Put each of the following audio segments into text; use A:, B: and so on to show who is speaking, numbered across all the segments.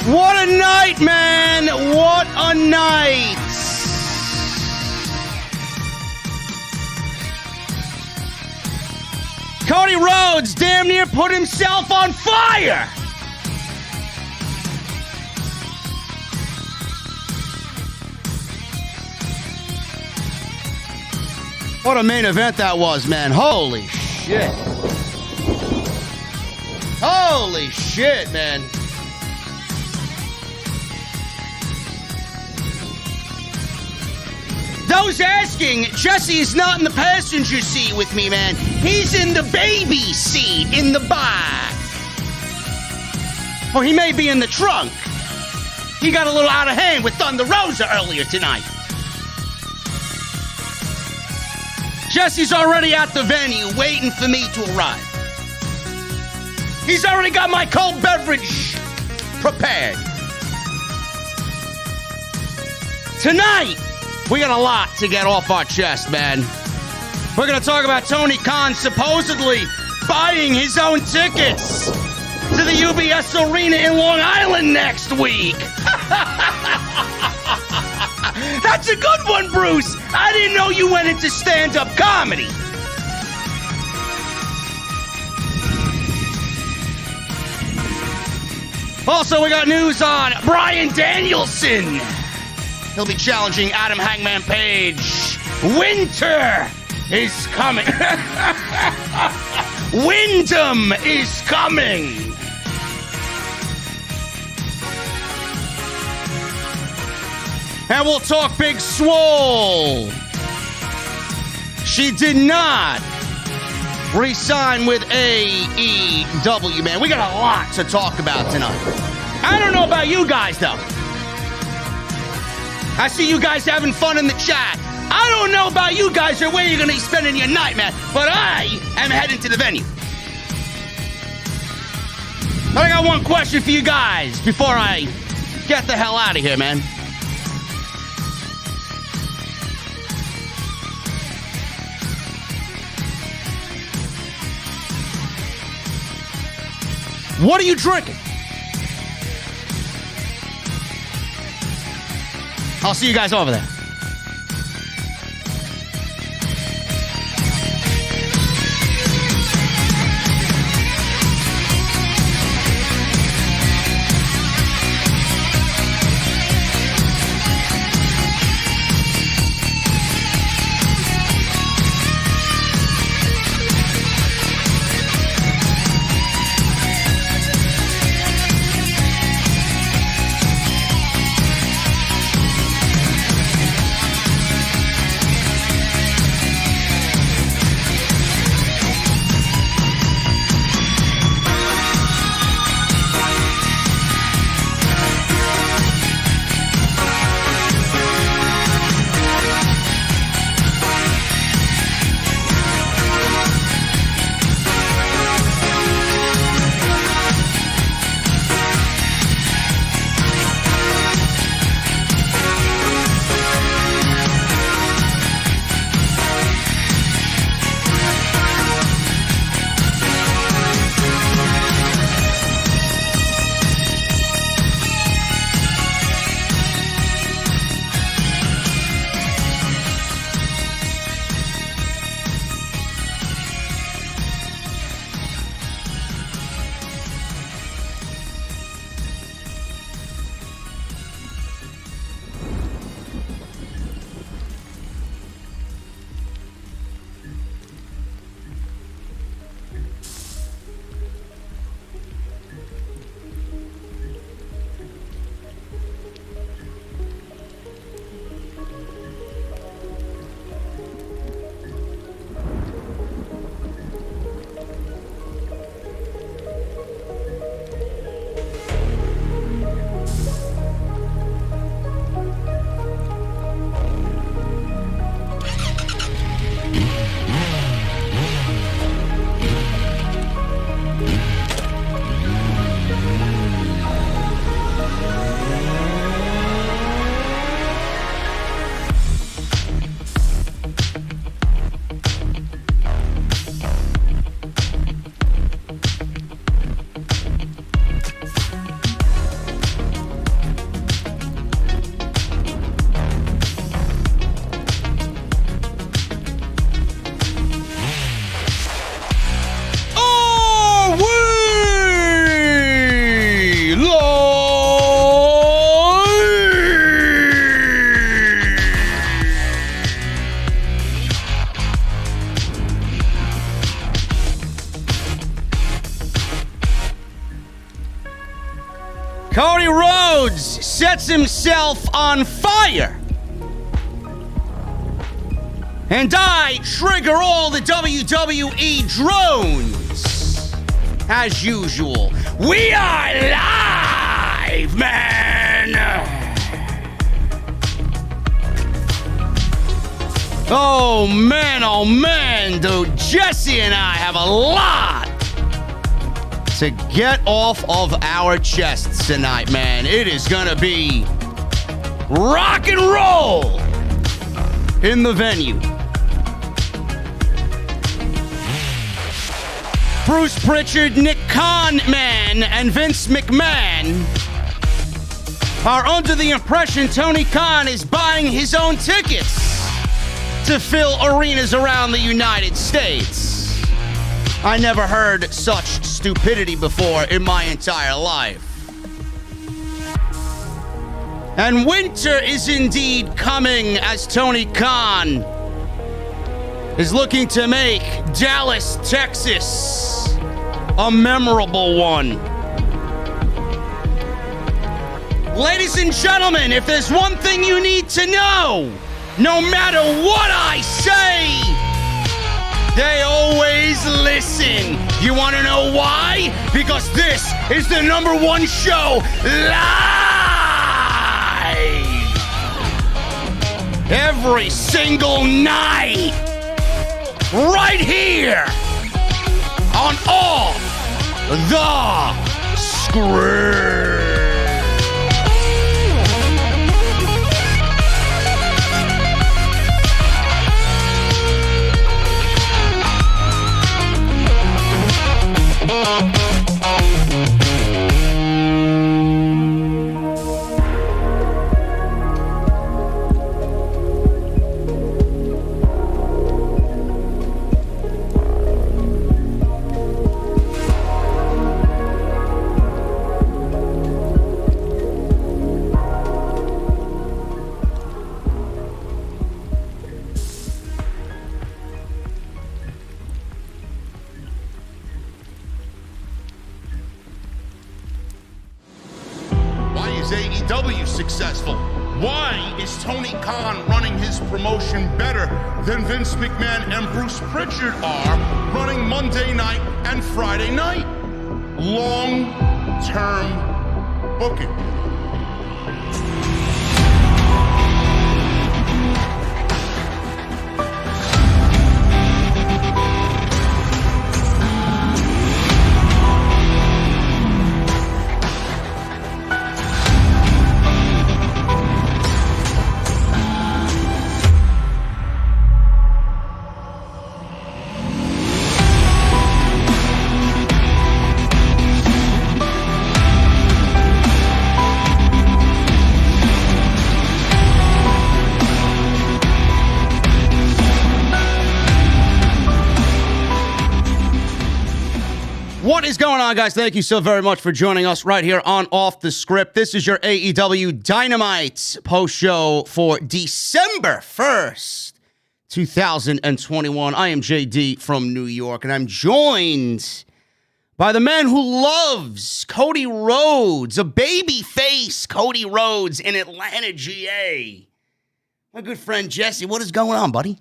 A: What a night, man! What a night! Cody Rhodes damn near put himself on fire! What a main event that was, man. Holy shit. Holy shit, man. Those asking, Jesse is not in the passenger seat with me, man. He's in the baby seat in the back. Or he may be in the trunk. He got a little out of hand with Thunder Rosa earlier tonight. Jesse's already at the venue waiting for me to arrive. He's already got my cold beverage prepared. Tonight, we got a lot to get off our chest, man. We're going to talk about Tony Khan supposedly buying his own tickets to the UBS Arena in Long Island next week. That's a good one, Bruce. I didn't know you went into stand-up comedy. Also, we got news on Bryan Danielson. He'll be challenging Adam Hangman Page. Winter is coming. Wyndham is coming. And we'll talk Big Swole. She did not re-sign with AEW, man. We got a lot to talk about tonight. I don't know about you guys, though. I see you guys having fun in the chat. I don't know about you guys or where you're going to be spending your night, man. But I am heading to the venue. But I got one question for you guys before I get the hell out of here, man. What are you drinking? I'll see you guys over there. Cody Rhodes sets himself on fire. And I trigger all the WWE drones. As usual, we are live, man! Oh man, dude. Jesse and I have a lot to get off of our chests tonight, man. It is gonna be rock and roll in the venue. Bruce Pritchard, Nick Khan-Man, and Vince McMahon are under the impression Tony Khan is buying his own tickets to fill arenas around the United States. I never heard such stupidity before in my entire life. And winter is indeed coming as Tony Khan is looking to make Dallas, Texas a memorable one. Ladies and gentlemen, if there's one thing you need to know, no matter what I say, they always listen. You want to know why? Because this is the #1 show live every single night, right here on Off the Script.
B: AEW successful? Why is Tony Khan running his promotion better than Vince McMahon and Bruce Pritchard are running Monday night and Friday night? Long-term booking.
A: What is going on, guys? Thank you so very much for joining us right here on Off the Script. This is your AEW Dynamite post show for December 1st, 2021. I am JD from New York, and I'm joined by the man who loves Cody Rhodes, a baby face Cody Rhodes in Atlanta, GA. My good friend Jesse, what is going on, buddy?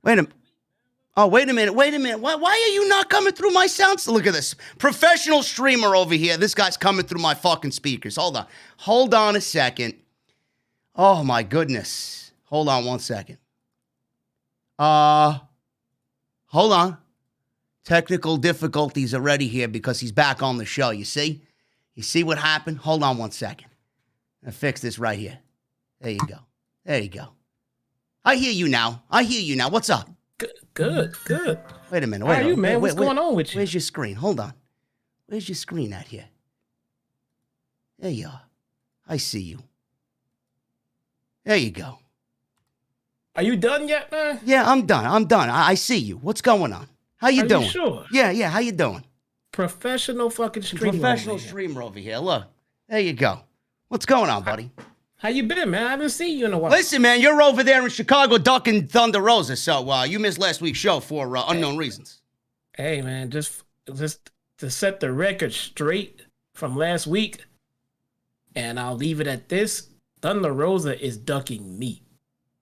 A: Wait a minute. Oh, wait a minute. Why are you not coming through my sounds? Look at this. Professional streamer over here. This guy's coming through my fucking speakers. Hold on a second. Oh, my goodness. Hold on one second. Hold on. Technical difficulties already here because he's back on the show. You see? You see what happened? Hold on one second. I'll fix this right here. There you go. I hear you now. What's up?
C: Good.
A: Wait a minute.
C: How are you, man? What's going on with you?
A: Where's your screen? Hold on. Where's your screen at here? There you are. I see you. There you go.
C: Are you done yet, man?
A: Yeah, I'm done. I see you. What's going on? How you doing?
C: You sure?
A: Yeah. How you doing?
C: Professional fucking streamer.
A: Professional streamer over here. Look. There you go. What's going on, buddy?
C: How you been, man? I haven't seen you in a while.
A: Listen, man, you're over there in Chicago ducking Thunder Rosa, so you missed last week's show for unknown reasons.
C: Hey, man, just to set the record straight from last week, and I'll leave it at this. Thunder Rosa is ducking me.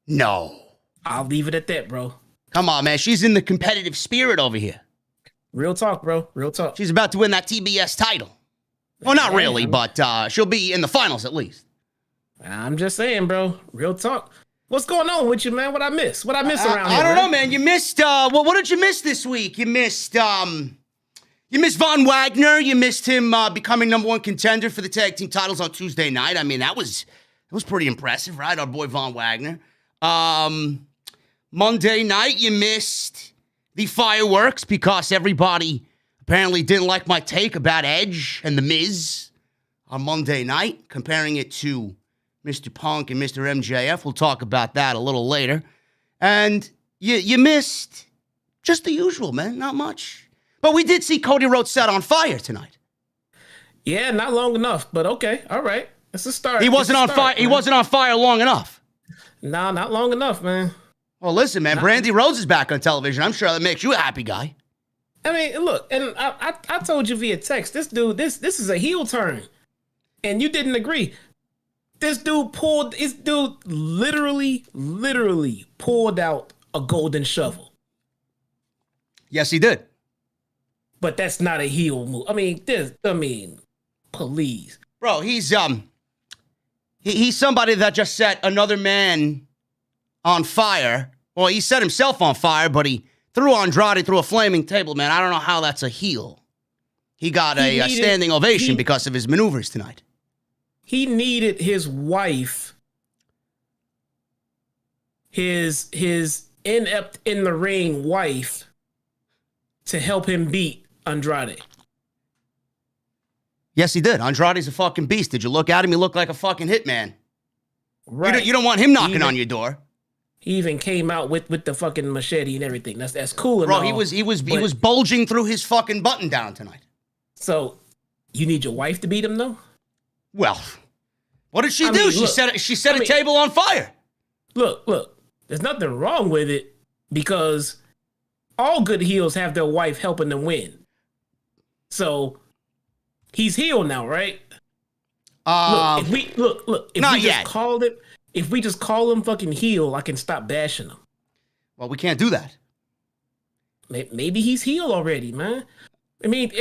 A: No.
C: I'll leave it at that, bro.
A: Come on, man. She's in the competitive spirit over here.
C: Real talk, bro. Real talk.
A: She's about to win that TBS title. Well, not really, but she'll be in the finals at least.
C: I'm just saying, bro. Real talk. What's going on with you, man? What I miss? What I miss around here?
A: I don't know, man. You missed. What did you miss this week? You missed. You missed Von Wagner. You missed him becoming #1 contender for the tag team titles on Tuesday night. I mean, that was pretty impressive, right? Our boy Von Wagner. Monday night, you missed the fireworks because everybody apparently didn't like my take about Edge and The Miz on Monday night, comparing it to Mr. Punk and Mr. MJF. We'll talk about that a little later. And you missed just the usual, man. Not much. But we did see Cody Rhodes set on fire tonight.
C: Yeah, not long enough, but okay. All right. It's a start.
A: He wasn't on fire. He wasn't on fire long enough.
C: Nah, not long enough, man.
A: Well, listen, man. Brandy Rhodes is back on television. I'm sure that makes you a happy guy.
C: I mean, look, and I told you via text, this dude, this is a heel turn. And you didn't agree. This dude literally pulled out a golden shovel.
A: Yes, he did.
C: But that's not a heel move. Please.
A: Bro, he's somebody that just set another man on fire. Well, he set himself on fire, but he threw Andrade through a flaming table, man. I don't know how that's a heel. He got a standing ovation because of his maneuvers tonight.
C: He needed his wife, his inept in the ring wife, to help him beat Andrade.
A: Yes, he did. Andrade's a fucking beast. Did you look at him? He looked like a fucking hitman.
C: Right.
A: You don't want him knocking on your door.
C: He even came out with the fucking machete and everything. That's cool.
A: Bro, he was bulging through his fucking button down tonight.
C: So, you need your wife to beat him though?
A: Well, what did she do? She set a table on fire.
C: Look. There's nothing wrong with it because all good heels have their wife helping them win. So, he's heel now, right? If we just call him fucking heel, I can stop bashing him.
A: Well, we can't do that.
C: Maybe he's heel already, man. I mean,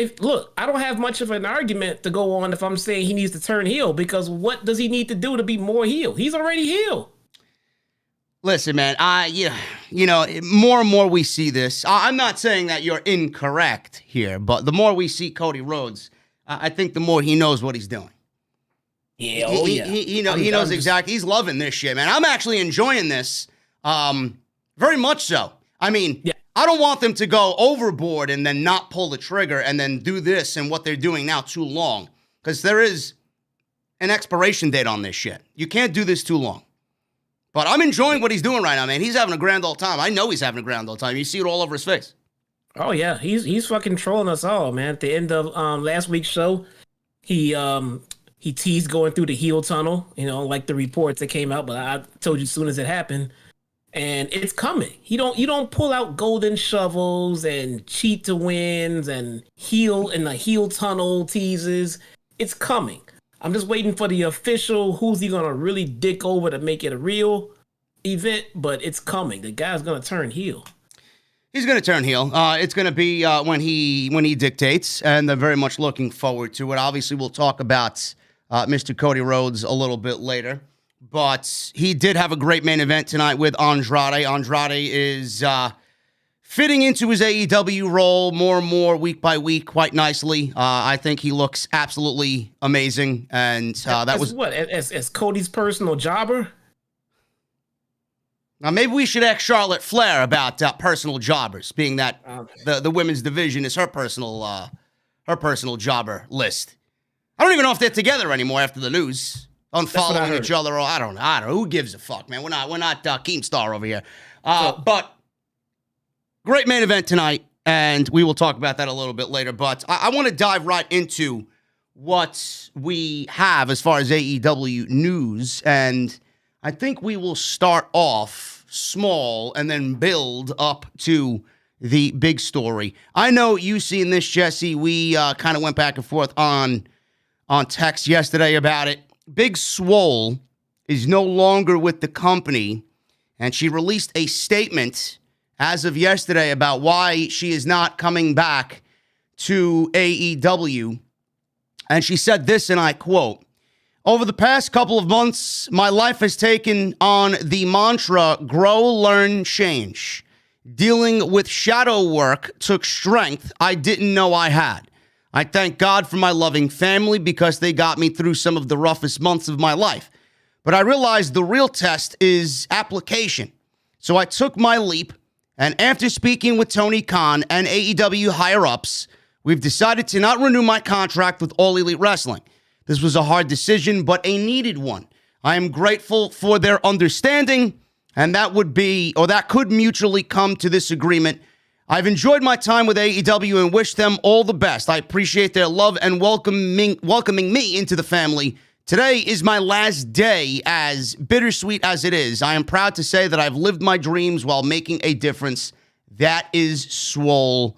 C: I don't have much of an argument to go on if I'm saying he needs to turn heel, because what does he need to do to be more heel? He's already heel.
A: Listen, man, more and more we see this. I'm not saying that you're incorrect here, but the more we see Cody Rhodes, I think the more he knows what he's doing.
C: Yeah,
A: he knows exactly. He's loving this shit, man. I'm actually enjoying this, very much so. I mean, yeah. I don't want them to go overboard and then not pull the trigger and then do this and what they're doing now too long, because there is an expiration date on this shit. You can't do this too long. But I'm enjoying what he's doing right now, man. He's having a grand old time. I know he's having a grand old time. You see it all over his face.
C: Oh yeah, he's fucking trolling us all, man. At the end of last week's show, he teased going through the heel tunnel, like the reports that came out, but I told you as soon as it happened. And it's coming. You don't pull out golden shovels and cheat to wins and heel in the heel tunnel teases. It's coming. I'm just waiting for the official who's he gonna really dick over to make it a real event, but it's coming. The guy's gonna turn heel.
A: He's gonna turn heel. It's gonna be when he dictates, and I'm very much looking forward to it. Obviously, we'll talk about Mr. Cody Rhodes a little bit later. But he did have a great main event tonight with Andrade. Andrade is fitting into his AEW role more and more week by week quite nicely. I think he looks absolutely amazing. And that was
C: what? As Cody's personal jobber?
A: Now, maybe we should ask Charlotte Flair about personal jobbers, being that the women's division is her personal jobber list. I don't even know if they're together anymore after the news. Unfollowing each other, or I don't know. Who gives a fuck, man? We're not Keemstar over here. But great main event tonight, and we will talk about that a little bit later. But I want to dive right into what we have as far as AEW news, and I think we will start off small and then build up to the big story. I know you've seen this, Jesse. We kind of went back and forth on text yesterday about it. Big Swole is no longer with the company, and she released a statement as of yesterday about why she is not coming back to AEW. And she said this, and I quote, "Over the past couple of months, my life has taken on the mantra, grow, learn, change. Dealing with shadow work took strength I didn't know I had. I thank God for my loving family because they got me through some of the roughest months of my life. But I realized the real test is application. So I took my leap, and after speaking with Tony Khan and AEW higher-ups, we've decided to not renew my contract with All Elite Wrestling. This was a hard decision, but a needed one. I am grateful for their understanding, and that could mutually come to this agreement. I've enjoyed my time with AEW and wish them all the best. I appreciate their love and welcoming me into the family. Today is my last day, as bittersweet as it is. I am proud to say that I've lived my dreams while making a difference. That is Swole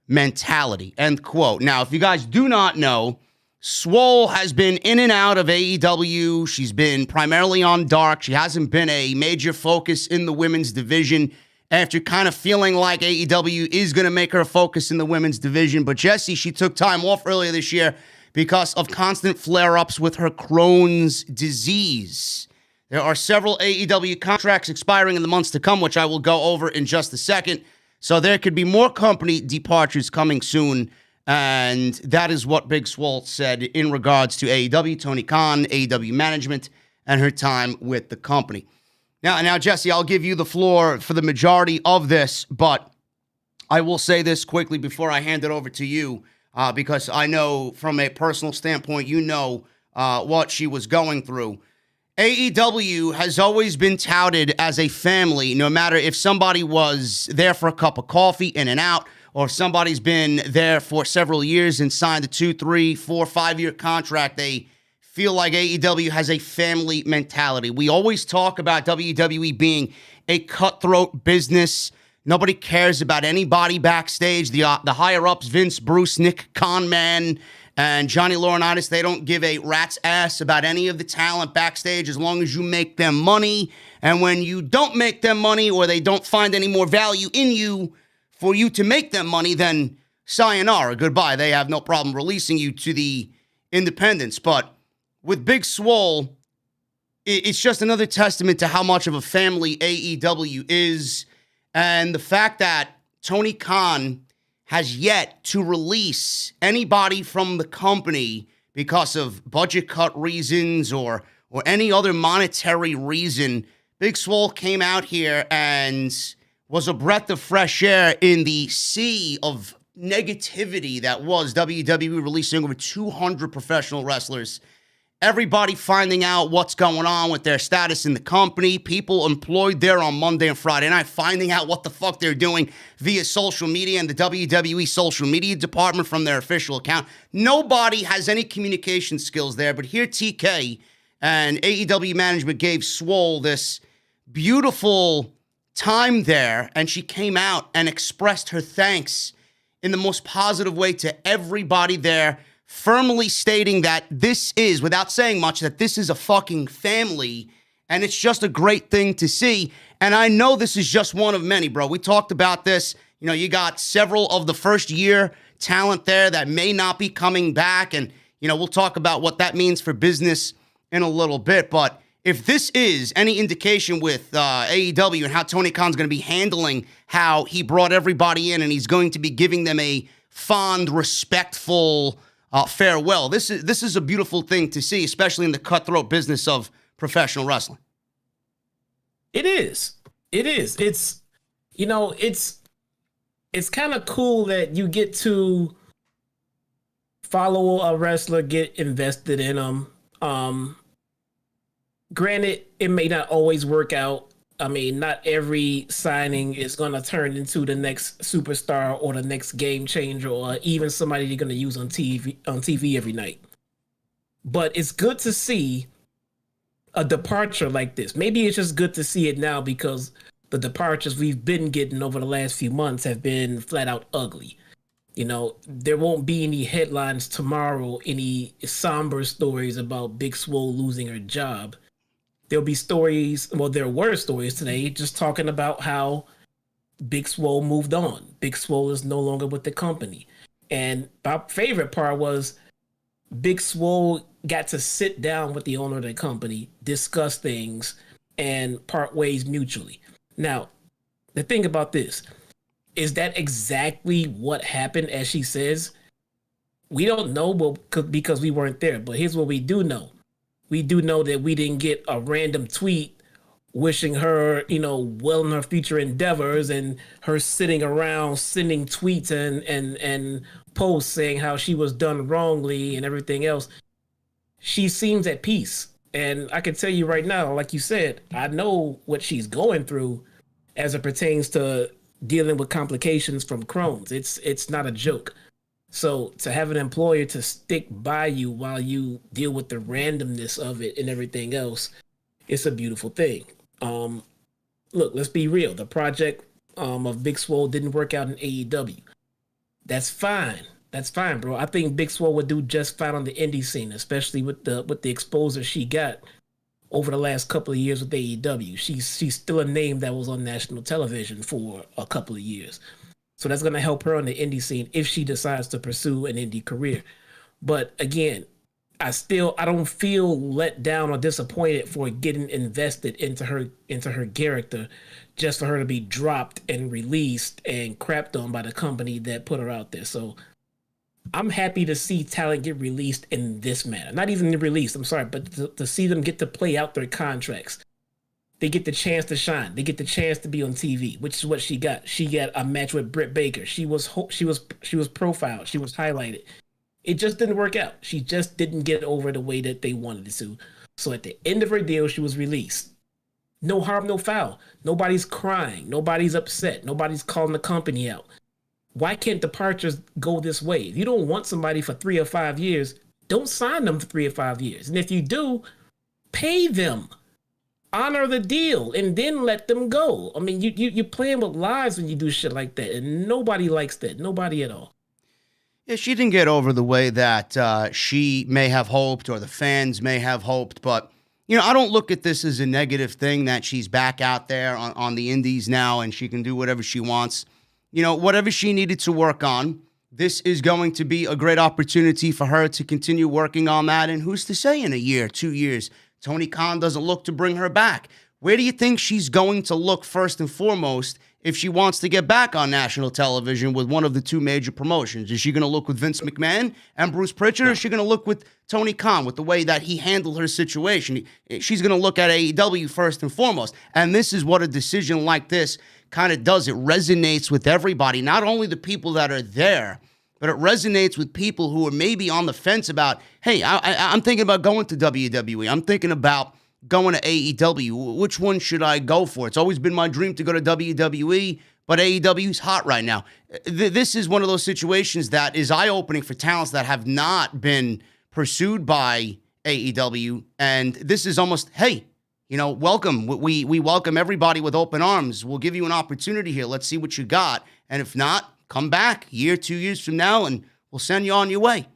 A: mentality." End quote. Now, if you guys do not know, Swole has been in and out of AEW. She's been primarily on Dark. She hasn't been a major focus in the women's division after kind of feeling like AEW is going to make her a focus in the women's division. But Jesse, she took time off earlier this year because of constant flare-ups with her Crohn's disease. There are several AEW contracts expiring in the months to come, which I will go over in just a second. So there could be more company departures coming soon. And that is what Big Swole said in regards to AEW, Tony Khan, AEW management, and her time with the company. Now, Jesse, I'll give you the floor for the majority of this, but I will say this quickly before I hand it over to you, because I know from a personal standpoint, you know what she was going through. AEW has always been touted as a family, no matter if somebody was there for a cup of coffee, in and out, or if somebody's been there for several years and signed a 2, 3, 4, 5-year contract. They feel like AEW has a family mentality. We always talk about WWE being a cutthroat business. Nobody cares about anybody backstage. The higher-ups, Vince, Bruce, Nick Khanman, and Johnny Laurinaitis, they don't give a rat's ass about any of the talent backstage as long as you make them money. And when you don't make them money, or they don't find any more value in you for you to make them money, then sayonara, goodbye. They have no problem releasing you to the independents. But with Big Swole, it's just another testament to how much of a family AEW is, and the fact that Tony Khan has yet to release anybody from the company because of budget cut reasons or any other monetary reason. Big Swole came out here and was a breath of fresh air in the sea of negativity that was WWE releasing over 200 professional wrestlers. Everybody finding out what's going on with their status in the company. People employed there on Monday and Friday night finding out what the fuck they're doing via social media and the WWE social media department from their official account. Nobody has any communication skills there, but here TK and AEW management gave Swole this beautiful time there, and she came out and expressed her thanks in the most positive way to everybody there, firmly stating that this is, without saying much, that this is a fucking family, and it's just a great thing to see. And I know this is just one of many, bro. We talked about this. You know, you got several of the first-year talent there that may not be coming back, and, you know, we'll talk about what that means for business in a little bit. But if this is any indication with AEW and how Tony Khan's going to be handling how he brought everybody in and he's going to be giving them a fond, respectful farewell, this is a beautiful thing to see, especially in the cutthroat business of professional wrestling.
C: It is. It's, you know, it's kind of cool that you get to follow a wrestler, get invested in them. Granted, it may not always work out. I mean, not every signing is going to turn into the next superstar or the next game changer or even somebody you're going to use on TV every night. But it's good to see a departure like this. Maybe it's just good to see it now because the departures we've been getting over the last few months have been flat out ugly. You know, there won't be any headlines tomorrow, any somber stories about Big Swole losing her job. There'll be stories, well, there were stories today just talking about how Big Swole moved on. Big Swole is no longer with the company. And my favorite part was Big Swole got to sit down with the owner of the company, discuss things, and part ways mutually. Now, the thing about this, is that exactly what happened, as she says? We don't know because we weren't there, but here's what we do know. We do know that we didn't get a random tweet wishing her, you know, well in her future endeavors, and her sitting around sending tweets and posts saying how she was done wrongly and everything else. She seems at peace. And I can tell you right now, like you said, I know what she's going through as it pertains to dealing with complications from Crohn's. It's not a joke. So to have an employer to stick by you while you deal with the randomness of it and everything else, it's a beautiful thing. Look, let's be real. The project of Big Swole didn't work out in AEW. That's fine. That's fine, bro. I think Big Swole would do just fine on the indie scene, especially with the exposure she got over the last couple of years with AEW. She's still a name that was on national television for a couple of years. So that's going to help her on the indie scene if she decides to pursue an indie career. But again, I don't feel let down or disappointed for getting invested into her character just for her to be dropped and released and crapped on by the company that put her out there. So I'm happy to see talent get released in this manner. Not even released, I'm sorry, but to see them get to play out their contracts. They get the chance to shine. They get the chance to be on TV, which is what she got. She got a match with Britt Baker. She was profiled. She was highlighted. It just didn't work out. She just didn't get over the way that they wanted it to. So at the end of her deal, she was released. No harm, no foul. Nobody's crying. Nobody's upset. Nobody's calling the company out. Why can't departures go this way? If you don't want somebody for 3 or 5 years, don't sign them for 3 or 5 years. And if you do, pay them. Honor the deal and then let them go. I mean, you're playing with lives when you do shit like that, and nobody likes that. Nobody at all.
A: Yeah, she didn't get over the way that she may have hoped or the fans may have hoped. But, you know, I don't look at this as a negative thing that she's back out there on the indies now and she can do whatever she wants. You know, whatever she needed to work on, this is going to be a great opportunity for her to continue working on that. And who's to say in a year, 2 years, Tony Khan doesn't look to bring her back? Where do you think she's going to look first and foremost if she wants to get back on national television with one of the two major promotions? Is she going to look with Vince McMahon and Bruce Pritchard, or is she going to look with Tony Khan with the way that he handled her situation? She's going to look at AEW first and foremost. And this is what a decision like this kind of does. It resonates with everybody, not only the people that are there, but it resonates with people who are maybe on the fence about, hey, I'm thinking about going to WWE. I'm thinking about going to AEW. Which one should I go for? It's always been my dream to go to WWE, but AEW's hot right now. This is one of those situations that is eye-opening for talents that have not been pursued by AEW. And this is almost, hey, you know, welcome. We welcome everybody with open arms. We'll give you an opportunity here. Let's see what you got. And if not, come back year, 2 years from now, and we'll send you on your way.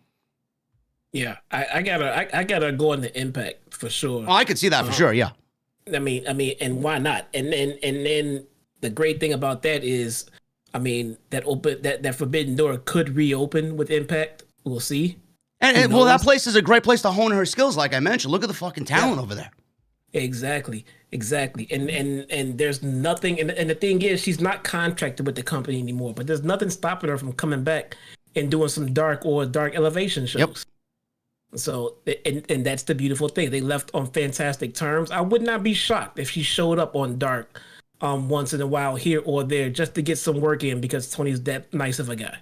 C: Yeah, I gotta go on the Impact for sure.
A: Oh, I could see that for sure. Yeah.
C: I mean, and why not? And then the great thing about that is, I mean, that forbidden door could reopen with Impact. We'll see.
A: And well, that place is a great place to hone her skills. Like I mentioned, look at the fucking talent over there.
C: Exactly. And there's nothing. And the thing is, she's not contracted with the company anymore. But there's nothing stopping her from coming back and doing some dark elevation shows. Yep. So, and that's the beautiful thing. They left on fantastic terms. I would not be shocked if she showed up on Dark once in a while here or there just to get some work in because Tony's that nice of a guy.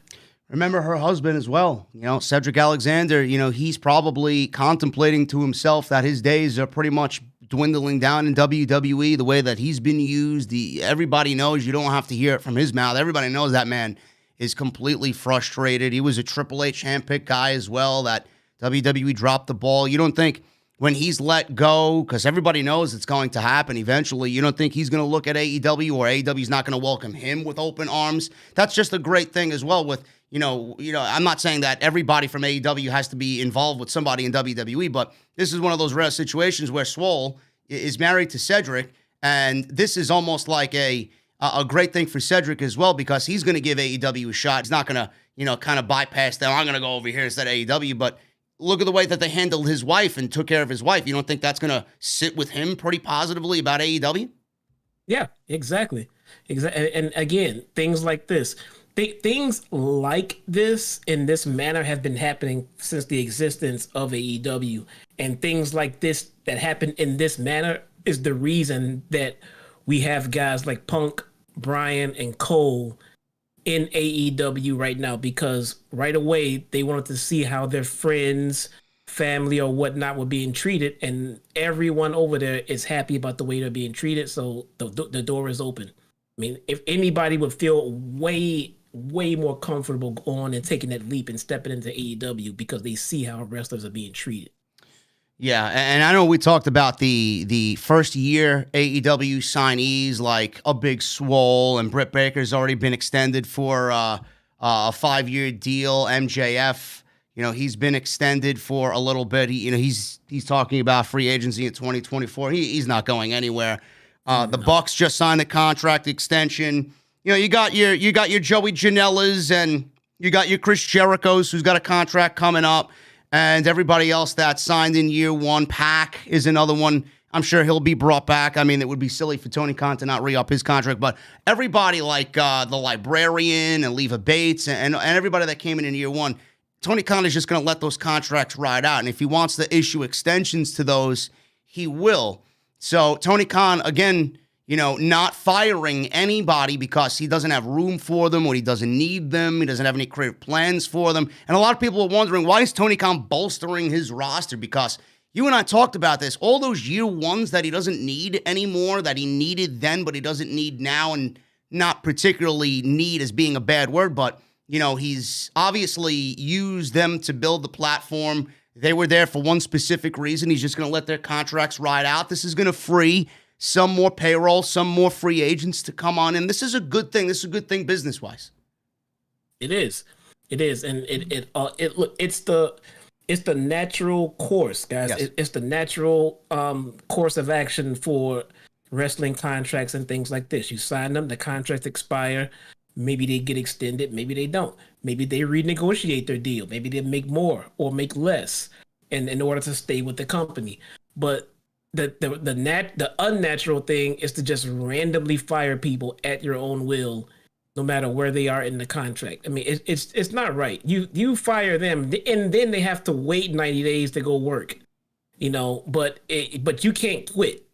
A: Remember her husband as well. You know, Cedric Alexander, you know, he's probably contemplating to himself that his days are pretty much dwindling down in WWE, the way that he's been used. Everybody knows, you don't have to hear it from his mouth. Everybody knows that man is completely frustrated. He was a Triple H handpicked guy as well that WWE dropped the ball. You don't think when he's let go, because everybody knows it's going to happen eventually, you don't think he's going to look at AEW, or AEW's not going to welcome him with open arms? That's just a great thing as well with, I'm not saying that everybody from AEW has to be involved with somebody in WWE, but this is one of those rare situations where Swole is married to Cedric, and this is almost like a great thing for Cedric as well, because he's going to give AEW a shot. He's not going to, kind of bypass them. I'm going to go over here instead of AEW, but look at the way that they handled his wife and took care of his wife. You don't think that's going to sit with him pretty positively about AEW?
C: Yeah, exactly. And again, things like this. Things like this in this manner have been happening since the existence of AEW. And things like this that happen in this manner is the reason that we have guys like Punk, Bryan, and Cole in AEW right now, because right away they wanted to see how their friends, family, or whatnot were being treated, and everyone over there is happy about the way they're being treated, so the door is open. I mean, if anybody would feel way more comfortable going and taking that leap and stepping into AEW because they see how wrestlers are being treated.
A: Yeah, and I know we talked about the first year AEW signees like a Big Swole, and Britt Baker's already been extended for a 5-year deal. MJF, he's been extended for a little bit. He's talking about free agency in 2024. He's not going anywhere. The Bucks just signed a contract extension. You got your Joey Janela's, and you got your Chris Jericho's, who's got a contract coming up. And everybody else that signed in year one. Pac is another one. I'm sure he'll be brought back. I mean, it would be silly for Tony Khan to not re-up his contract. But everybody like the Librarian and Leva Bates and everybody that came in year one, Tony Khan is just going to let those contracts ride out. And if he wants to issue extensions to those, he will. So Tony Khan, again, not firing anybody because he doesn't have room for them, or he doesn't need them. He doesn't have any creative plans for them. And a lot of people are wondering, why is Tony Khan bolstering his roster? Because you and I talked about this. All those year ones that he doesn't need anymore, that he needed then, but he doesn't need now, and not particularly need as being a bad word, but, he's obviously used them to build the platform. They were there for one specific reason. He's just going to let their contracts ride out. This is going to free some more payroll, some more free agents to come on in. This is a good thing. This is a good thing business-wise.
C: It is, and it's the natural course, guys.
A: Yes.
C: It's the natural course of action for wrestling contracts and things like this. You sign them, the contracts expire. Maybe they get extended, maybe they don't. Maybe they renegotiate their deal. Maybe they make more or make less in order to stay with the company. But the unnatural thing is to just randomly fire people at your own will, no matter where they are in the contract. I mean, it's not right. You fire them, and then they have to wait 90 days to go work. But you can't quit.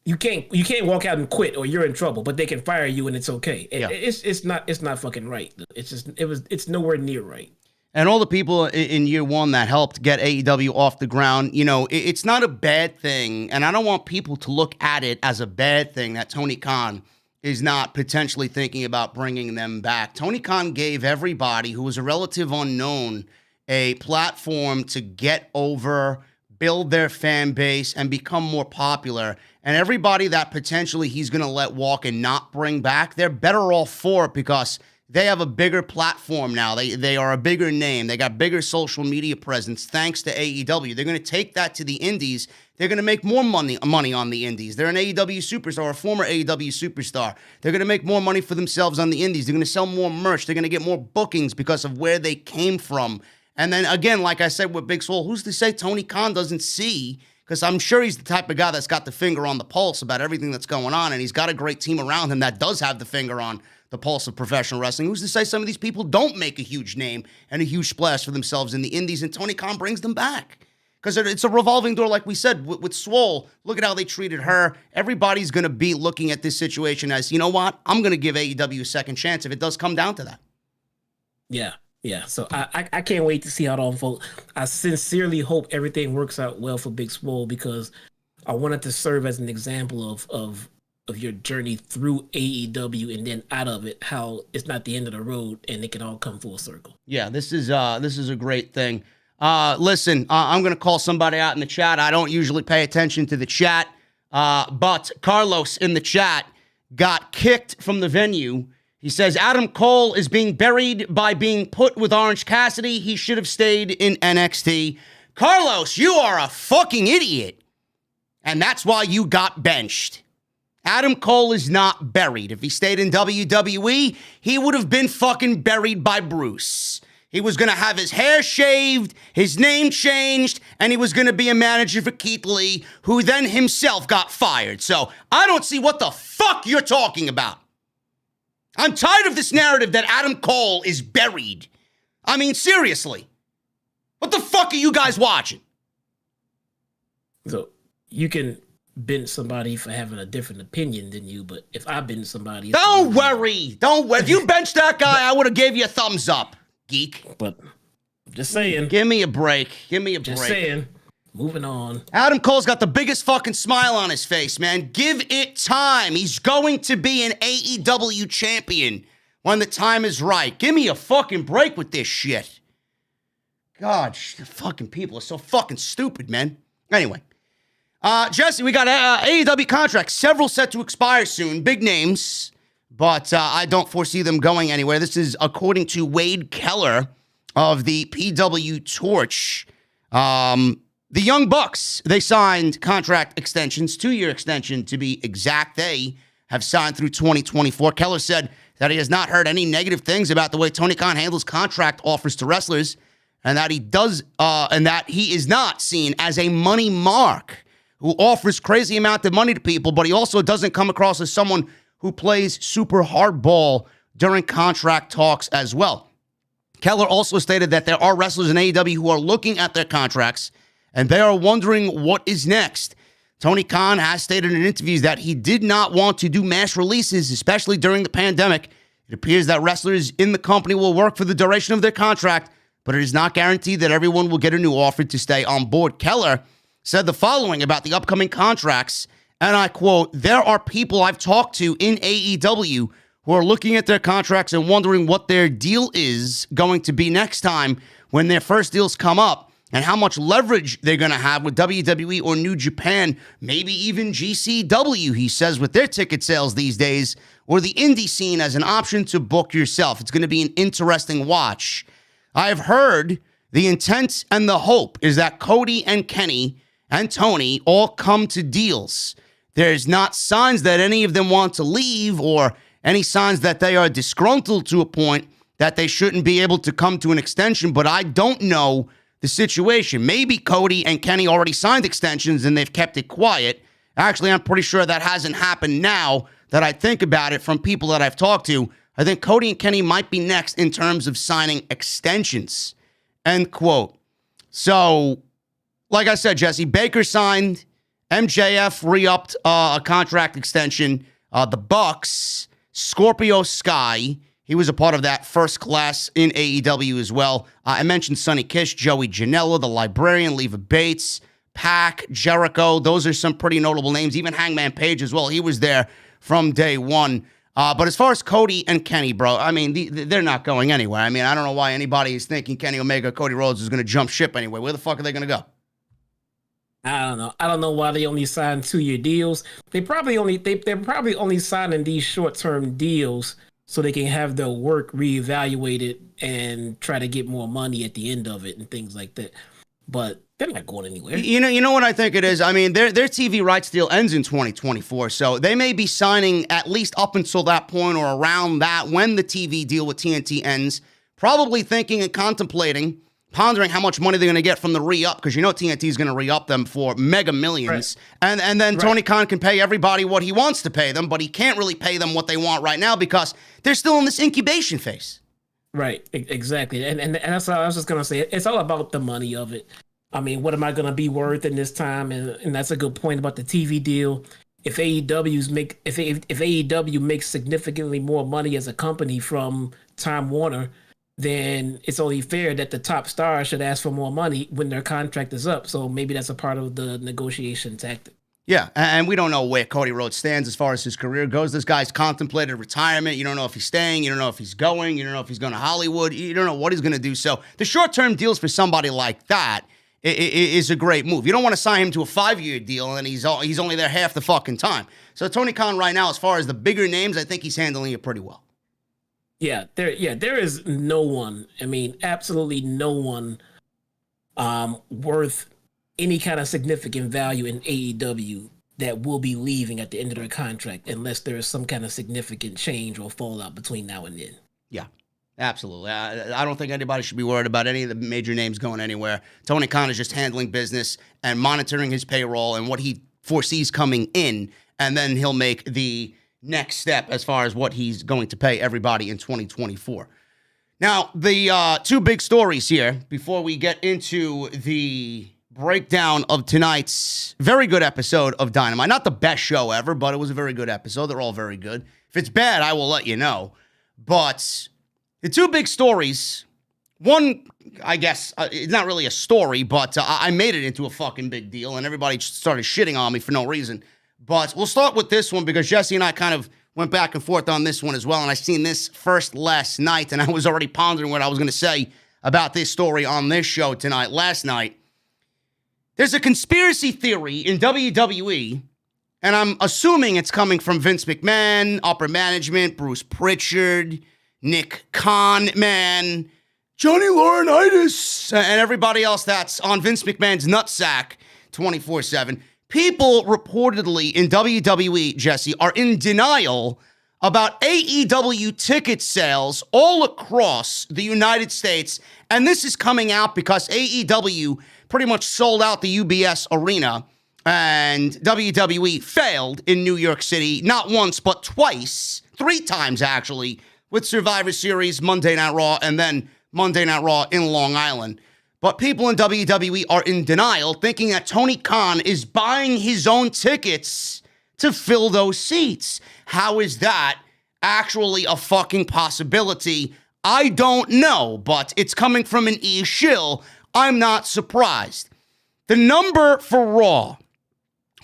C: You can't walk out and quit, or you're in trouble. But they can fire you, and it's okay.
A: Yeah.
C: It's not fucking right. It's nowhere near right.
A: And all the people in year one that helped get AEW off the ground, it's not a bad thing. And I don't want people to look at it as a bad thing that Tony Khan is not potentially thinking about bringing them back. Tony Khan gave everybody who was a relative unknown a platform to get over, build their fan base, and become more popular. And everybody that potentially he's going to let walk and not bring back, they're better off for it, because they have a bigger platform now. They are a bigger name. They got bigger social media presence thanks to AEW. They're going to take that to the indies. They're going to make more money on the indies. They're an AEW superstar, a former AEW superstar. They're going to make more money for themselves on the indies. They're going to sell more merch. They're going to get more bookings because of where they came from. And then again, like I said with Big Swole, who's to say Tony Khan doesn't see? Because I'm sure he's the type of guy that's got the finger on the pulse about everything that's going on, and he's got a great team around him that does have the finger on the pulse of professional wrestling. Who's to say some of these people don't make a huge name and a huge splash for themselves in the indies, and Tony Khan brings them back? Because it's a revolving door, like we said, with Swole. Look at how they treated her. Everybody's going to be looking at this situation as, you know what? I'm going to give AEW a second chance if it does come down to that.
C: Yeah. So I can't wait to see how it all unfolds. I sincerely hope everything works out well for Big Swole, because I wanted to serve as an example of your journey through AEW and then out of it, how it's not the end of the road and it can all come full circle.
A: Yeah, this is a great thing. Listen, I'm going to call somebody out in the chat. I don't usually pay attention to the chat, but Carlos in the chat got kicked from the venue. He says, Adam Cole is being buried by being put with Orange Cassidy. He should have stayed in NXT. Carlos, you are a fucking idiot. And that's why you got benched. Adam Cole is not buried. If he stayed in WWE, he would have been fucking buried by Bruce. He was going to have his hair shaved, his name changed, and he was going to be a manager for Keith Lee, who then himself got fired. So I don't see what the fuck you're talking about. I'm tired of this narrative that Adam Cole is buried. I mean, seriously. What the fuck are you guys watching?
C: So you can bench somebody for having a different opinion than you, but if I bench somebody...
A: Don't worry. If you benched that guy, I would have gave you a thumbs up, geek.
C: But I'm just saying.
A: Give me a break.
C: Just saying. Moving on.
A: Adam Cole's got the biggest fucking smile on his face, man. Give it time. He's going to be an AEW champion when the time is right. Give me a fucking break with this shit. God, fucking people are so fucking stupid, man. Anyway. Jesse, we got AEW contracts, several set to expire soon. Big names, but I don't foresee them going anywhere. This is according to Wade Keller of the PW Torch. The Young Bucks, they signed contract extensions, 2-year extension to be exact. They have signed through 2024. Keller said that he has not heard any negative things about the way Tony Khan handles contract offers to wrestlers, and that he is not seen as a money mark who offers crazy amount of money to people, but he also doesn't come across as someone who plays super hardball during contract talks as well. Keller also stated that there are wrestlers in AEW who are looking at their contracts and they are wondering what is next. Tony Khan has stated in interviews that he did not want to do mass releases, especially during the pandemic. It appears that wrestlers in the company will work for the duration of their contract, but it is not guaranteed that everyone will get a new offer to stay on board. Keller said the following about the upcoming contracts, and I quote, "There are people I've talked to in AEW who are looking at their contracts and wondering what their deal is going to be next time when their first deals come up, and how much leverage they're going to have with WWE or New Japan, maybe even GCW," he says, with their ticket sales these days, or the indie scene as an option to book yourself. It's going to be an interesting watch. I've heard the intent and the hope is that Cody and Kenny and Tony all come to deals. There's not signs that any of them want to leave or any signs that they are disgruntled to a point that they shouldn't be able to come to an extension, but I don't know the situation. Maybe Cody and Kenny already signed extensions and they've kept it quiet. Actually, I'm pretty sure that hasn't happened now that I think about it from people that I've talked to. I think Cody and Kenny might be next in terms of signing extensions. End quote. So, like I said, Jesse, Baker signed. MJF re-upped a contract extension. The Bucks, Scorpio Sky, he was a part of that first class in AEW as well. I mentioned Sonny Kish, Joey Janela, The Librarian, Leva Bates, Pac, Jericho. Those are some pretty notable names. Even Hangman Page as well. He was there from day one. But as far as Cody and Kenny, bro, I mean, they're not going anywhere. I mean, I don't know why anybody is thinking Kenny Omega, Cody Rhodes is going to jump ship anyway. Where the fuck are they going to go?
C: I don't know. I don't know why they only signed 2-year deals. They're probably only signing these short-term deals so they can have their work reevaluated and try to get more money at the end of it and things like that. But they're not going anywhere.
A: You know what I think it is? I mean, their TV rights deal ends in 2024, so they may be signing at least up until that point or around that when the TV deal with TNT ends, probably thinking and contemplating, pondering how much money they're going to get from the re-up, because you know TNT is going to re-up them for mega millions. Right. And then Tony Khan can pay everybody what he wants to pay them, but he can't really pay them what they want right now because they're still in this incubation phase.
C: Right, exactly. And that's what I was just going to say. It's all about the money of it. I mean, what am I going to be worth in this time? And that's a good point about the TV deal. If AEW makes significantly more money as a company from Time Warner, then it's only fair that the top star should ask for more money when their contract is up. So maybe that's a part of the negotiation tactic.
A: Yeah, and we don't know where Cody Rhodes stands as far as his career goes. This guy's contemplated retirement. You don't know if he's staying. You don't know if he's going. You don't know if he's going to Hollywood. You don't know what he's going to do. So the short-term deals for somebody like that is a great move. You don't want to sign him to a 5-year deal, and he's only there half the fucking time. So Tony Khan right now, as far as the bigger names, I think he's handling it pretty well.
C: There is no one, absolutely no one worth any kind of significant value in AEW that will be leaving at the end of their contract unless there is some kind of significant change or fallout between now and then.
A: Yeah, absolutely. I don't think anybody should be worried about any of the major names going anywhere. Tony Khan is just handling business and monitoring his payroll and what he foresees coming in, and then he'll make the next step as far as what he's going to pay everybody in 2024. Now, the two big stories here before we get into the breakdown of tonight's very good episode of Dynamite. Not the best show ever, but it was a very good episode. They're all very good. If it's bad, I will let you know. But the two big stories, one, I guess, it's not really a story, but I made it into a fucking big deal, and everybody started shitting on me for no reason. But we'll start with this one because Jesse and I kind of went back and forth on this one as well, and I seen this first last night, and I was already pondering what I was going to say about this story on this show tonight, last night. There's a conspiracy theory in WWE, and I'm assuming it's coming from Vince McMahon, upper management, Bruce Pritchard, Nick Khan, man, Johnny Laurinaitis, and everybody else that's on Vince McMahon's nutsack 24/7. People reportedly in WWE, Jesse, are in denial about AEW ticket sales all across the United States, and this is coming out because AEW pretty much sold out the UBS Arena, and WWE failed in New York City, not once, but twice, 3 times actually, with Survivor Series, Monday Night Raw, and then Monday Night Raw in Long Island. But people in WWE are in denial, thinking that Tony Khan is buying his own tickets to fill those seats. How is that actually a fucking possibility? I don't know, but it's coming from an E-shill. I'm not surprised. The number for Raw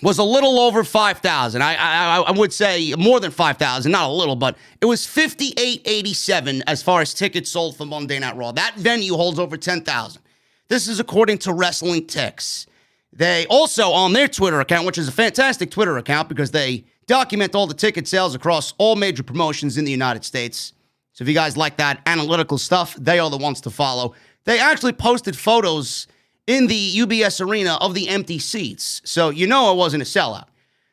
A: was a little over 5,000. I would say more than 5,000, not a little, but it was 5,887 as far as tickets sold for Monday Night Raw. That venue holds over 10,000. This is according to Wrestling Ticks. They also, on their Twitter account, which is a fantastic Twitter account because they document all the ticket sales across all major promotions in the United States. So if you guys like that analytical stuff, they are the ones to follow. They actually posted photos in the UBS Arena of the empty seats. So you know it wasn't a sellout.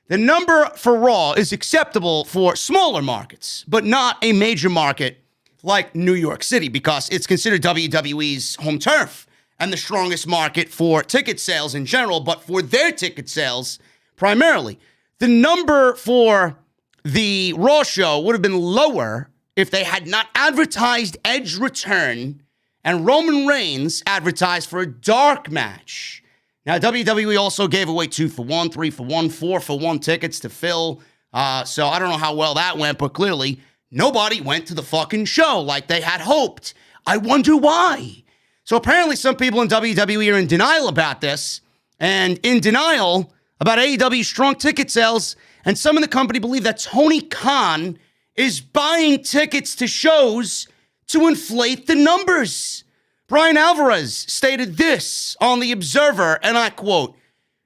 A: The number for Raw is acceptable for smaller markets, but not a major market like New York City because it's considered WWE's home turf and the strongest market for ticket sales in general, but for their ticket sales primarily. The number for the Raw show would have been lower if they had not advertised Edge's return and Roman Reigns advertised for a dark match. Now, WWE also gave away 2-for-1, 3-for-1, 4-for-1 tickets to fill. So I don't know how well that went, but clearly nobody went to the fucking show like they had hoped. I wonder why. So apparently some people in WWE are in denial about this and in denial about AEW's strong ticket sales. And some in the company believe that Tony Khan is buying tickets to shows to inflate the numbers. Brian Alvarez stated this on The Observer, and I quote,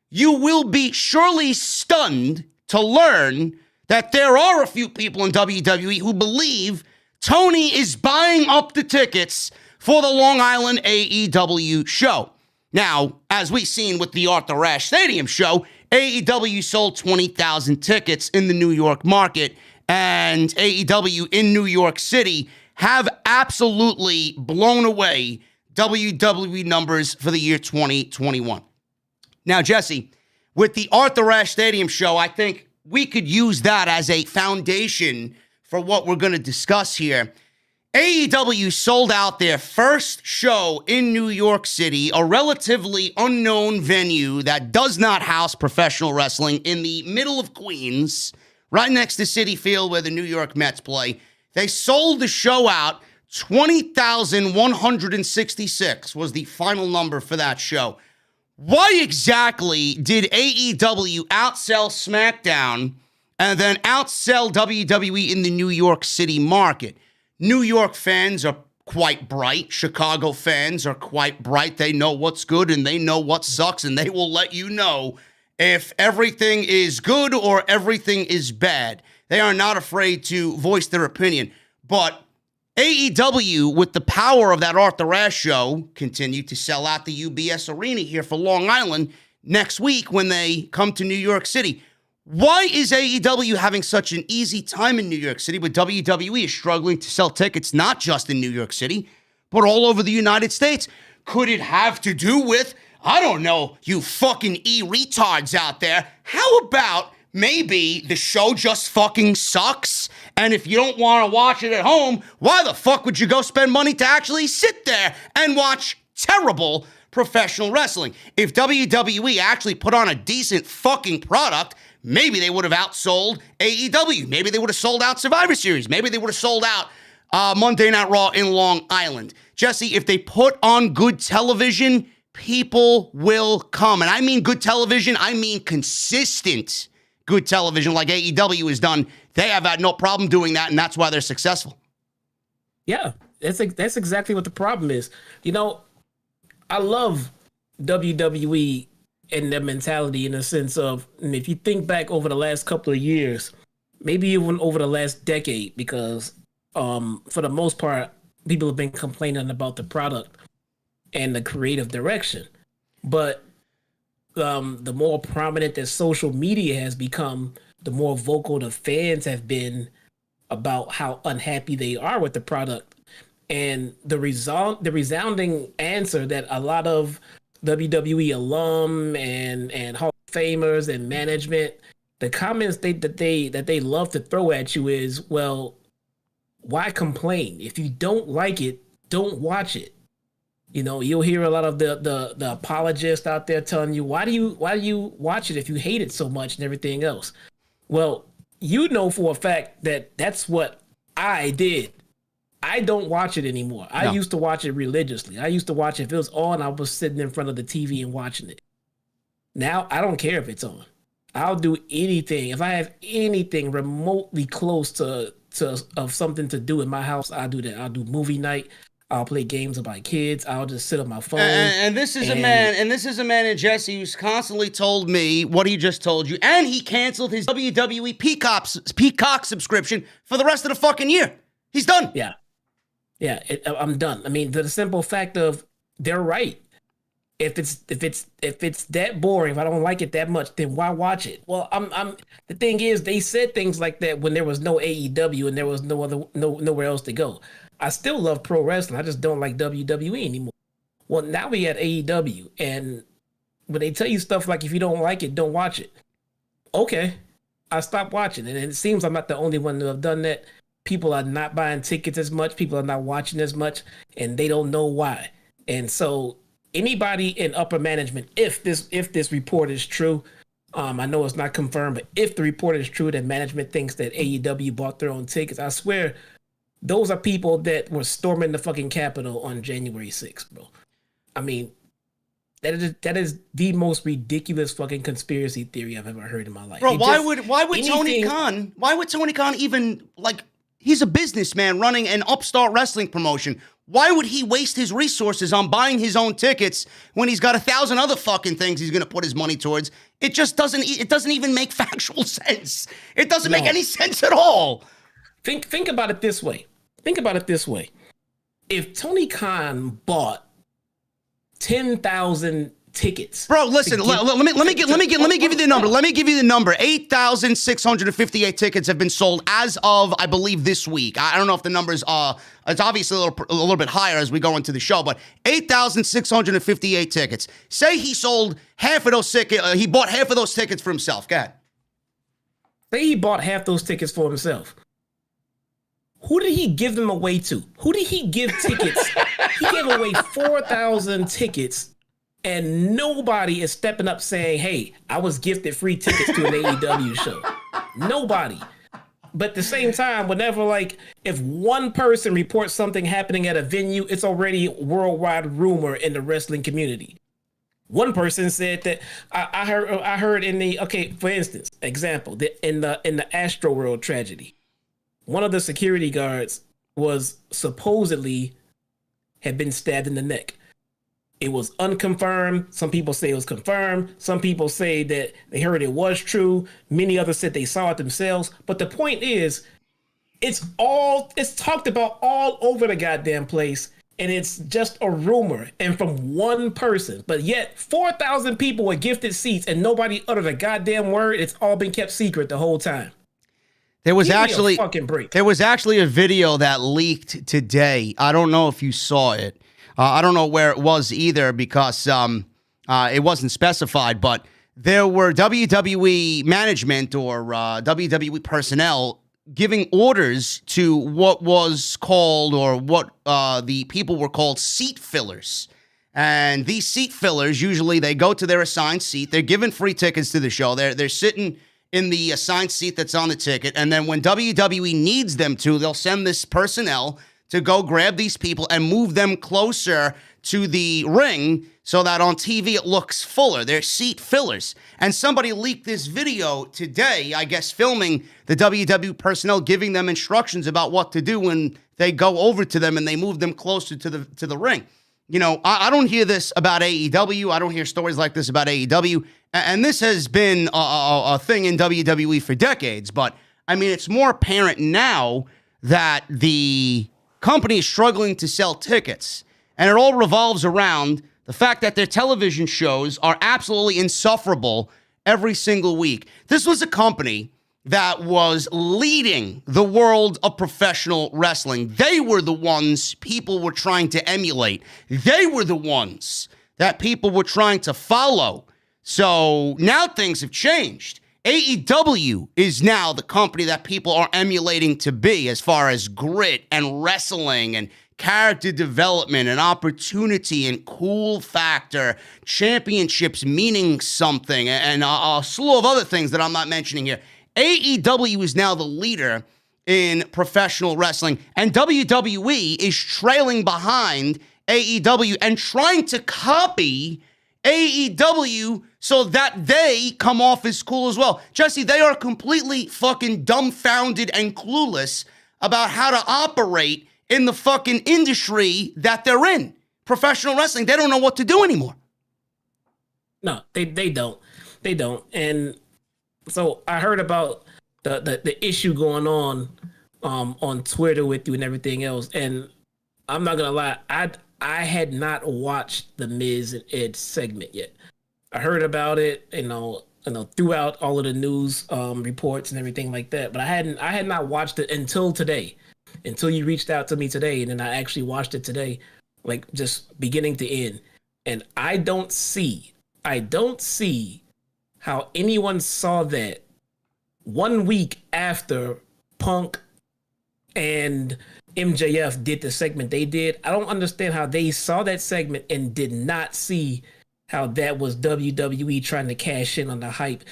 A: "You will be surely stunned to learn that there are a few people in WWE who believe Tony is buying up the tickets for the Long Island AEW show." Now, as we've seen with the Arthur Ashe Stadium show, AEW sold 20,000 tickets in the New York market, and AEW in New York City have absolutely blown away WWE numbers for the year 2021. Now, Jesse, with the Arthur Ashe Stadium show, I think we could use that as a foundation for what we're going to discuss here. AEW sold out their first show in New York City, a relatively unknown venue that does not house professional wrestling in the middle of Queens, right next to Citi Field where the New York Mets play. They sold the show out. 20,166 was the final number for that show. Why exactly did AEW outsell SmackDown and then outsell WWE in the New York City market? New York fans are quite bright. Chicago fans are quite bright. They know what's good and they know what sucks, and they will let you know if everything is good or everything is bad. They are not afraid to voice their opinion. But AEW, with the power of that Arthur Ashe show, continued to sell out the UBS Arena here for Long Island next week when they come to New York City. Why is AEW having such an easy time in New York City, but WWE is struggling to sell tickets not just in New York City, but all over the United States? Could it have to do with, I don't know, you fucking E-retards out there, how about maybe the show just fucking sucks, and if you don't want to watch it at home, why the fuck would you go spend money to actually sit there and watch terrible professional wrestling? If WWE actually put on a decent fucking product, maybe they would have outsold AEW. Maybe they would have sold out Survivor Series. Maybe they would have sold out Monday Night Raw in Long Island. Jesse, if they put on good television, people will come. And I mean good television, I mean consistent good television like AEW has done. They have had no problem doing that, and that's why they're successful.
C: Yeah, that's exactly what the problem is. You know, I love WWE and their mentality in the sense of, if you think back over the last couple of years, maybe even over the last decade, because for the most part, people have been complaining about the product and the creative direction. But the more prominent that social media has become, the more vocal the fans have been about how unhappy they are with the product. And the resounding answer that a lot of WWE alum and Hall of Famers and management, the comments that they love to throw at you is, well, why complain? If you don't like it, don't watch it. You know, you'll hear a lot of the apologists out there telling you, why do you watch it if you hate it so much and everything else? Well, you know for a fact that that's what I did. I don't watch it anymore. I used to watch it religiously. I used to watch it. If it was on, I was sitting in front of the TV and watching it. Now, I don't care if it's on. I'll do anything. If I have anything remotely close to something to do in my house, I'll do that. I'll do movie night. I'll play games with my kids. I'll just sit on my phone.
A: And this is a man in Jesse who's constantly told me what he just told you, and he canceled his WWE Peacock subscription for the rest of the fucking year. He's done. Yeah, I'm done. I mean, the simple fact of, they're right. If it's that boring, if I don't like it that much, then why watch it? Well, the thing is, they said things like that when there was no AEW and there was nowhere else to go. I still love pro wrestling. I just don't like WWE anymore. Well, now we got AEW, and when they tell you stuff like, if you don't like it, don't watch it. Okay, I stopped watching it, and it seems I'm not the only one to have done that. People are not buying tickets as much. People are not watching as much, and they don't know why. And so anybody in upper management, if this report is true, I know it's not confirmed, but if the report is true that management thinks that AEW bought their own tickets, I swear those are people that were storming the fucking Capitol on January 6th, bro. I mean, that is the most ridiculous fucking conspiracy theory I've ever heard in my life. Bro, why would Tony Khan even, like, he's a businessman running an upstart wrestling promotion. Why would he waste his resources on buying his own tickets when he's got 1,000 other fucking things he's going to put his money towards? It doesn't even make factual sense. It doesn't make any sense at all.
C: Think about it this way. If Tony Khan bought 10,000 tickets,
A: bro, listen. Let me give you the number. Let me give you the number. 8,658 tickets have been sold as of, I believe, this week. I don't know if the numbers are. It's obviously a little bit higher as we go into the show, but 8,658 tickets. Say he sold half of those tickets. He bought half of those tickets for himself. Go ahead.
C: Say he bought half those tickets for himself. Who did he give them away to? Who did he give tickets? He gave away 4,000 tickets, and nobody is stepping up saying, hey, I was gifted free tickets to an AEW show. Nobody. But at the same time, whenever, like, if one person reports something happening at a venue, it's already worldwide rumor in the wrestling community. One person said that I heard in the, okay, for instance, example, in the Astro World tragedy, one of the security guards was supposedly had been stabbed in the neck. It was unconfirmed. Some people say it was confirmed. Some people say that they heard it was true. Many others said they saw it themselves. But the point is, it's talked about all over the goddamn place, and it's just a rumor and from one person. But yet 4,000 people were gifted seats and nobody uttered a goddamn word. It's all been kept secret the whole time.
A: There was
C: Give me a
A: actually
C: fucking break.
A: There was actually a video that leaked today. I don't know if you saw it. I don't know where it was either because it wasn't specified, but there were WWE management or WWE personnel giving orders to what was called, or what the people were called, seat fillers. And these seat fillers, usually they go to their assigned seat. They're given free tickets to the show. They're sitting in the assigned seat that's on the ticket. And then when WWE needs them to, they'll send this personnel to go grab these people and move them closer to the ring so that on TV it looks fuller. They're seat fillers. And somebody leaked this video today, I guess filming the WWE personnel, giving them instructions about what to do when they go over to them and they move them closer to the ring. You know, I don't hear this about AEW. I don't hear stories like this about AEW. And this has been a thing in WWE for decades. But, I mean, it's more apparent now that the company is struggling to sell tickets. And it all revolves around the fact that their television shows are absolutely insufferable every single week. This was a company that was leading the world of professional wrestling. They were the ones people were trying to emulate. They were the ones that people were trying to follow. So now things have changed. AEW is now the company that people are emulating to be, as far as grit and wrestling and character development and opportunity and cool factor, championships meaning something, and a slew of other things that I'm not mentioning here. AEW is now the leader in professional wrestling, and WWE is trailing behind AEW and trying to copy AEW so that they come off as cool as well. Jesse, they are completely fucking dumbfounded and clueless about how to operate in the fucking industry that they're in. Professional wrestling, they don't know what to do anymore.
C: No, they don't. They don't. And so I heard about the issue going on Twitter with you and everything else. And I'm not gonna lie, I had not watched the Miz and Edge segment yet. I heard about it, you know, throughout all of the news reports and everything like that. But I had not watched it until today, until you reached out to me today, and then I actually watched it today, like just beginning to end. And I don't see how anyone saw that 1 week after Punk and MJF did the segment they did. I don't understand how they saw that segment and did not see how that was WWE trying to cash in on the hype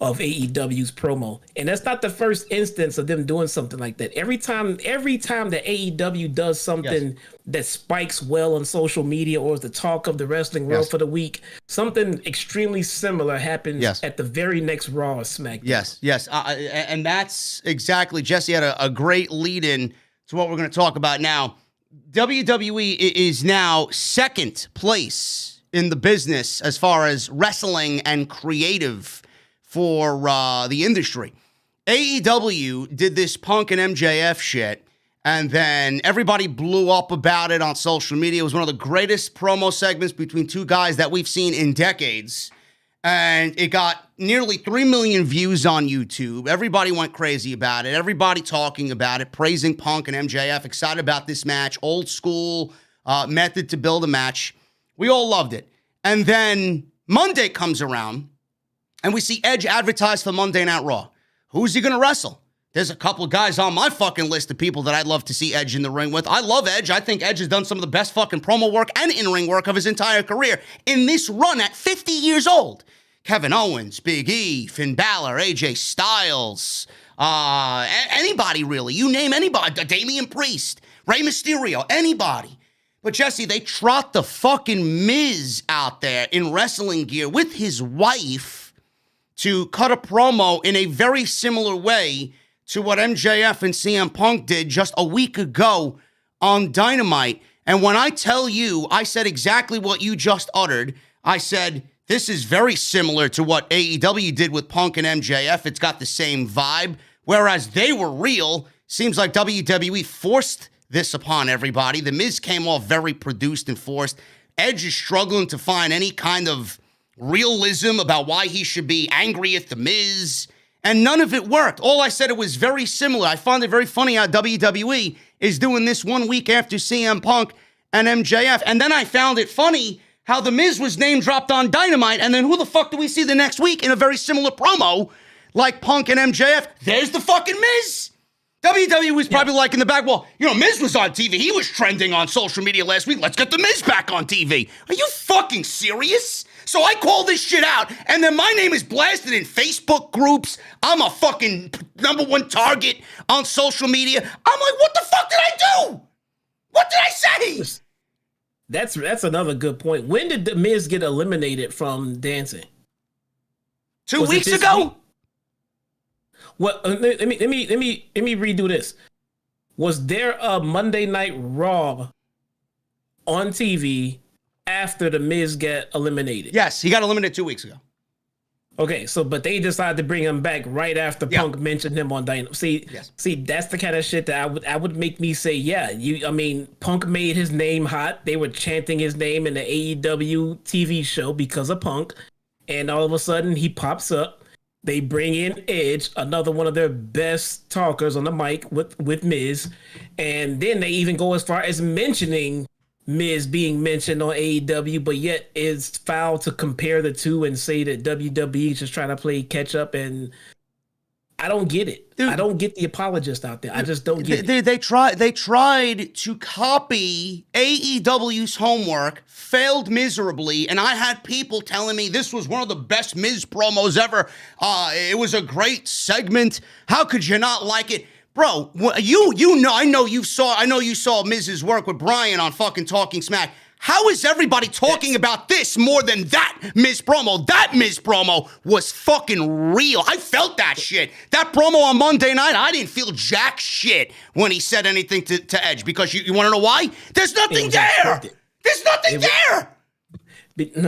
C: of AEW's promo. And that's not the first instance of them doing something like that. Every time that AEW does something that spikes well on social media or is the talk of the wrestling world for the week, something extremely similar happens at the very next Raw or SmackDown.
A: Yes. And that's exactly, Jesse had a great lead in to what we're going to talk about now. WWE is now second place in the business as far as wrestling and creative for the industry. AEW did this Punk and MJF shit, and then everybody blew up about it on social media. It was one of the greatest promo segments between two guys that we've seen in decades. And it got nearly 3 million views on YouTube. Everybody went crazy about it. Everybody talking about it, praising Punk and MJF, excited about this match, old school method to build a match. We all loved it. And then Monday comes around, and we see Edge advertised for Monday Night Raw. Who's he going to wrestle? There's a couple of guys on my fucking list of people that I'd love to see Edge in the ring with. I love Edge. I think Edge has done some of the best fucking promo work and in-ring work of his entire career in this run at 50 years old. Kevin Owens, Big E, Finn Balor, AJ Styles, anybody really. You name anybody. Damian Priest, Rey Mysterio, anybody. But Jesse, they trot the fucking Miz out there in wrestling gear with his wife to cut a promo in a very similar way to what MJF and CM Punk did just a week ago on Dynamite. And when I tell you, I said exactly what you just uttered. I said, this is very similar to what AEW did with Punk and MJF. It's got the same vibe. Whereas they were real, seems like WWE forced this upon everybody. The Miz came off very produced and forced. Edge is struggling to find any kind of realism about why he should be angry at the Miz. And none of it worked. All I said, it was very similar. I find it very funny how WWE is doing this 1 week after CM Punk and MJF. And then I found it funny how the Miz was name dropped on Dynamite. And then who the fuck do we see the next week in a very similar promo like Punk and MJF? There's the fucking Miz. WWE was probably like in the back, well, Miz was on TV. He was trending on social media last week. Let's get the Miz back on TV. Are you fucking serious? So I call this shit out, and then my name is blasted in Facebook groups. I'm a fucking #1 target on social media. I'm like, what the fuck did I do? What did I say?
C: That's another good point. When did the Miz get eliminated from dancing?
A: 2 weeks ago?
C: Week? Well, let me redo this. Was there a Monday Night Raw on TV after the Miz got eliminated?
A: Yes, he got eliminated 2 weeks ago.
C: Okay, but they decided to bring him back right after Punk mentioned him on Dynamite. See, that's the kind of shit that I would make me say, Punk made his name hot. They were chanting his name in the AEW TV show because of Punk, and all of a sudden he pops up. They bring in Edge, another one of their best talkers on the mic with Miz. And then they even go as far as mentioning Miz being mentioned on AEW, but yet it's foul to compare the two and say that WWE is just trying to play catch up. And I don't get it. Dude, I don't get the apologist out there. I just don't get it.
A: They tried to copy AEW's homework, failed miserably, and I had people telling me this was one of the best Miz promos ever. It was a great segment. How could you not like it? Bro, I know you saw Miz's work with Brian on fucking Talking Smack. How is everybody talking about this more than that Miz promo? That Miz promo was fucking real. I felt that shit. That promo on Monday night, I didn't feel jack shit when he said anything to Edge, because you want to know why? There's nothing there. There's nothing there.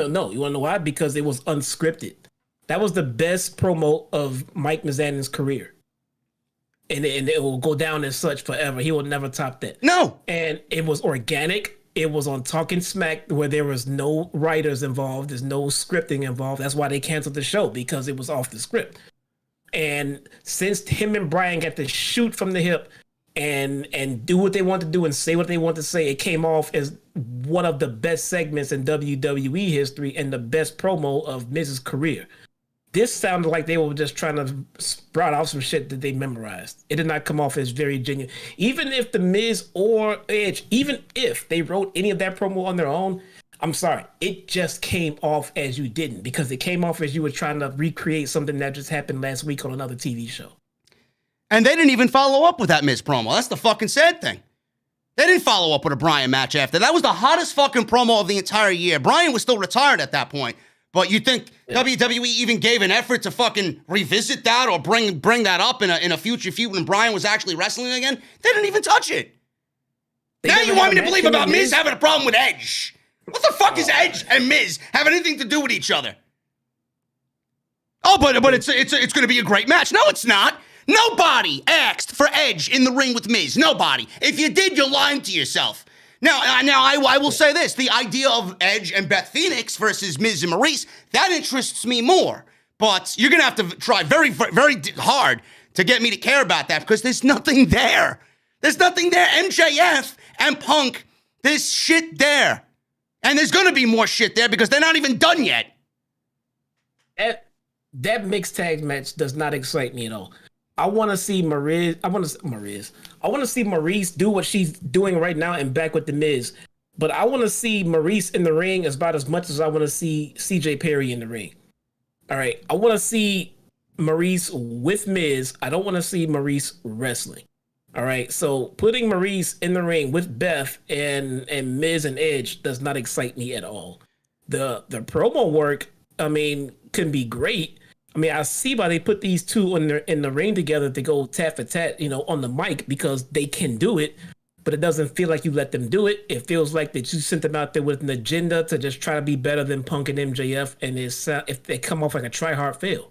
C: No, you want to know why? Because it was unscripted. That was the best promo of Mike Mizanin's career. And it will go down as such forever. He will never top that.
A: No.
C: And it was organic. It was on Talking Smack, where there was no writers involved. There's no scripting involved. That's why they canceled the show, because it was off the script. And since him and Brian got to shoot from the hip and do what they want to do and say what they want to say, it came off as one of the best segments in WWE history and the best promo of Miz's career. This sounded like they were just trying to sprout out some shit that they memorized. It did not come off as very genuine. Even if the Miz or Edge, even if they wrote any of that promo on their own, I'm sorry, it just came off as you didn't, because it came off as you were trying to recreate something that just happened last week on another TV show.
A: And they didn't even follow up with that Miz promo. That's the fucking sad thing. They didn't follow up with a Bryan match after. That was the hottest fucking promo of the entire year. Bryan was still retired at that point. But you think WWE even gave an effort to fucking revisit that or bring that up in a future feud when Bryan was actually wrestling again? They didn't even touch it. Now you want me to believe about Miz having a problem with Edge? What the fuck is Edge and Miz have anything to do with each other? Oh, but it's going to be a great match. No, it's not. Nobody asked for Edge in the ring with Miz. Nobody. If you did, you're lying to yourself. Now, I will say this. The idea of Edge and Beth Phoenix versus Miz and Maurice, that interests me more. But you're going to have to try very, very hard to get me to care about that, because there's nothing there. There's nothing there. MJF and Punk, there's shit there. And there's going to be more shit there because they're not even done yet.
C: That mixed tag match does not excite me at all. I want to see Maurice. I want to see Maurice do what she's doing right now and back with the Miz. But I want to see Maurice in the ring about as much as I want to see CJ Perry in the ring. All right. I want to see Maurice with Miz. I don't want to see Maurice wrestling. All right, so putting Maurice in the ring with Beth and Miz and Edge does not excite me at all. The promo work, I mean, can be great. I mean, I see why they put these two in the ring together to go tat for tat, on the mic because they can do it, but it doesn't feel like you let them do it. It feels like that you sent them out there with an agenda to just try to be better than Punk and MJF, and if they come off like a try hard fail.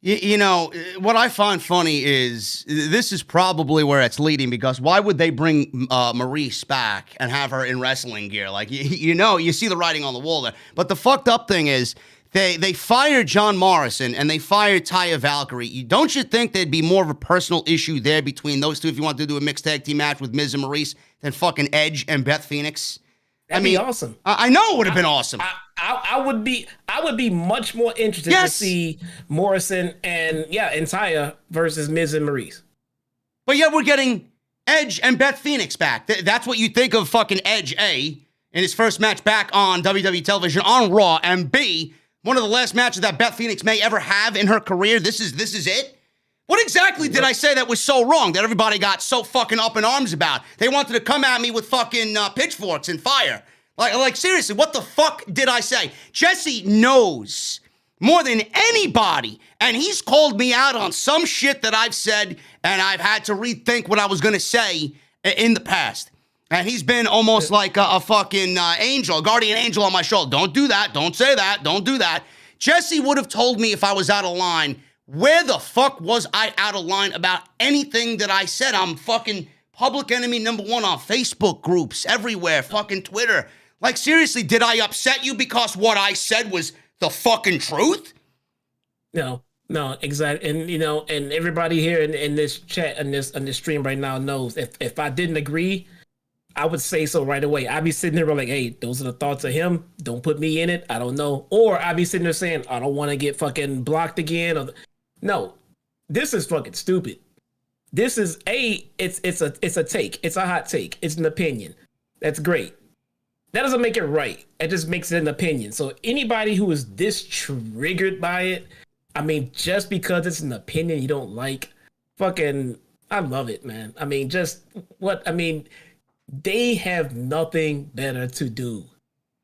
A: What I find funny is this is probably where it's leading, because why would they bring Maurice back and have her in wrestling gear? Like, you see the writing on the wall there. But the fucked up thing is they fired John Morrison and they fired Taya Valkyrie. Don't you think there'd be more of a personal issue there between those two if you want to do a mixed tag team match with Miz and Maurice than fucking Edge and Beth Phoenix?
C: That'd be awesome.
A: I know it would have been awesome.
C: I would be much more interested to see Morrison and Taya versus Miz and Maurice.
A: But yet we're getting Edge and Beth Phoenix back. That's what you think of fucking Edge, A, in his first match back on WWE television on Raw, and B, one of the last matches that Beth Phoenix may ever have in her career. This is it? What exactly did I say that was so wrong that everybody got so fucking up in arms about? They wanted to come at me with fucking pitchforks and fire. Like seriously, what the fuck did I say? Jesse knows more than anybody, and he's called me out on some shit that I've said, and I've had to rethink what I was going to say in the past. And he's been almost like a fucking angel, a guardian angel on my shoulder. Don't do that. Don't say that. Don't do that. Jesse would have told me if I was out of line. Where the fuck was I out of line about anything that I said? I'm fucking public enemy number one on Facebook groups, everywhere, fucking Twitter. Like, seriously, did I upset you because what I said was the fucking truth?
C: No, exactly. And, and everybody here in this chat, on this stream right now knows if I didn't agree, I would say so right away. I'd be sitting there like, hey, those are the thoughts of him. Don't put me in it. I don't know. Or I'd be sitting there saying, I don't want to get fucking blocked again. No, this is fucking stupid. This is it's a take. It's a hot take. It's an opinion. That's great. That doesn't make it right. It just makes it an opinion. So anybody who is this triggered by it, I mean, just because it's an opinion you don't like, fucking, I love it, man. I mean, they have nothing better to do.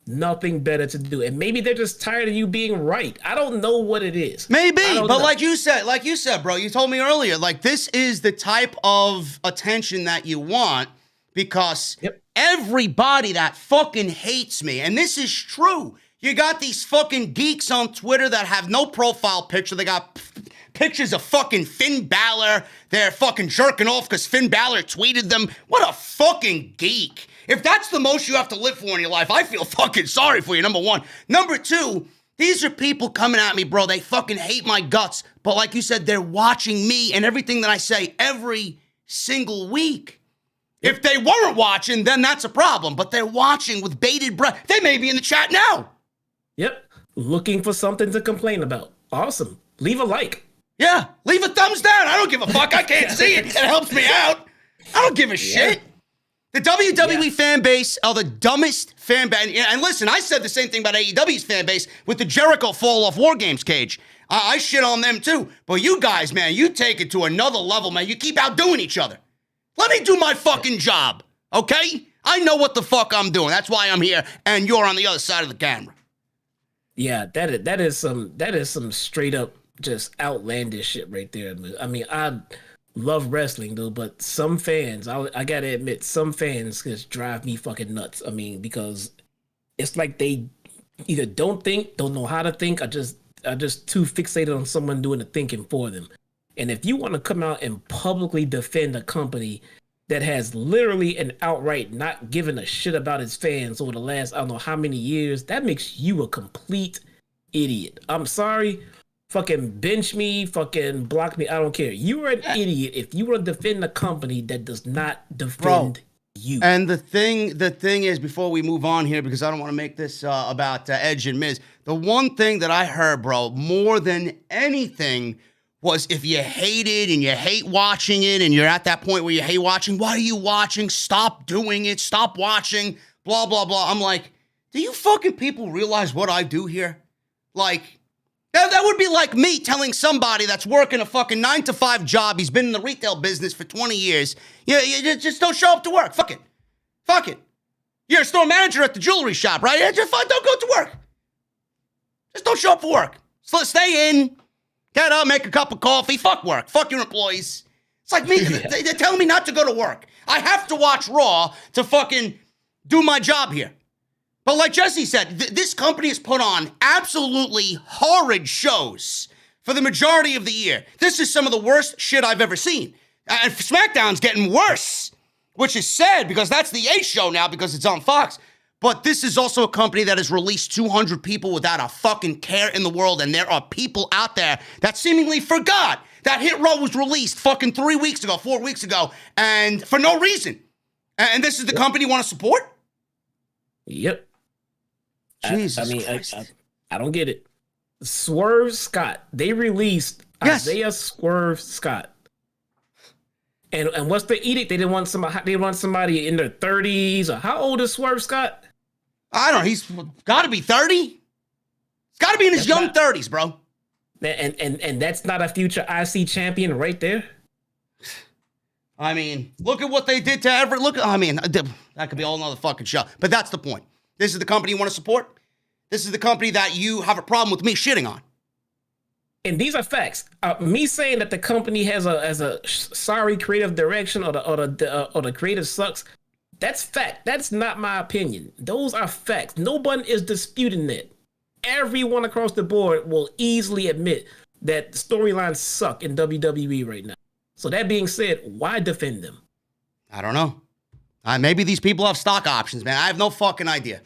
C: Nothing better to do. And maybe they're just tired of you being right. I don't know what it is.
A: Maybe, but like you said, bro, you told me earlier, like, this is the type of attention that you want because everybody that fucking hates me, and this is true. You got these fucking geeks on Twitter that have no profile picture. They got pictures of fucking Finn Balor. They're fucking jerking off because Finn Balor tweeted them. What a fucking geek. If that's the most you have to live for in your life, I feel fucking sorry for you, number one. Number two, these are people coming at me, bro. They fucking hate my guts. But like you said, they're watching me and everything that I say every single week. If they weren't watching, then that's a problem. But they're watching with bated breath. They may be in the chat now.
C: Yep. Looking for something to complain about. Awesome. Leave a like.
A: Yeah. Leave a thumbs down. I don't give a fuck. I can't see it. It helps me out. I don't give a shit. The WWE fan base are the dumbest fan base. And listen, I said the same thing about AEW's fan base with the Jericho Fall Off War Games cage. I shit on them too. But you guys, man, you take it to another level, man. You keep outdoing each other. Let me do my fucking job, okay? I know what the fuck I'm doing. That's why I'm here, and you're on the other side of the camera.
C: Yeah, that is some straight up just outlandish shit right there. I mean, I love wrestling, dude, but some fans, I gotta admit, some fans just drive me fucking nuts. I mean, because it's like they either don't know how to think, or just too fixated on someone doing the thinking for them. And if you want to come out and publicly defend a company that has literally and outright not given a shit about its fans over the last, I don't know how many years, that makes you a complete idiot. I'm sorry. Fucking bench me, fucking block me. I don't care. You are an idiot if you want to defend a company that does not defend you.
A: And the thing is, before we move on here, because I don't want to make this about Edge and Miz, the one thing that I heard, bro, more than anything was if you hate it and you hate watching it and you're at that point where you hate watching, why are you watching? Stop doing it. Stop watching. Blah, blah, blah. I'm like, do you fucking people realize what I do here? Like, That would be like me telling somebody that's working a fucking 9-to-5 job, he's been in the retail business for 20 years, you just don't show up to work. Fuck it. You're a store manager at the jewelry shop, right? Yeah, just don't go to work. Just don't show up for work. So stay in, get up, make a cup of coffee, fuck work, fuck your employees. It's like me, they're telling me not to go to work. I have to watch Raw to fucking do my job here. But like Jesse said, this company has put on absolutely horrid shows for the majority of the year. This is some of the worst shit I've ever seen. And SmackDown's getting worse, which is sad because that's the A show now because it's on Fox. But this is also a company that has released 200 people without a fucking care in the world. And there are people out there that seemingly forgot that Hit Row was released fucking 4 weeks ago, and for no reason. And this is the company you want to support?
C: Yep.
A: Jesus
C: Christ. I don't get it. Swerve Scott. They released Isaiah Swerve Scott. And what's the edict? They didn't want somebody in their 30s. Or how old is Swerve Scott?
A: I don't know. He's got to be 30. He's got to be in his young 30s, bro.
C: And that's not a future IC champion right there.
A: I mean, look at what they did to Everett. That could be all another fucking show. But that's the point. This is the company you want to support. This is the company that you have a problem with me shitting on.
C: And these are facts. Me saying that the company has a sorry creative direction or the creative sucks. That's fact. That's not my opinion. Those are facts. Nobody is disputing that. Everyone across the board will easily admit that storylines suck in WWE right now. So that being said, why defend them?
A: I don't know. Maybe these people have stock options, man. I have no fucking idea.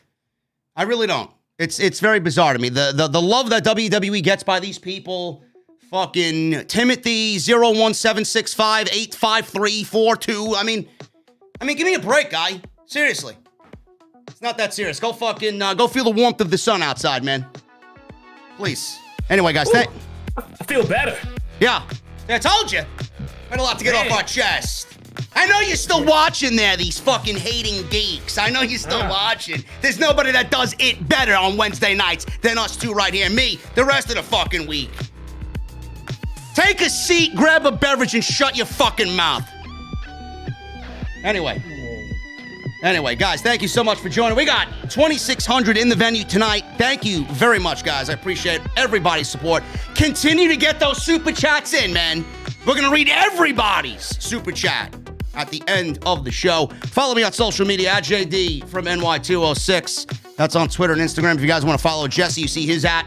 A: I really don't. It's very bizarre to me. The love that WWE gets by these people, fucking Timothy 01765854342. I mean, give me a break, guy. Seriously. It's not that serious. Go fucking go feel the warmth of the sun outside, man. Please. Anyway, guys,
C: I feel better.
A: Yeah, I told you. Had a lot to get off our chest. I know you're still watching there, these fucking hating geeks. I know you're still watching. There's nobody that does it better on Wednesday nights than us two right here. Me, the rest of the fucking week. Take a seat, grab a beverage, and shut your fucking mouth. Anyway, guys, thank you so much for joining. We got 2,600 in the venue tonight. Thank you very much, guys. I appreciate everybody's support. Continue to get those super chats in, man. We're going to read everybody's super chat at the end of the show. Follow me on social media at JDfromNY206. That's on Twitter and Instagram. If you guys want to follow Jesse, you see his at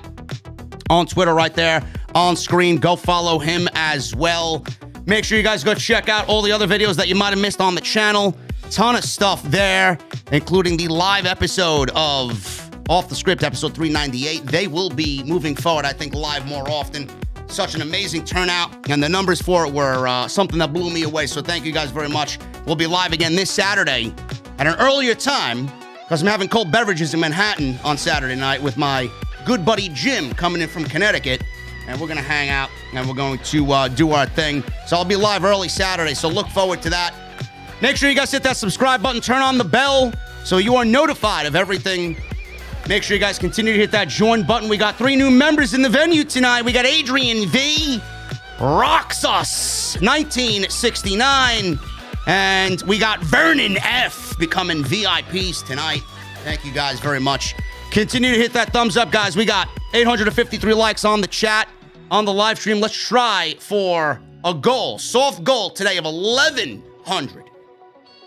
A: on Twitter right there on screen. Go follow him as well. Make sure you guys go check out all the other videos that you might have missed on the channel. Ton of stuff there, including the live episode of Off the Script, episode 398. They will be moving forward, I think, live more often. Such an amazing turnout, and the numbers for it were something that blew me away, so thank you guys very much. We'll be live again this Saturday at an earlier time, because I'm having cold beverages in Manhattan on Saturday night with my good buddy Jim coming in from Connecticut, and we're going to hang out, and we're going to do our thing. So I'll be live early Saturday, so look forward to that. Make sure you guys hit that subscribe button, turn on the bell, so you are notified of everything. Make sure you guys continue to hit that join button. We got 3 new members in the venue tonight. We got Adrian V, Roxas 1969, and we got Vernon F becoming VIPs tonight. Thank you guys very much. Continue to hit that thumbs up, guys. We got 853 likes on the chat, on the live stream. Let's try for a goal, soft goal today of 1,100.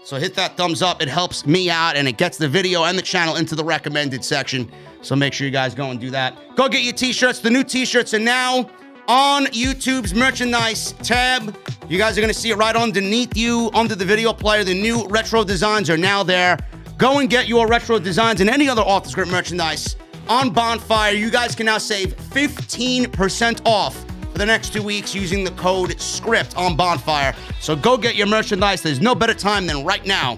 A: So hit that thumbs up. It helps me out, and it gets the video and the channel into the recommended section. So make sure you guys go and do that. Go get your t-shirts. The new t-shirts are now on YouTube's merchandise tab. You guys are going to see it right underneath you, under the video player. The new retro designs are now there. Go and get your retro designs and any other Off the Script merchandise on Bonfire. You guys can now save 15% off for the next 2 weeks using the code SCRIPT on Bonfire. So go get your merchandise. There's no better time than right now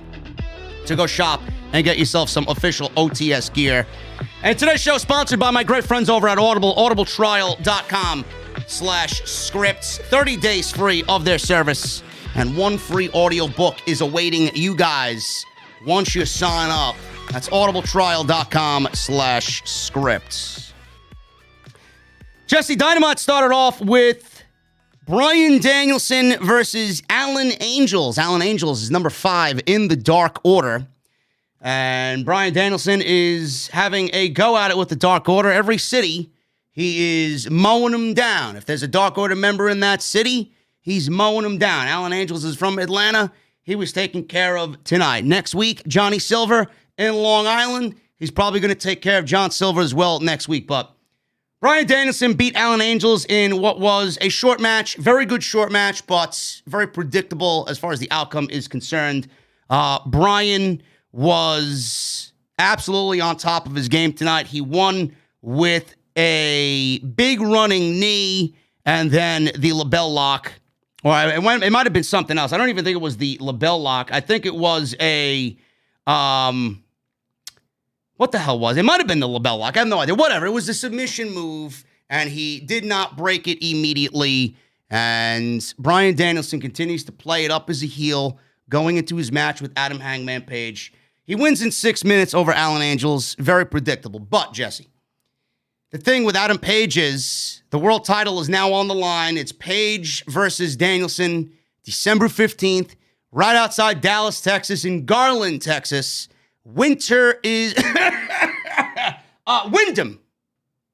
A: to go shop and get yourself some official OTS gear. And today's show is sponsored by my great friends over at Audible, audibletrial.com/scripts. 30 days free of their service, and 1 free audio book is awaiting you guys once you sign up. That's audibletrial.com/scripts. Jesse, Dynamite started off with Bryan Danielson versus Allin Angels. Allin Angels is number 5 in the Dark Order. And Bryan Danielson is having a go at it with the Dark Order. Every city, he is mowing them down. If there's a Dark Order member in that city, he's mowing them down. Allin Angels is from Atlanta. He was taken care of tonight. Next week, Johnny Silver in Long Island. He's probably going to take care of John Silver as well next week. But Bryan Danielson beat Allin Angels in what was a short match. Very good short match, but very predictable as far as the outcome is concerned. Bryan was absolutely on top of his game tonight. He won with a big running knee and then the label lock. Or it might have been something else. I don't even think it was the label lock. I think it was a... what the hell was it? It might have been the label lock. I have no idea. Whatever. It was a submission move, and he did not break it immediately. And Bryan Danielson continues to play it up as a heel, going into his match with Adam Hangman Page. He wins in 6 minutes over Allin Angels. Very predictable. But, Jesse, the thing with Adam Page is the world title is now on the line. It's Page versus Danielson, December 15th, right outside Dallas, Texas, in Garland, Texas. Winter is... Wyndham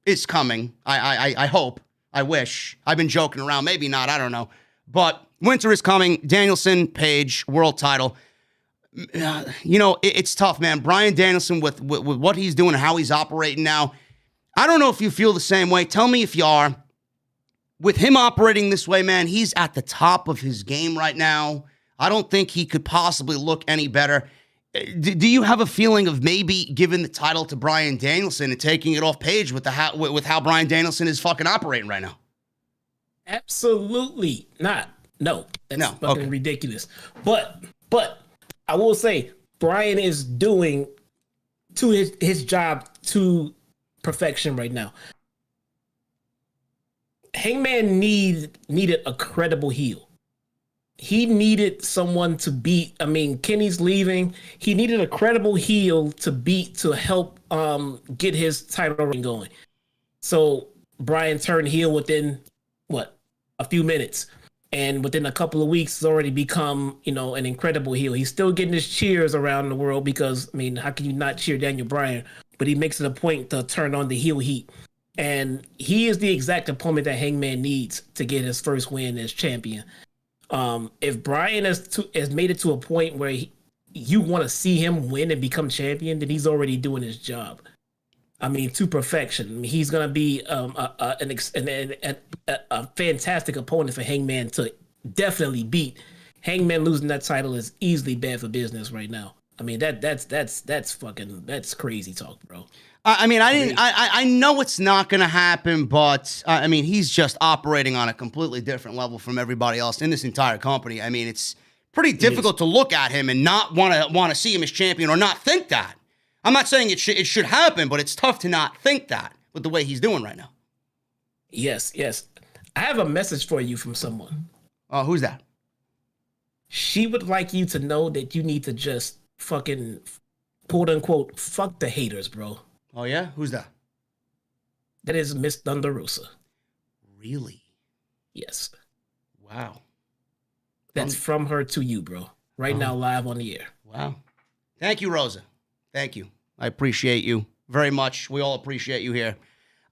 A: is coming. I hope. I wish. I've been joking around. Maybe not. I don't know. But winter is coming. Danielson, Page, world title. It's tough, man. Bryan Danielson, with what he's doing and how he's operating now, I don't know if you feel the same way. Tell me if you are. With him operating this way, man, he's at the top of his game right now. I don't think he could possibly look any better. Do you have a feeling of maybe giving the title to Bryan Danielson and taking it off Page with how Bryan Danielson is fucking operating right now?
C: Absolutely not. No, that's fucking
A: okay.
C: ridiculous. But I will say Bryan is doing to his job to perfection right now. Hangman needed a credible heel. He needed someone to beat. I mean, Kenny's leaving. He needed a credible heel to beat to help get his title reign going. So Bryan turned heel within a few minutes, and within a couple of weeks, has already become an incredible heel. He's still getting his cheers around the world because I mean, how can you not cheer Daniel Bryan? But he makes it a point to turn on the heel heat, and he is the exact opponent that Hangman needs to get his first win as champion. If Bryan has made it to a point where you want to see him win and become champion, then he's already doing his job. I mean, to perfection. I mean, he's gonna be a fantastic opponent for Hangman to definitely beat. Hangman losing that title is easily bad for business right now. I mean, that's crazy talk, bro.
A: I know it's not going to happen, but I mean, he's just operating on a completely different level from everybody else in this entire company. I mean, it's pretty difficult to look at him and not want to see him as champion or not think that. I'm not saying it should happen, but it's tough to not think that with the way he's doing right now.
C: Yes. I have a message for you from someone.
A: Oh, who's that?
C: She would like you to know that you need to just fucking, quote unquote, fuck the haters, bro.
A: Oh, yeah? Who's that?
C: That is Miss Thunder Rosa.
A: Really?
C: Yes.
A: Wow.
C: That's from her to you, bro. Right now, live on the air.
A: Wow. Thank you, Rosa. Thank you. I appreciate you very much. We all appreciate you here.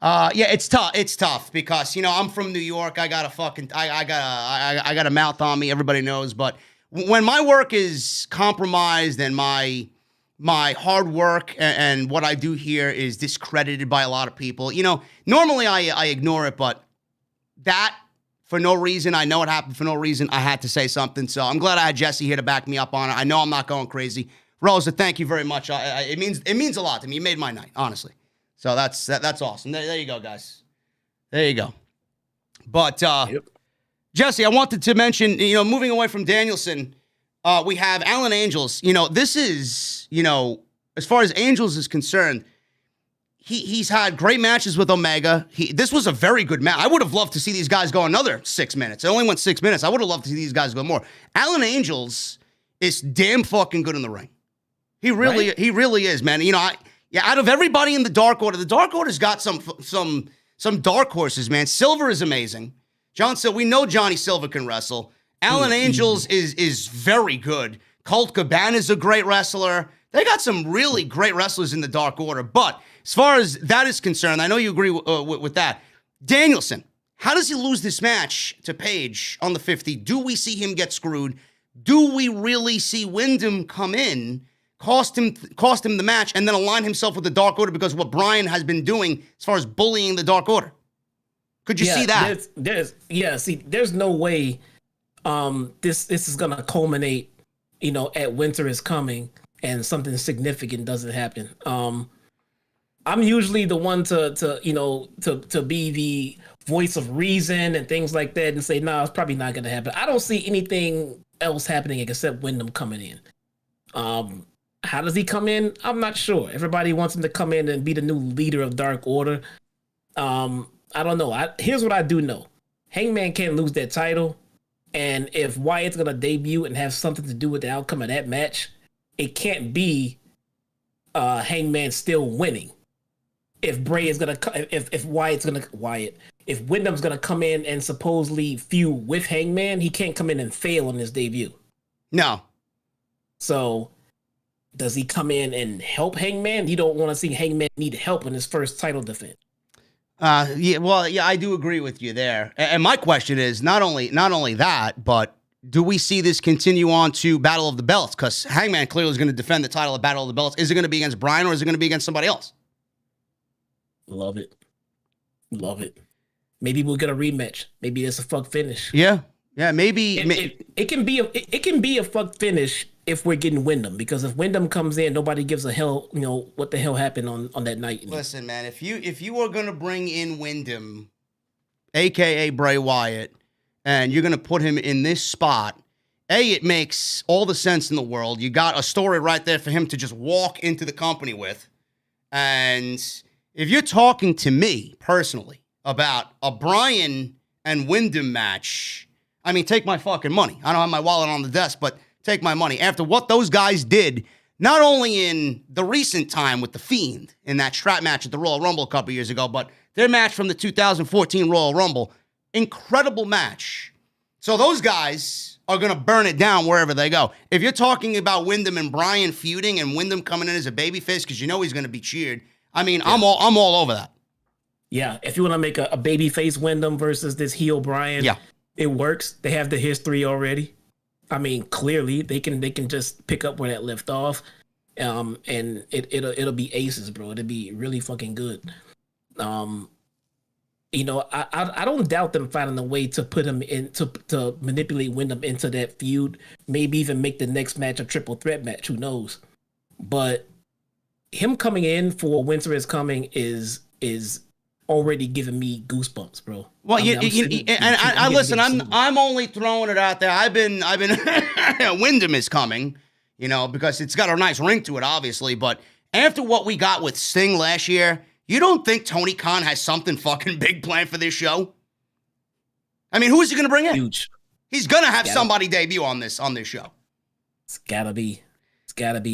A: Yeah, it's tough. It's tough because, I'm from New York. I got a mouth on me. Everybody knows. But when my work is compromised and my hard work and what I do here is discredited by a lot of people. Normally I ignore it, but that for no reason, I know it happened for no reason. I had to say something. So I'm glad I had Jesse here to back me up on it. I know I'm not going crazy. Rosa, thank you very much. It means a lot to me. You made my night, honestly. So that's awesome. There you go, guys. There you go. But Jesse, I wanted to mention, moving away from Danielson, we have Allin Angels. This is, as far as Angels is concerned, he's had great matches with Omega. This was a very good match. I would have loved to see these guys go another 6 minutes. It only went 6 minutes. I would have loved to see these guys go more. Allin Angels is damn fucking good in the ring. He really is, man. Out of everybody in the Dark Order's got some some dark horses, man. Silver is amazing. John said, we know Johnny Silver can wrestle. Alan Angels is very good. Colt Cabana's a great wrestler. They got some really great wrestlers in the Dark Order. But as far as that is concerned, I know you agree with that. Danielson, how does he lose this match to Page on the 50? Do we see him get screwed? Do we really see Wyndham come in, cost him the match, and then align himself with the Dark Order because of what Bryan has been doing as far as bullying the Dark Order? Could you see that?
C: There's no way this is gonna culminate, at Winter is Coming and something significant doesn't happen. I'm usually the one to be the voice of reason and things like that and say, no, it's probably not gonna happen. I don't see anything else happening except Wyndham coming in. How does he come in? I'm not sure. Everybody wants him to come in and be the new leader of Dark Order. I don't know. Here's what I do know. Hangman can't lose that title. And if Wyatt's going to debut and have something to do with the outcome of that match, it can't be Hangman still winning. If Bray is going to, if Wyndham's going to come in and supposedly feud with Hangman, he can't come in and fail on his debut.
A: No.
C: So does he come in and help Hangman? You don't want to see Hangman need help in his first title defense.
A: I do agree with you there. And my question is not only that, but do we see this continue on to Battle of the Belts? Because Hangman clearly is going to defend the title of Battle of the Belts. Is it going to be against Bryan or is it going to be against somebody else?
C: Love it. Maybe we'll get a rematch. Maybe it's a fuck finish.
A: Yeah, maybe.
C: It can be a fuck finish if we're getting Wyndham, because if Wyndham comes in, nobody gives a hell, what the hell happened on that night.
A: Listen, man, if you are going to bring in Wyndham, a.k.a. Bray Wyatt, and you're going to put him in this spot, it makes all the sense in the world. You got a story right there for him to just walk into the company with. And if you're talking to me personally about a Bryan and Wyndham match, I mean, take my fucking money. I don't have my wallet on the desk, but take my money. After what those guys did, not only in the recent time with The Fiend in that strap match at the Royal Rumble a couple years ago, but their match from the 2014 Royal Rumble, incredible match. So those guys are going to burn it down wherever they go. If you're talking about Wyndham and Bryan feuding and Wyndham coming in as a babyface because you know he's going to be cheered, I mean, yeah. I'm all over that.
C: Yeah, if you want to make a babyface Wyndham versus this heel Bryan, yeah, it works. They have the history already. I mean, clearly they can just pick up where that left off, and it'll be aces, bro. It'll be really fucking good. I don't doubt them finding a way to put him in to manipulate Wyndham into that feud. Maybe even make the next match a triple threat match. Who knows? But him coming in for Winter is Coming is already giving me goosebumps, bro.
A: Well, listen. I'm only throwing it out there. I've been Wyndham is coming, because it's got a nice ring to it, obviously. But after what we got with Sting last year, you don't think Tony Khan has something fucking big planned for this show? I mean, who is he going to bring in?
C: Huge.
A: He's going to have somebody debut on this show.
C: It's gotta be,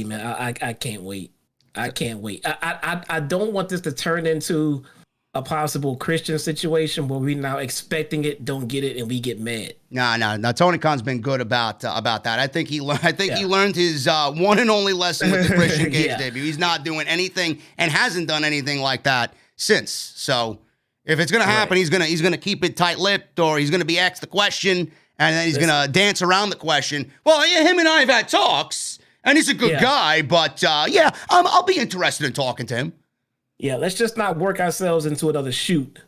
C: man. I can't wait. I can't wait. I don't want this to turn into a possible Christian situation where we now expecting it, don't get it, and we get mad.
A: No. Tony Khan's been good about that. I think he learned his one and only lesson with the Christian Cage debut. He's not doing anything and hasn't done anything like that since. So if it's gonna happen, he's gonna keep it tight-lipped, or he's gonna be asked the question and then he's gonna dance around the question. Well, yeah, him and I have had talks, and he's a good guy, but I'll be interested in talking to him.
C: Yeah, let's just not work ourselves into another shoot,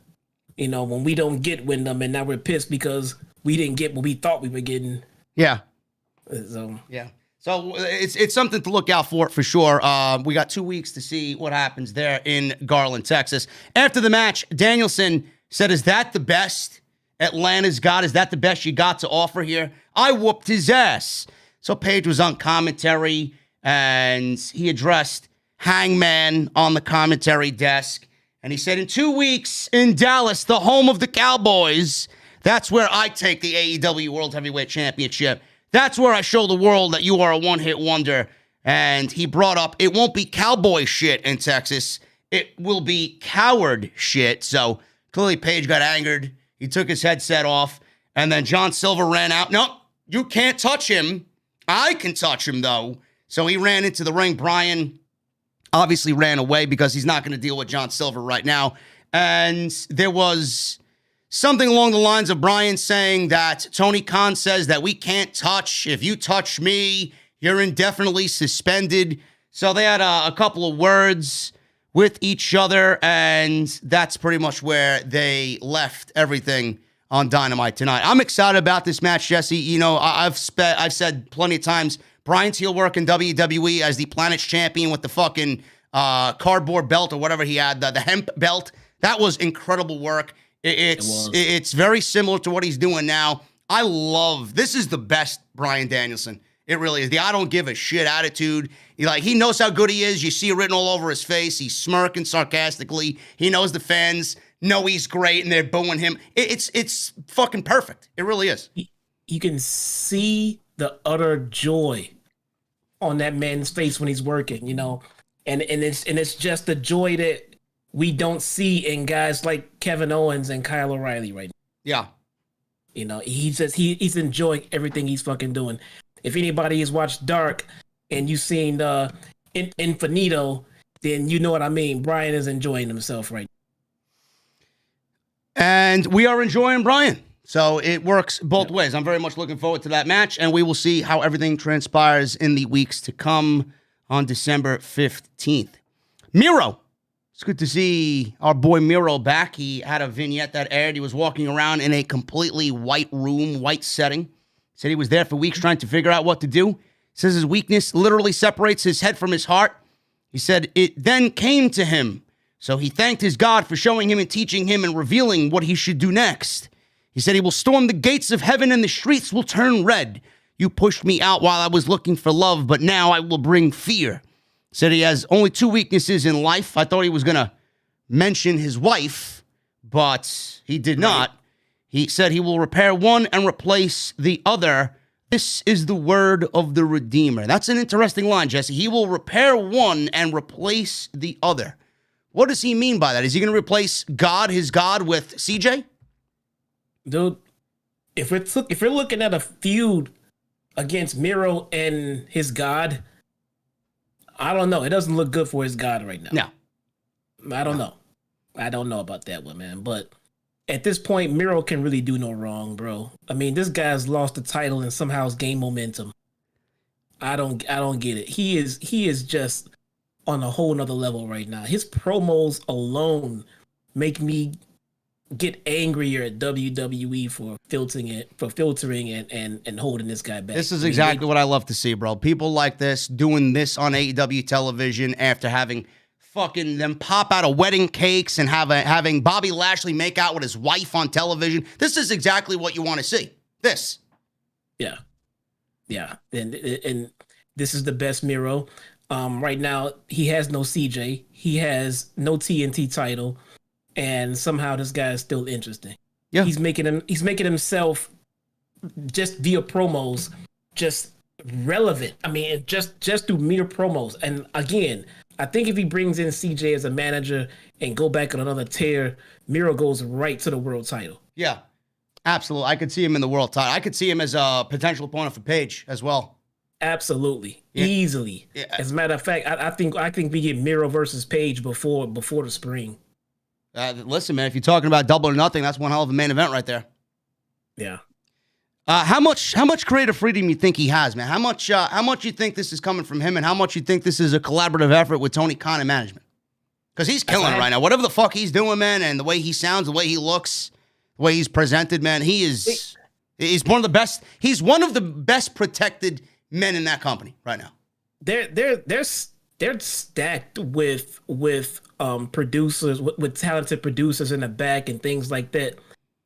C: when we don't get Wyndham and now we're pissed because we didn't get what we thought we were getting.
A: Yeah.
C: So
A: it's something to look out for sure. We got 2 weeks to see what happens there in Garland, Texas. After the match, Danielson said, "Is that the best Atlanta's got? Is that the best you got to offer here?" I whooped his ass. So Page was on commentary and he addressed Hangman on the commentary desk, and he said, "In 2 weeks in Dallas, the home of the Cowboys, that's where I take the AEW World Heavyweight Championship. That's where I show the world that you are a one-hit wonder." And he brought up, it won't be cowboy shit in Texas. It will be coward shit. So Clearly, Page got angered. He took his headset off, and then John Silver ran out. No, you can't touch him. I can touch him, though. So he ran into the ring. Bryan obviously ran away because he's not going to deal with John Silver right now. And there was something along the lines of Bryan saying that Tony Khan says that we can't touch. If you touch me, you're indefinitely suspended. So they had a couple of words with each other, and that's pretty much where they left everything on Dynamite tonight. I'm excited about this match, Jesse. You know, I've said plenty of times, Bryan's heel work in WWE as the Planet's champion with the fucking cardboard belt or whatever he had, the hemp belt. That was incredible work. It's very similar to what he's doing now. This is the best Bryan Danielson. It really is. The I don't give a shit attitude. He knows how good he is. You see it written all over his face. He's smirking sarcastically. He knows the fans know he's great and they're booing him. It's fucking perfect. It really is.
C: You can see the utter joy on that man's face when he's working, you know, and it's just the joy that we don't see in guys like Kevin Owens and Kyle O'Reilly right now.
A: Yeah.
C: You know, he's enjoying everything he's fucking doing. If anybody has watched Dark and you've seen Infinito, then you know what I mean. Bryan is enjoying himself right now.
A: And we are enjoying Bryan. So it works both ways. I'm very much looking forward to that match, and we will see how everything transpires in the weeks to come on December 15th. Miro. It's good to see our boy Miro back. He had a vignette that aired. He was walking around in a completely white room, white setting. Said he was there for weeks trying to figure out what to do. Says his weakness literally separates his head from his heart. He said it then came to him. So he thanked his God for showing him and teaching him and revealing what he should do next. He said he will storm the gates of heaven and the streets will turn red. You pushed me out while I was looking for love, but now I will bring fear. Said he has only 2 weaknesses in life. I thought he was going to mention his wife, but he did not. He said he will repair one and replace the other. This is the word of the Redeemer. That's an interesting line, Jesse. He will repair one and replace the other. What does he mean by that? Is he going to replace his God, with CJ?
C: Dude, if we're looking at a feud against Miro and his God, I don't know. It doesn't look good for his God right now.
A: No.
C: I don't know. I don't know about that one, man. But at this point, Miro can really do no wrong, bro. I mean, this guy's lost the title and somehow has gained momentum. I don't get it. He is just on a whole nother level right now. His promos alone make me get angrier at WWE for filtering and holding this guy back.
A: This is exactly what I love to see, bro. People like this doing this on AEW television after having fucking them pop out of wedding cakes and having Bobby Lashley make out with his wife on television. This is exactly what you want to see. This.
C: Yeah. And this is the best Miro. Right now, he has no CJ. He has no TNT title. And somehow this guy is still interesting. Yeah. He's making himself just via promos just relevant. I mean, just through mere promos. And again, I think if he brings in CJ as a manager and go back on another tear, Miro goes right to the world title.
A: Yeah, absolutely. I could see him in the world title. I could see him as a potential opponent for Page as well.
C: Absolutely. Yeah. Easily. Yeah. As a matter of fact, I think we get Miro versus Page before the spring.
A: Listen, man, if you're talking about Double or Nothing, that's one hell of a main event right there.
C: Yeah.
A: How much creative freedom you think he has, man? How much you think this is coming from him, and how much you think this is a collaborative effort with Tony Khan and management? Because he's killing it right now. Whatever the fuck he's doing, man, and the way he sounds, the way he looks, the way he's presented, man, he's one of the best. He's one of the best protected men in that company right now.
C: They're stacked with producers, with talented producers in the back and things like that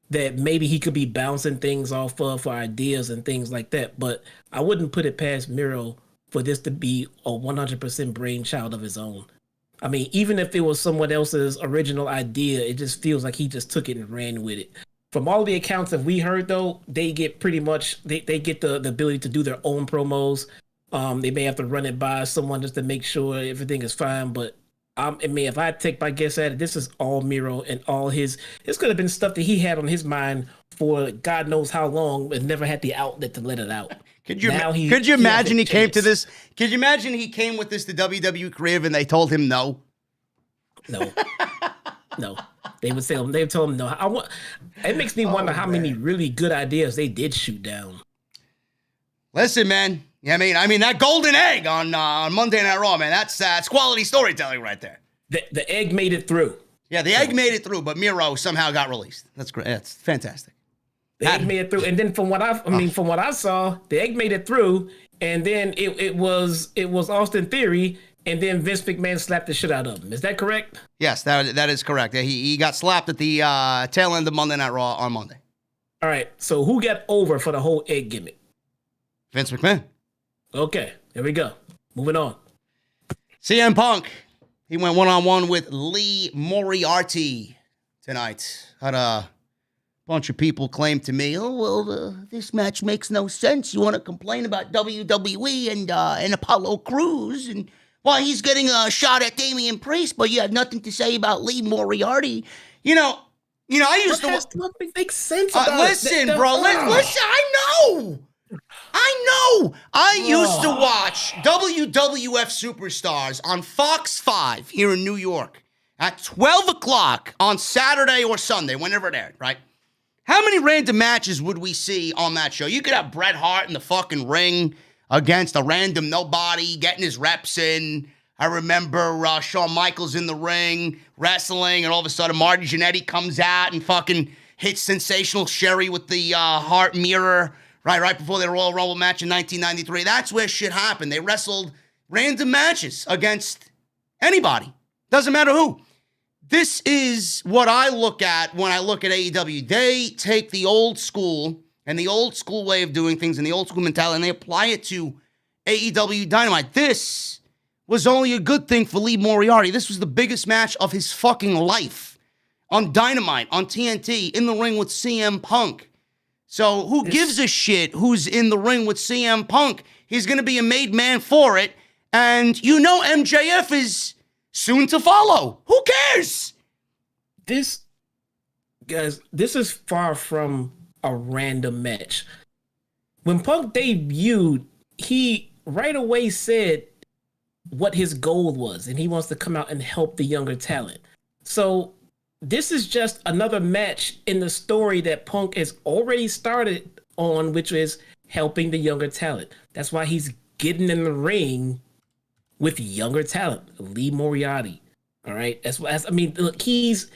C: maybe he could be bouncing things off of for ideas and things like that. But I wouldn't put it past Miro for this to be a 100% brainchild of his own. I mean, even if it was someone else's original idea, it just feels like he just took it and ran with it. From all the accounts that we heard, though, they get pretty much, they get the ability to do their own promos. They may have to run it by someone just to make sure everything is fine, but I mean, if I take my guess at it, this is all Miro and all his. This could have been stuff that he had on his mind for God knows how long, but never had the outlet to let it out.
A: Could you imagine he came to this? Could you imagine he came with this to WWE Creative and they told him no?
C: No. No. They would say they would tell him no. It makes me wonder how many really good ideas they did shoot down.
A: Listen, man. I mean that golden egg on Monday Night Raw, man. That's quality storytelling right there.
C: The egg made it through.
A: Yeah, the egg made it through, but Miro somehow got released. That's great. That's fantastic.
C: The egg made it through, and then from what I saw, the egg made it through, and then it was Austin Theory, and then Vince McMahon slapped the shit out of him. Is that correct?
A: Yes, that is correct. He got slapped at the tail end of Monday Night Raw on Monday.
C: All right, so who got over for the whole egg gimmick?
A: Vince McMahon.
C: Okay, there we go. Moving on.
A: CM Punk. He went one-on-one with Lee Moriarty tonight. Had a bunch of people claim to me, this match makes no sense. You want to complain about WWE and Apollo Crews, and why he's getting a shot at Damian Priest, but you have nothing to say about Lee Moriarty. I used to...
C: Nothing makes sense about
A: listen, bro. Listen, I know. I used to watch WWF Superstars on Fox 5 here in New York at 12 o'clock on Saturday or Sunday, whenever it aired, right? How many random matches would we see on that show? You could have Bret Hart in the fucking ring against a random nobody, getting his reps in. I remember Shawn Michaels in the ring, wrestling, and all of a sudden Marty Jannetty comes out and fucking hits Sensational Sherry with the Hart mirror, right before their Royal Rumble match in 1993. That's where shit happened. They wrestled random matches against anybody. Doesn't matter who. This is what I look at when I look at AEW. They take the old school and the old school way of doing things and the old school mentality, and they apply it to AEW Dynamite. This was only a good thing for Lee Moriarty. This was the biggest match of his fucking life on Dynamite, on TNT, in the ring with CM Punk. So who gives a shit who's in the ring with CM Punk? He's going to be a made man for it. And MJF is soon to follow. Who cares?
C: This is far from a random match. When Punk debuted, he right away said what his goal was, and he wants to come out and help the younger talent. So this is just another match in the story that Punk has already started on, which is helping the younger talent. That's why he's getting in the ring with younger talent, Lee Moriarty. All right, look, he's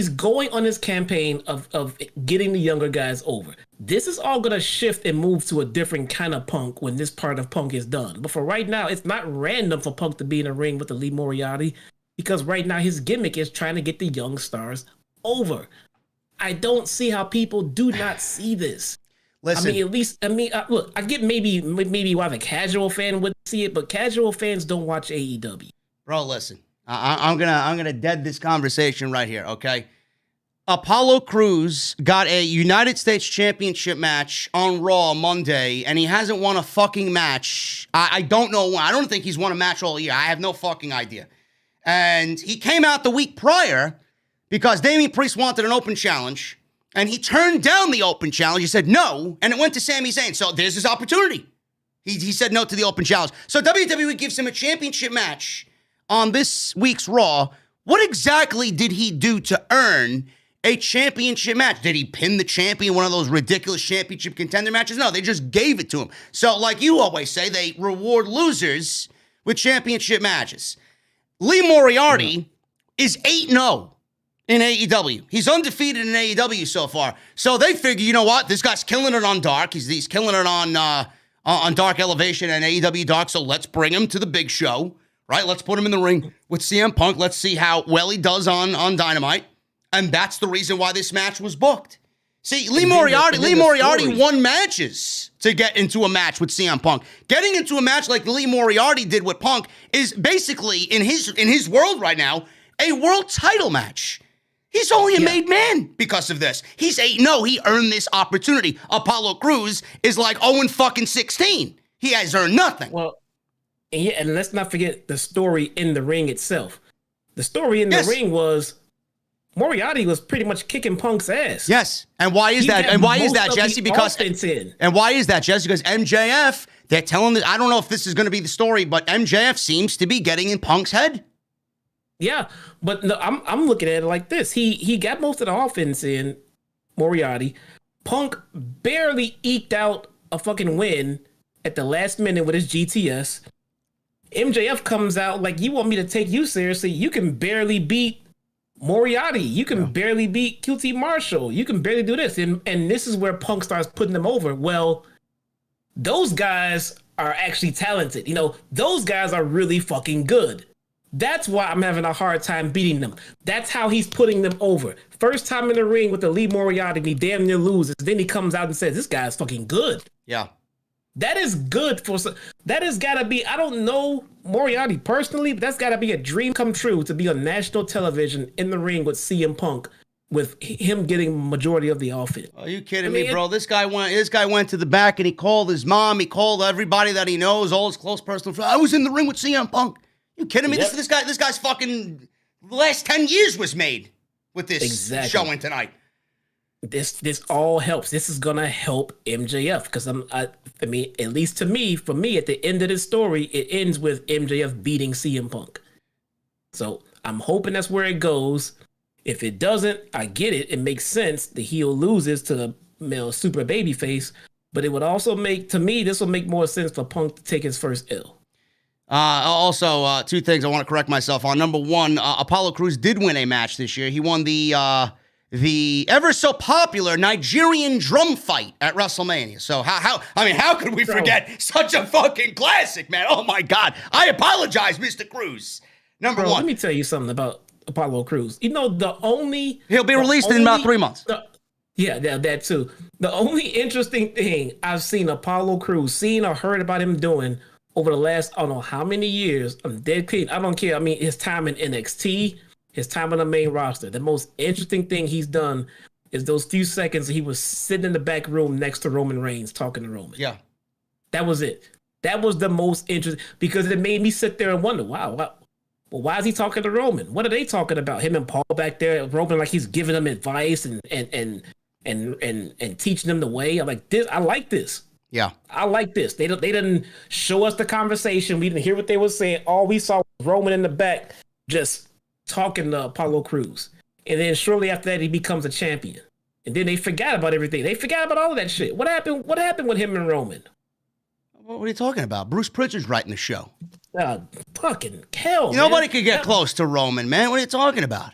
C: going on his campaign of getting the younger guys over. This is all gonna shift and move to a different kind of Punk when this part of Punk is done. But for right now, it's not random for Punk to be in a ring with the Lee Moriarty, because right now his gimmick is trying to get the young stars over. I don't see how people do not see this.
A: Listen,
C: look, I get maybe why the casual fan would see it, but casual fans don't watch AEW.
A: Bro, listen, I'm gonna dead this conversation right here, okay? Apollo Crews got a United States Championship match on Raw Monday, and he hasn't won a fucking match. I don't know when. I don't think he's won a match all year. I have no fucking idea. And he came out the week prior because Damian Priest wanted an open challenge, and he turned down the open challenge. He said no, and it went to Sami Zayn. So there's his opportunity. He said no to the open challenge. So WWE gives him a championship match on this week's Raw. What exactly did he do to earn a championship match? Did he pin the champion, one of those ridiculous championship contender matches? No, they just gave it to him. So like you always say, they reward losers with championship matches. Lee Moriarty is 8-0 in AEW. He's undefeated in AEW so far. So they figure, you know what? This guy's killing it on Dark. He's killing it on Dark Elevation and AEW Dark. So let's bring him to the big show, right? Let's put him in the ring with CM Punk. Let's see how well he does on Dynamite. And that's the reason why this match was booked. See, Lee Moriarty won matches to get into a match with CM Punk. Getting into a match like Lee Moriarty did with Punk is basically, in his world right now, a world title match. He's only a made man because of this. He's 8-0. He earned this opportunity. Apollo Crews is like 0-16. He has earned nothing.
C: Well, and let's not forget the story in the ring itself. The story in the ring was Moriarty was pretty much kicking Punk's ass.
A: Yes. And why is that? And why is that, Jesse? Because and why is that, Jesse? Because MJF, they're telling I don't know if this is going to be the story, but MJF seems to be getting in Punk's head.
C: Yeah, but no, I'm looking at it like this. He got most of the offense in, Moriarty. Punk barely eked out a fucking win at the last minute with his GTS. MJF comes out like, you want me to take you seriously? You can barely beat Moriarty. You can barely beat QT Marshall. You can barely do this. And this is where Punk starts putting them over. Well, those guys are actually talented. You know, those guys are really fucking good. That's why I'm having a hard time beating them. That's how he's putting them over. First time in the ring with the Lee Moriarty, and he damn near loses. Then he comes out and says, this guy's fucking good.
A: Yeah.
C: That is good for... That has got to be... I don't know Moriarty personally, but that's got to be a dream come true to be on national television in the ring with CM Punk, with him getting majority of the offense.
A: Are you kidding me, bro? This guy went to the back and he called his mom. He called everybody that he knows, all his close personal friends. I was in the ring with CM Punk. You kidding me? Yep. This guy's fucking... The last 10 years was made with this showing tonight.
C: This all helps. This is gonna help MJF because I mean, at least to me, for me, at the end of this story, it ends with MJF beating CM Punk. So I'm hoping that's where it goes. If it doesn't, I get it. It makes sense. The heel loses to the super babyface, but it would also make, to me, this will make more sense for Punk to take his first L.
A: Also, two things I want to correct myself on. Number one, Apollo Crews did win a match this year. He won the ever so popular Nigerian drum fight at WrestleMania. So how could we forget such a fucking classic, man? Oh my God. I apologize, Mr. Crews. Number one.
C: Let me tell you something about Apollo Crews. You know,
A: he'll be released in about 3 months.
C: Yeah, that too. The only interesting thing I've seen Apollo Crews, seen or heard about him doing over the last, I don't know how many years, I'm dead clean. I don't care. I mean, his time in NXT, his time on the main roster. The most interesting thing he's done is those few seconds he was sitting in the back room next to Roman Reigns talking to Roman.
A: Yeah.
C: That was it. That was the most interesting, because it made me sit there and wonder, wow, why is he talking to Roman? What are they talking about? Him and Paul back there, Roman, like he's giving them advice and teaching them the way. I'm like, this. I like this.
A: Yeah,
C: I like this. They didn't show us the conversation. We didn't hear what they were saying. All we saw was Roman in the back just talking to Apollo Crews. And then shortly after that, he becomes a champion. And then they forgot about everything. They forgot about all of that shit. What happened with him and Roman?
A: What are you talking about? Bruce Pritchard's writing the show.
C: Fucking hell,
A: Nobody could get close to Roman, man. What are you talking about?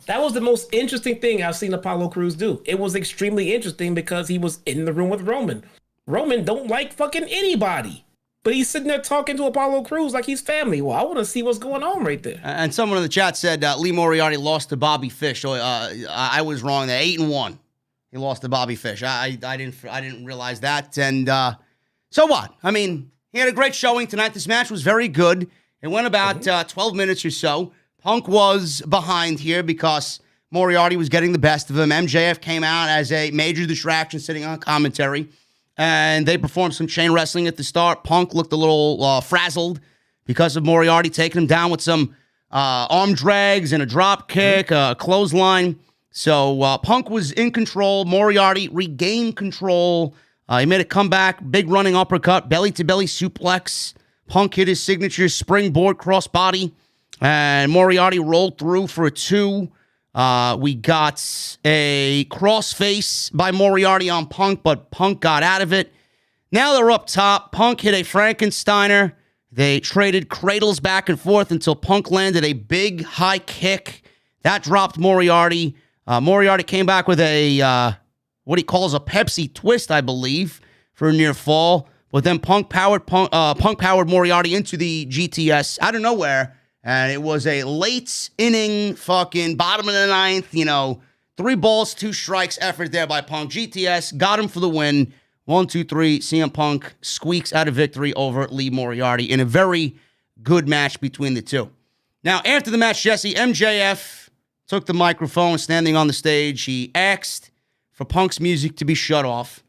C: That was the most interesting thing I've seen Apollo Crews do. It was extremely interesting because he was in the room with Roman. Roman don't like fucking anybody, but he's sitting there talking to Apollo Crews like he's family. Well, I want to see what's going on right there.
A: And someone in the chat said Lee Moriarty lost to Bobby Fish. So I was wrong there. 8-1. He lost to Bobby Fish. I didn't realize that. And so what? I mean, he had a great showing tonight. This match was very good. It went about 12 minutes or so. Punk was behind here because Moriarty was getting the best of him. MJF came out as a major distraction sitting on commentary. And they performed some chain wrestling at the start. Punk looked a little frazzled because of Moriarty taking him down with some arm drags and a drop kick, a clothesline. So Punk was in control. Moriarty regained control. He made a comeback, big running uppercut, belly-to-belly suplex. Punk hit his signature springboard crossbody. And Moriarty rolled through for a 2. We got a crossface by Moriarty on Punk, but Punk got out of it. Now they're up top. Punk hit a Frankensteiner. They traded cradles back and forth until Punk landed a big high kick. That dropped Moriarty. Moriarty came back with a, what he calls a Pepsi twist, I believe, for a near fall. But then Punk powered Moriarty into the GTS out of nowhere. And it was a late inning fucking bottom of the 9th, 3 balls, 2 strikes effort there by Punk. GTS got him for the win. 1, 2, 3. CM Punk squeaks out a victory over Lee Moriarty in a very good match between the two. Now, after the match, Jesse, MJF took the microphone standing on the stage. He asked for Punk's music to be shut off.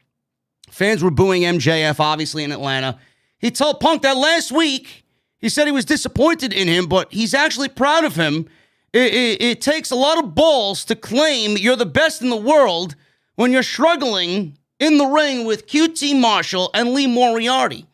A: Fans were booing MJF, obviously, in Atlanta. He told Punk that last week He said he was disappointed in him, but he's actually proud of him. It takes a lot of balls to claim you're the best in the world when you're struggling in the ring with QT Marshall and Lee Moriarty.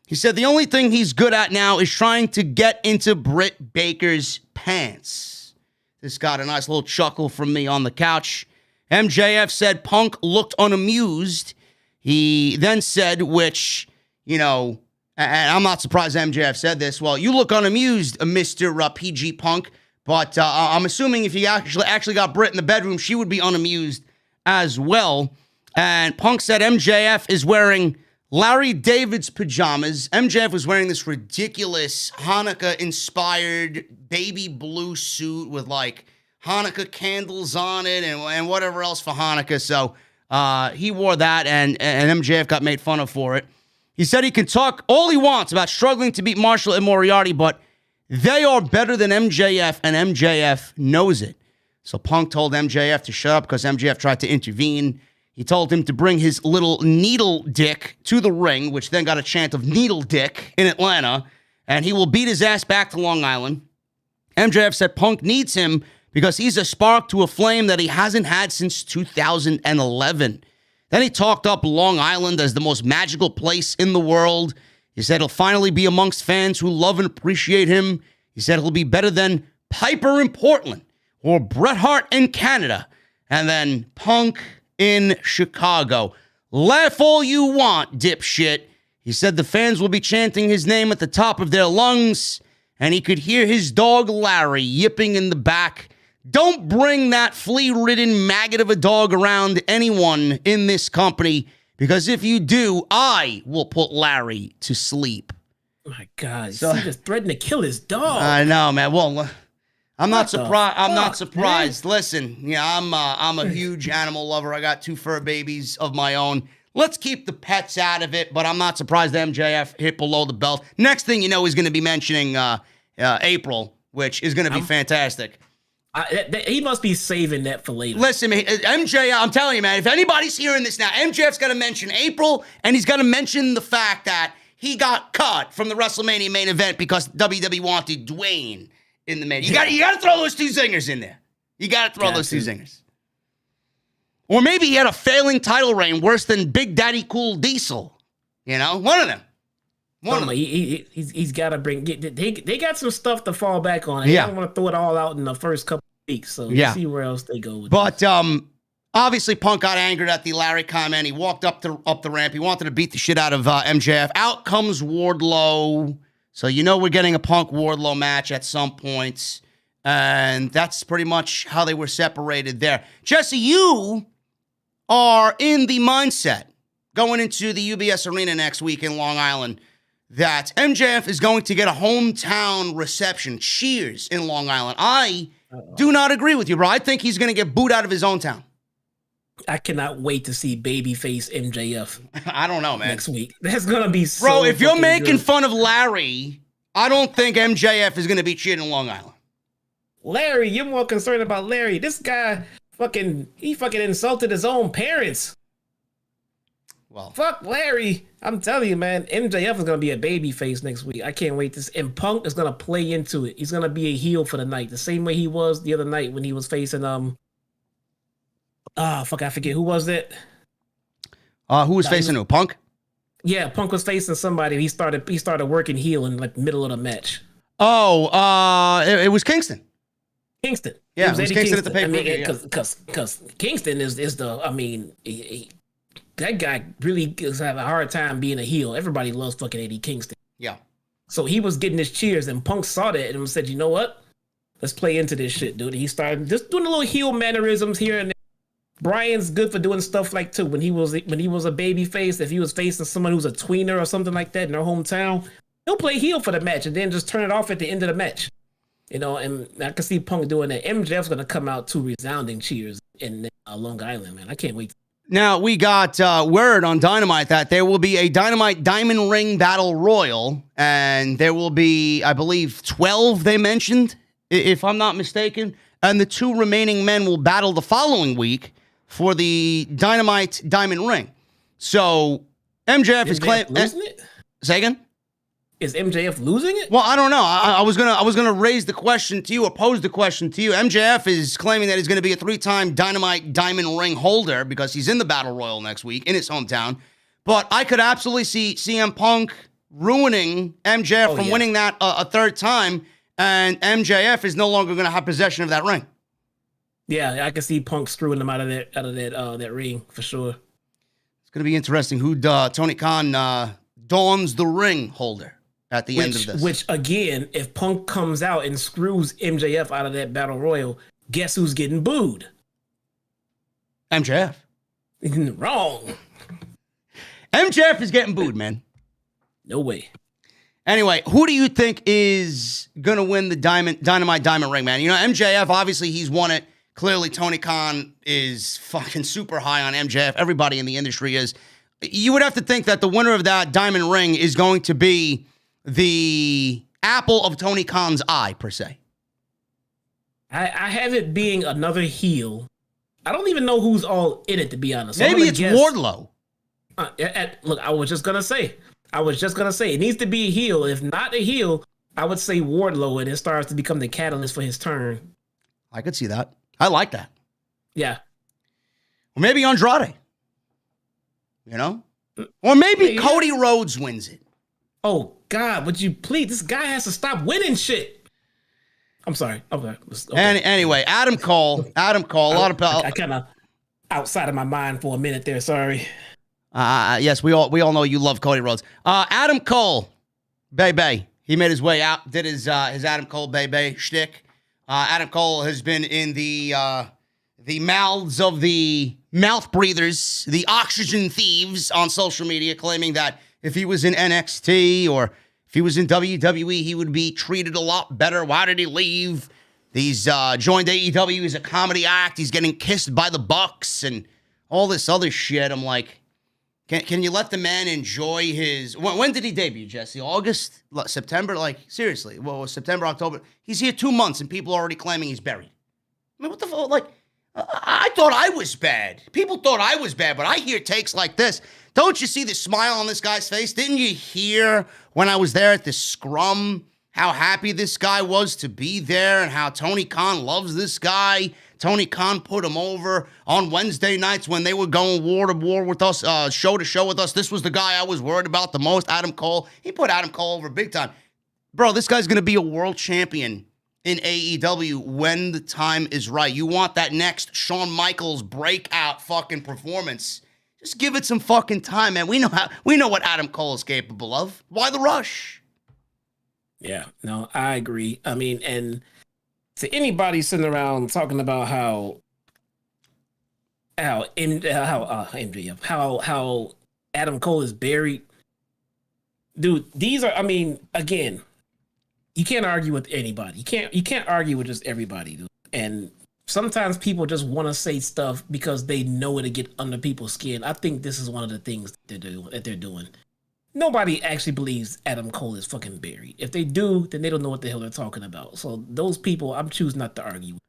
A: He said the only thing he's good at now is trying to get into Britt Baker's pants. This got a nice little chuckle from me on the couch. MJF said Punk looked unamused. He then said, which, you know, and I'm not surprised MJF said this. Well, you look unamused, Mr. PG Punk. But I'm assuming if he actually got Britt in the bedroom, she would be unamused as well. And Punk said MJF is wearing Larry David's pajamas. MJF was wearing this ridiculous Hanukkah-inspired baby blue suit with, like, Hanukkah candles on it and whatever else for Hanukkah. So he wore that, and MJF got made fun of for it. He said he can talk all he wants about struggling to beat Marshall and Moriarty, but they are better than MJF, and MJF knows it. So Punk told MJF to shut up because MJF tried to intervene. He told him to bring his little needle dick to the ring, which then got a chant of needle dick in Atlanta, and he will beat his ass back to Long Island. MJF said Punk needs him because he's a spark to a flame that he hasn't had since 2011. Then he talked up Long Island as the most magical place in the world. He said he'll finally be amongst fans who love and appreciate him. He said he'll be better than Piper in Portland or Bret Hart in Canada. And then Punk in Chicago. Laugh all you want, dipshit. He said the fans will be chanting his name at the top of their lungs, and he could hear his dog Larry yipping in the back. Don't bring that flea-ridden maggot of a dog around anyone in this company, because if you do, I will put Larry to sleep.
C: Oh my God, so, he just threatened to kill his dog.
A: I know, man. Well, I'm not surprised. I'm not surprised. Man. Listen, yeah, I'm a huge animal lover. I got 2 fur babies of my own. Let's keep the pets out of it, but I'm not surprised that MJF hit below the belt. Next thing you know, he's going to be mentioning April, which is going to be fantastic.
C: He must be saving that for later.
A: Listen, MJF, I'm telling you, man, if anybody's hearing this now, MJF's got to mention April, and he's got to mention the fact that he got cut from the WrestleMania main event because WWE wanted Dwayne in the main. You got to throw those 2 zingers in there. You got to throw those 2 zingers. Or maybe he had a failing title reign worse than Big Daddy Cool Diesel. You know, one of them.
C: He's got to bring. They got some stuff to fall back on. They don't want to throw it all out in the first couple of weeks. So we'll see where else they go with
A: it. But obviously, Punk got angered at the Larry comment. He walked up the ramp. He wanted to beat the shit out of MJF. Out comes Wardlow. So you know we're getting a Punk Wardlow match at some point, and that's pretty much how they were separated there. Jesse, you are in the mindset going into the UBS Arena next week in Long Island that MJF is going to get a hometown reception, cheers in Long Island. I do not agree with you, bro. I think he's going to get booed out of his own town.
C: I cannot wait to see babyface MJF.
A: I don't know, man.
C: Next week. That's going to be so
A: Bro, if you're making
C: good.
A: fun of Larry, I don't think MJF is going to be cheered in Long Island.
C: Larry, you're more concerned about Larry. This guy he fucking insulted his own parents. Well, fuck Larry. I'm telling you, man, MJF is going to be a baby face next week. I can't wait to. And Punk is going to play into it. He's going to be a heel for the night, the same way he was the other night when he was facing I forget who was that.
A: Who was facing who? Punk?
C: Yeah, Punk was facing somebody. He started working heel in like the middle of the match.
A: It was Kingston.
C: Kingston.
A: Yeah, it was Kingston at the pay-per-view.
C: Because Kingston is that guy really is having a hard time being a heel. Everybody loves fucking Eddie Kingston.
A: Yeah.
C: So he was getting his cheers, and Punk saw that and said, "You know what? Let's play into this shit, dude." And he started just doing a little heel mannerisms here and there. Brian's good for doing stuff like too. When he was a baby face, if he was facing someone who's a tweener or something like that in their hometown, he'll play heel for the match and then just turn it off at the end of the match. You know, and I can see Punk doing that. MJF's gonna come out to resounding cheers in Long Island, man. I can't wait.
A: Now, we got word on Dynamite that there will be a Dynamite Diamond Ring Battle Royal, and there will be, I believe, 12 they mentioned, if I'm not mistaken, and the 2 remaining men will battle the following week for the Dynamite Diamond Ring. So, MJF is claiming...
C: Losing it?
A: Say again?
C: Is MJF losing it?
A: Well, I don't know. I was gonna raise the question to you, or pose the question to you. MJF is claiming that he's going to be a 3-time Dynamite Diamond Ring holder because he's in the Battle Royal next week in his hometown. But I could absolutely see CM Punk ruining MJF from winning that a third time, and MJF is no longer going to have possession of that ring.
C: Yeah, I can see Punk screwing them out of that ring for sure.
A: It's going to be interesting who Tony Khan dawns the ring holder at the end of this. Which,
C: again, if Punk comes out and screws MJF out of that Battle Royal, guess who's getting booed?
A: MJF.
C: Wrong.
A: MJF is getting booed, man.
C: No way.
A: Anyway, who do you think is going to win the Dynamite Diamond Ring, man? You know, MJF, obviously, he's won it. Clearly, Tony Khan is fucking super high on MJF. Everybody in the industry is. You would have to think that the winner of that Diamond Ring is going to be the apple of Tony Khan's eye, per se.
C: I have it being another heel. I don't even know who's all in it, to be honest.
A: Maybe it's Wardlow.
C: Look, I was just going to say, it needs to be a heel. If not a heel, I would say Wardlow, and it starts to become the catalyst for his turn.
A: I could see that. I like that.
C: Yeah.
A: Or maybe Andrade. You know? Or maybe Cody Rhodes wins it.
C: Oh, God, would you please? This guy has to stop winning shit. I'm sorry. Okay.
A: Anyway, Adam Cole. A lot of
C: I kind of outside of my mind for a minute there. Sorry.
A: Yes, we all know you love Cody Rhodes. Adam Cole, Bay. He made his way out, did his Adam Cole Bay shtick. Adam Cole has been in the mouths of the mouth breathers, the oxygen thieves on social media, claiming that if he was in NXT or if he was in WWE, he would be treated a lot better. Why did he leave? He's joined AEW as a comedy act. He's getting kissed by the Bucks and all this other shit. I'm like, can you let the man enjoy his... When did he debut, Jesse? August? September? Like, seriously. Well, September, October. He's here 2 months and people are already claiming he's buried. I mean, what the fuck? Like, I thought I was bad. People thought I was bad, but I hear takes like this. Don't you see the smile on this guy's face? Didn't you hear when I was there at the scrum how happy this guy was to be there and how Tony Khan loves this guy? Tony Khan put him over on Wednesday nights when they were going war to war with us, show to show with us. This was the guy I was worried about the most, Adam Cole. He put Adam Cole over big time. Bro, this guy's going to be a world champion in AEW when the time is right. You want that next Shawn Michaels breakout fucking performance. Just give it some fucking time, man. We know what Adam Cole is capable of. Why the rush?
C: Yeah, no, I agree. I mean, and to anybody sitting around talking about how Adam Cole is buried, dude, these are, I mean, again, you can't argue with anybody. You can't argue with just everybody, dude. And sometimes people just want to say stuff because they know it'll get under people's skin. I think this is one of the things that they're doing. Nobody actually believes Adam Cole is fucking buried. If they do, then they don't know what the hell they're talking about. So those people, I'm choosing not to argue with.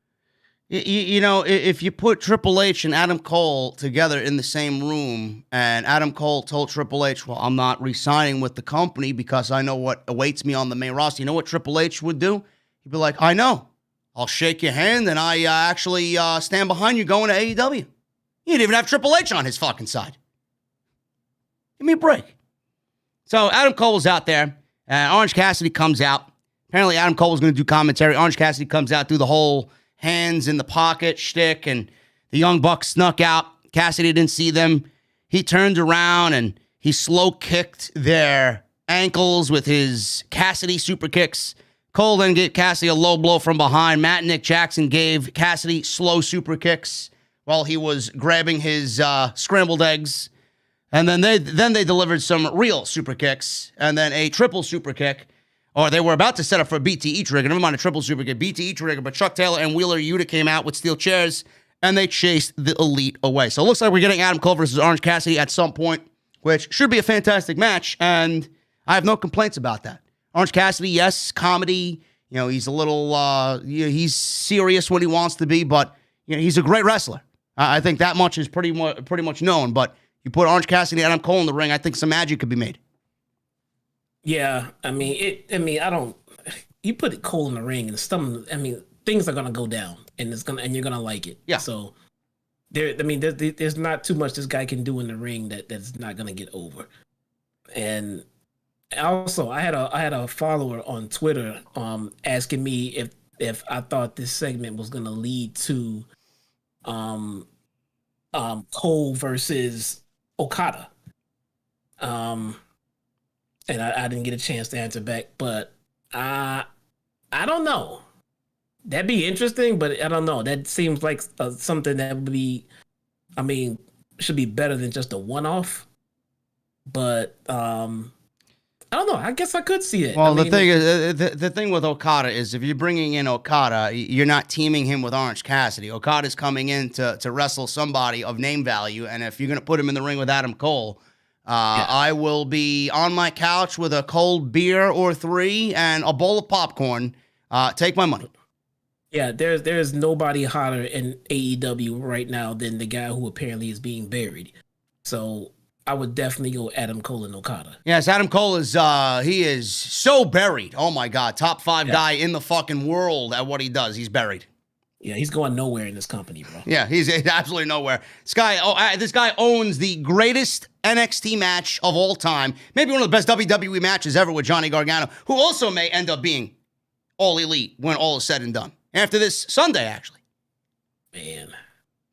A: You know, if you put Triple H and Adam Cole together in the same room, and Adam Cole told Triple H, well, I'm not re-signing with the company because I know what awaits me on the main roster. You know what Triple H would do? He'd be like, I know. I'll shake your hand, and I actually stand behind you going to AEW. He didn't even have Triple H on his fucking side. Give me a break. So Adam Cole was out there. Orange Cassidy comes out. Apparently Adam Cole was going to do commentary. Orange Cassidy comes out through the whole hands in the pocket shtick, and the Young Bucks snuck out. Cassidy didn't see them. He turned around and he slow kicked their ankles with his Cassidy super kicks. Cole then gave Cassidy a low blow from behind. Matt and Nick Jackson gave Cassidy slow super kicks while he was grabbing his scrambled eggs. And then they delivered some real super kicks and then a triple super kick. Or they were about to set up for a BTE trigger. Never mind a triple super kick. BTE trigger, but Chuck Taylor and Wheeler Yuta came out with steel chairs, and they chased the Elite away. So it looks like we're getting Adam Cole versus Orange Cassidy at some point, which should be a fantastic match, and I have no complaints about that. Orange Cassidy, yes, comedy. You know, he's a little, he's serious when he wants to be, but you know, he's a great wrestler. I think that much is pretty much known, but you put Orange Cassidy and Adam Cole in the ring, I think some magic could be made.
C: Yeah, I mean, I don't. You put Cole in the ring, and some. I mean, things are gonna go down, and you're gonna like it.
A: Yeah.
C: So there. I mean, there's not too much this guy can do in the ring that's not gonna get over. And also, I had a follower on Twitter, asking me if I thought this segment was gonna lead to, Cole versus Okada. And I didn't get a chance to answer back, but I don't know. That'd be interesting, but I don't know. That seems like something that would be, I mean, should be better than just a one-off. But I don't know. I guess I could see it.
A: Well, the thing is, the thing with Okada is if you're bringing in Okada, you're not teaming him with Orange Cassidy. Okada's coming in to wrestle somebody of name value, and if you're going to put him in the ring with Adam Cole, I will be on my couch with a cold beer or 3 and a bowl of popcorn. Take my money.
C: Yeah, there's nobody hotter in AEW right now than the guy who apparently is being buried. So I would definitely go Adam Cole and Okada.
A: Yes, Adam Cole is he is so buried. Oh my God, top 5 guy in the fucking world at what he does. He's buried.
C: Yeah, he's going nowhere in this company, bro.
A: Yeah, he's absolutely nowhere. This guy owns the greatest NXT match of all time. Maybe one of the best WWE matches ever with Johnny Gargano, who also may end up being all elite when all is said and done. After this Sunday, actually.
C: Man.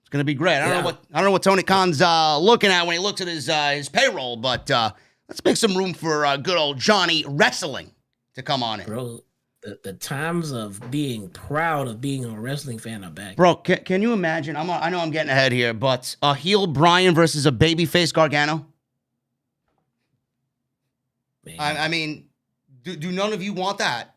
A: It's going to be great. I don't know what Tony Khan's looking at when he looks at his payroll, but let's make some room for good old Johnny Wrestling to come on in.
C: Bro, the times of being proud of being a wrestling fan are back.
A: Bro, can you imagine? I know I'm getting ahead here, but a heel Bryan versus a babyface Gargano?
C: Man.
A: I mean, do none of you want that?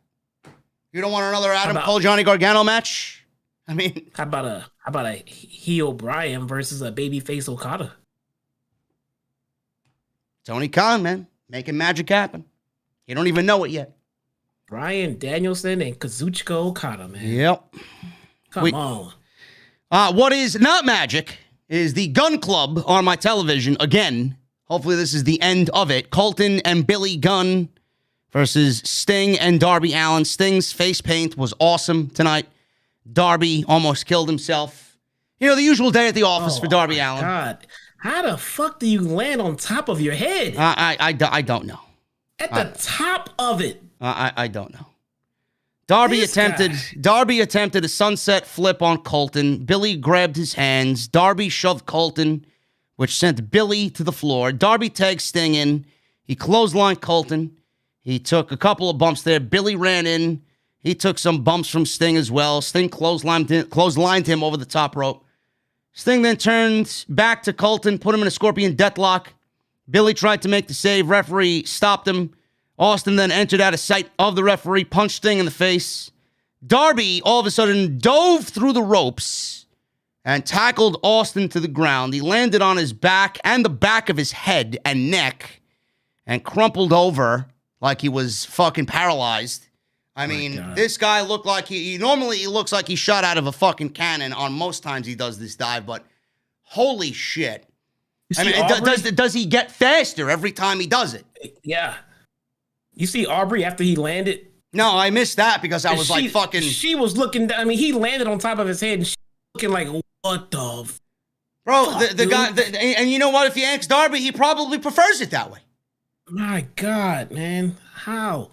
A: You don't want another Adam Cole Johnny Gargano match? I mean,
C: how about a heel Bryan versus a babyface Okada?
A: Tony Khan, man, making magic happen. You don't even know it yet.
C: Bryan Danielson and Kazuchika Okada, man.
A: Yep.
C: Come on.
A: What is not magic is the Gunn Club on my television again. Hopefully this is the end of it. Colton and Billy Gunn versus Sting and Darby Allin. Sting's face paint was awesome tonight. Darby almost killed himself. You know, the usual day at the office for Darby Allin.
C: God, how the fuck do you land on top of your head?
A: I don't know.
C: At the top of it.
A: I don't know. Darby attempted a sunset flip on Colton. Billy grabbed his hands. Darby shoved Colton, which sent Billy to the floor. Darby tagged Sting in. He clotheslined Colton. He took a couple of bumps there. Billy ran in. He took some bumps from Sting as well. Sting clotheslined him over the top rope. Sting then turned back to Colton, put him in a scorpion deathlock. Billy tried to make the save. Referee stopped him. Austin then entered out of sight of the referee, punched Sting in the face. Darby all of a sudden dove through the ropes and tackled Austin to the ground. He landed on his back and the back of his head and neck and crumpled over like he was fucking paralyzed. I mean, this guy looked like he looks like he shot out of a fucking cannon on most times he does this dive, but holy shit. I mean, does he get faster every time he does it?
C: Yeah. You see Aubrey after he landed?
A: No, I missed that because I was like fucking...
C: She was looking... I mean, he landed on top of his head and she was looking like, what the...
A: Bro, the guy... and you know what? If you ask Darby, he probably prefers it that way.
C: My God, man. How?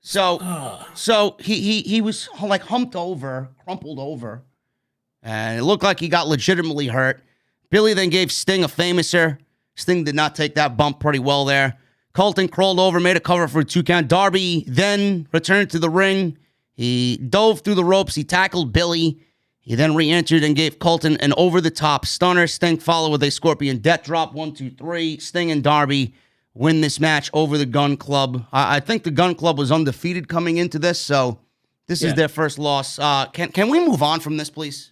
A: So he was like humped over, crumpled over, and it looked like he got legitimately hurt. Billy then gave Sting a famouser. Sting did not take that bump pretty well there. Colton crawled over, made a cover for a 2 count. Darby then returned to the ring. He dove through the ropes. He tackled Billy. He then re-entered and gave Colton an over-the-top stunner. Sting followed with a scorpion death drop. 1, 2, 3. Sting and Darby win this match over the Gunn Club. I think the Gunn Club was undefeated coming into this, so this is their first loss. Can we move on from this, please?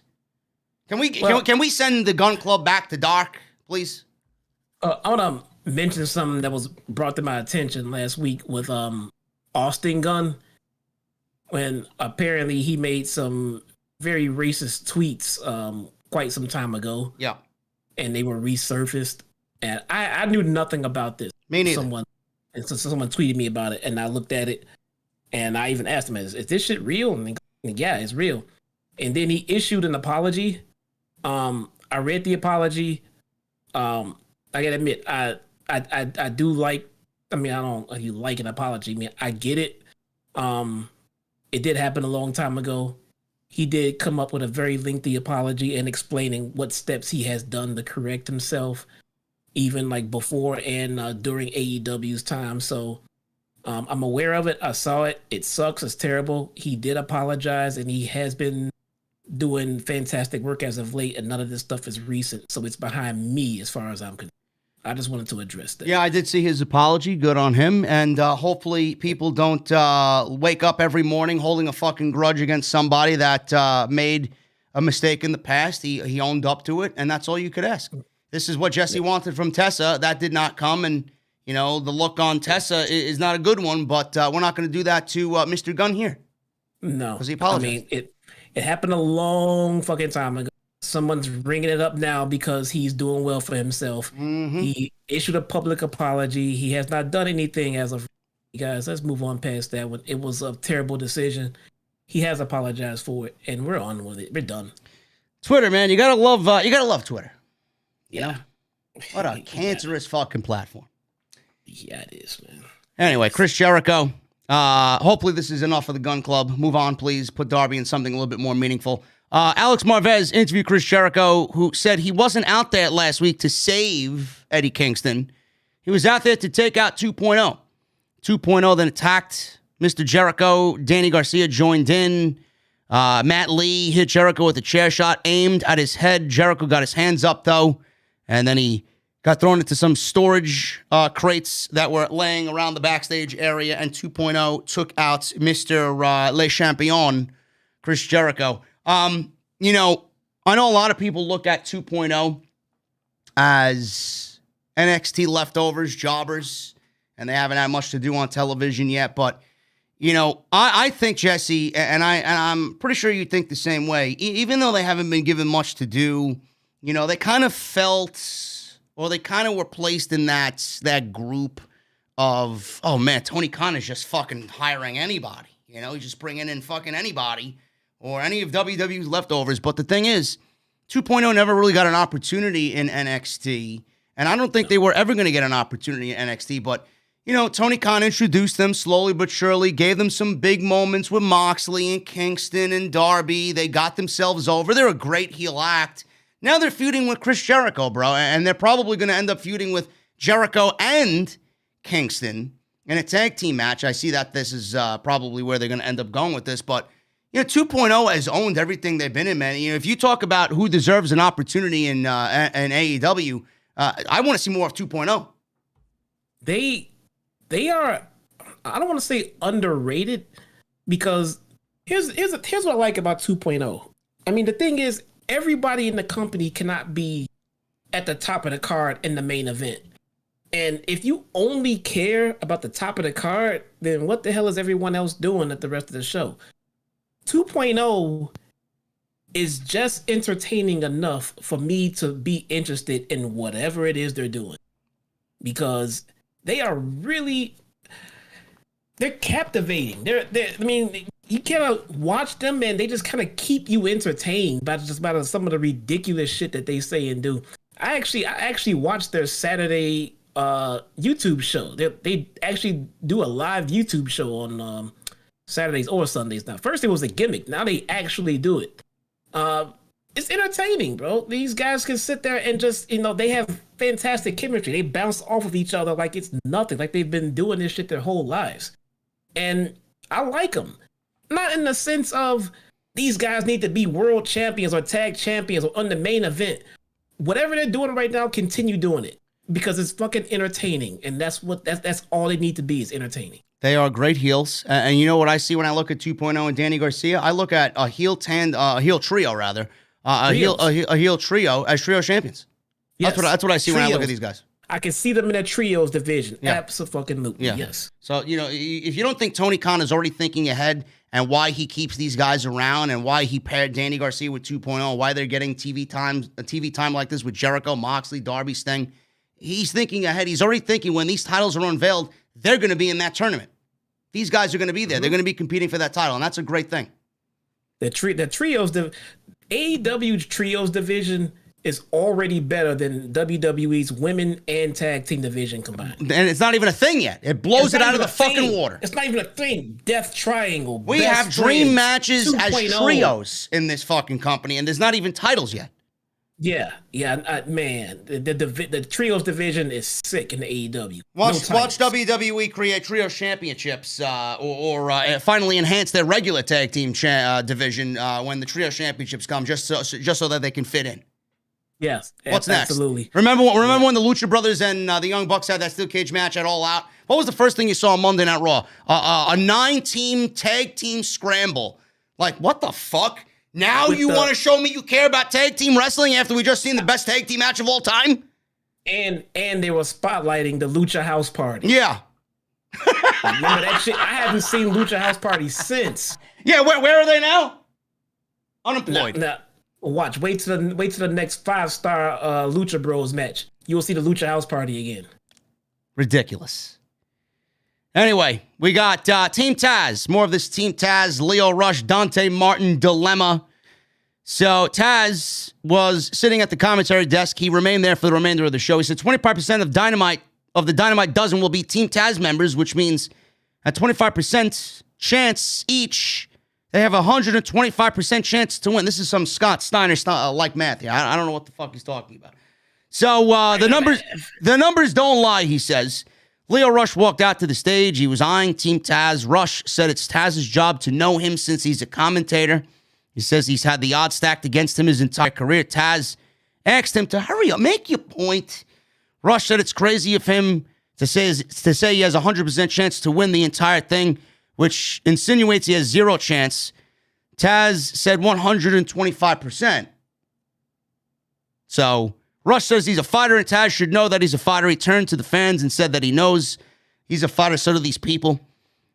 A: Can we send the Gunn Club back to dark, please?
C: I want to mention something that was brought to my attention last week with Austin Gunn, when apparently he made some very racist tweets quite some time ago. Yeah. And they were resurfaced. And I knew nothing about this.
A: Me neither.
C: And so someone tweeted me about it, and I looked at it, and I even asked him, "Is this shit real?" And he goes, yeah, it's real. And then he issued an apology. I read the apology. I gotta admit, I do like. I mean, I don't you like an apology. I mean, I get it. It did happen a long time ago. He did come up with a very lengthy apology and explaining what steps he has done to correct himself, even like before and during AEW's time. So I'm aware of it. I saw it. It sucks. It's terrible. He did apologize, and he has been doing fantastic work as of late, and none of this stuff is recent. So it's behind me as far as I'm concerned. I just wanted to address that.
A: Yeah, I did see his apology. Good on him. And hopefully people don't wake up every morning holding a fucking grudge against somebody that made a mistake in the past. He owned up to it, and that's all you could ask. This is what Jesse wanted from Tessa. That did not come, and, you know, the look on Tessa is not a good one, but we're not going to do that to Mr. Gunn here.
C: No.
A: Because he apologized.
C: I mean, it happened a long fucking time ago. Someone's bringing it up now because he's doing well for himself.
A: Mm-hmm.
C: He issued a public apology. He has not done anything as of, guys. Let's move on past that one. It was a terrible decision. He has apologized for it, and we're on with it. We're done.
A: Twitter, man, you gotta love Twitter.
C: Yeah.
A: What a cancerous fucking platform.
C: Yeah, it is, man.
A: Anyway, Chris Jericho. Hopefully this is enough for the Gun Club. Move on, please. Put Darby in something a little bit more meaningful. Alex Marvez interviewed Chris Jericho, who said he wasn't out there last week to save Eddie Kingston. He was out there to take out 2.0. 2.0 then attacked Mr. Jericho. Danny Garcia joined in. Matt Lee hit Jericho with a chair shot aimed at his head. Jericho got his hands up, though, and then he got thrown into some storage crates that were laying around the backstage area, and 2.0 took out Mr. Le Champion, Chris Jericho. You know, I know a lot of people look at 2.0 as NXT leftovers, jobbers, and they haven't had much to do on television yet. But, you know, I think, Jesse, and I'm pretty sure you think the same way, even though they haven't been given much to do, you know, they kind of felt, or they kind of were placed in that group of, oh man, Tony Khan is just fucking hiring anybody. You know, he's just bringing in fucking anybody. Or any of WWE's leftovers. But the thing is, 2.0 never really got an opportunity in NXT. And I don't think they were ever going to get an opportunity in NXT. But, you know, Tony Khan introduced them slowly but surely, gave them some big moments with Moxley and Kingston and Darby. They got themselves over. They're a great heel act. Now they're feuding with Chris Jericho, bro. And they're probably going to end up feuding with Jericho and Kingston in a tag team match. I see that this is probably where they're going to end up going with this. But, you know, 2.0 has owned everything they've been in, man. You know, if you talk about who deserves an opportunity in AEW, I want to see more of 2.0.
C: They are, I don't want to say underrated, because here's what I like about 2.0. I mean, the thing is, everybody in the company cannot be at the top of the card in the main event. And if you only care about the top of the card, then what the hell is everyone else doing at the rest of the show? 2.0 is just entertaining enough for me to be interested in whatever it is they're doing, because they are really, they're captivating. I mean, you cannot watch them, and they just kind of keep you entertained by some of the ridiculous shit that they say and do. I actually watched their Saturday YouTube show. They actually do a live YouTube show on Saturdays or Sundays now. First it was a gimmick. Now they actually do it. It's entertaining, bro. These guys can sit there and just, you know, they have fantastic chemistry. They bounce off of each other like it's nothing, like they've been doing this shit their whole lives. And I like them. Not in the sense of these guys need to be world champions or tag champions or on the main event. Whatever they're doing right now, continue doing it, because it's fucking entertaining. And that's all they need to be, is entertaining.
A: They are great heels. And you know what I see when I look at 2.0 and Danny Garcia? I look at a heel trio, a heel trio as trio champions. Yes. That's what I see trios. When I look at these guys.
C: I can see them in a trios division. Yeah. Absolutely.
A: Yeah.
C: Yes.
A: So, you know, if you don't think Tony Khan is already thinking ahead and why he keeps these guys around and why he paired Danny Garcia with 2.0, why they're getting TV time like this with Jericho, Moxley, Darby, Sting, he's thinking ahead. He's already thinking when these titles are unveiled, they're going to be in that tournament. These guys are going to be there. They're going to be competing for that title, and that's a great thing.
C: The trios, the AEW trios division is already better than WWE's women and tag team division combined.
A: And it's not even a thing yet. It blows it out of the fucking water.
C: It's not even a thing. Death Triangle.
A: We have dream matches as trios in this fucking company, and there's not even titles yet.
C: Yeah, man. The trios division is sick in the AEW.
A: Watch WWE create trio championships or finally enhance their regular tag team division when the trio championships come, just so that they can fit in.
C: Yes.
A: What's next?
C: Absolutely.
A: Remember when the Lucha Brothers and the Young Bucks had that steel cage match at All Out? What was the first thing you saw on Monday Night Raw? A 9-team tag team scramble. Like, what the fuck? Now you want to show me you care about tag team wrestling after we just seen the best tag team match of all time?
C: And they were spotlighting the Lucha House Party.
A: Yeah.
C: Remember that shit? I haven't seen Lucha House Party since.
A: Yeah, where are they now? Unemployed.
C: Now, watch. Wait till the next 5-star Lucha Bros match. You'll see the Lucha House Party again.
A: Ridiculous. Anyway, we got Team Taz. More of this Team Taz, Lio Rush, Dante Martin dilemma. So Taz was sitting at the commentary desk. He remained there for the remainder of the show. He said 25% of the Dynamite dozen will be Team Taz members, which means at 25% chance each, they have a 125% chance to win. This is some Scott Steiner like math here. I don't know what the fuck he's talking about. So the numbers don't lie, he says. Lio Rush walked out to the stage. He was eyeing Team Taz. Rush said it's Taz's job to know him since he's a commentator. He says he's had the odds stacked against him his entire career. Taz asked him to hurry up, make your point. Rush said it's crazy of him to say he has a 100% chance to win the entire thing, which insinuates he has zero chance. Taz said 125%. So Rush says he's a fighter, and Taz should know that he's a fighter. He turned to the fans and said that he knows he's a fighter, so do these people.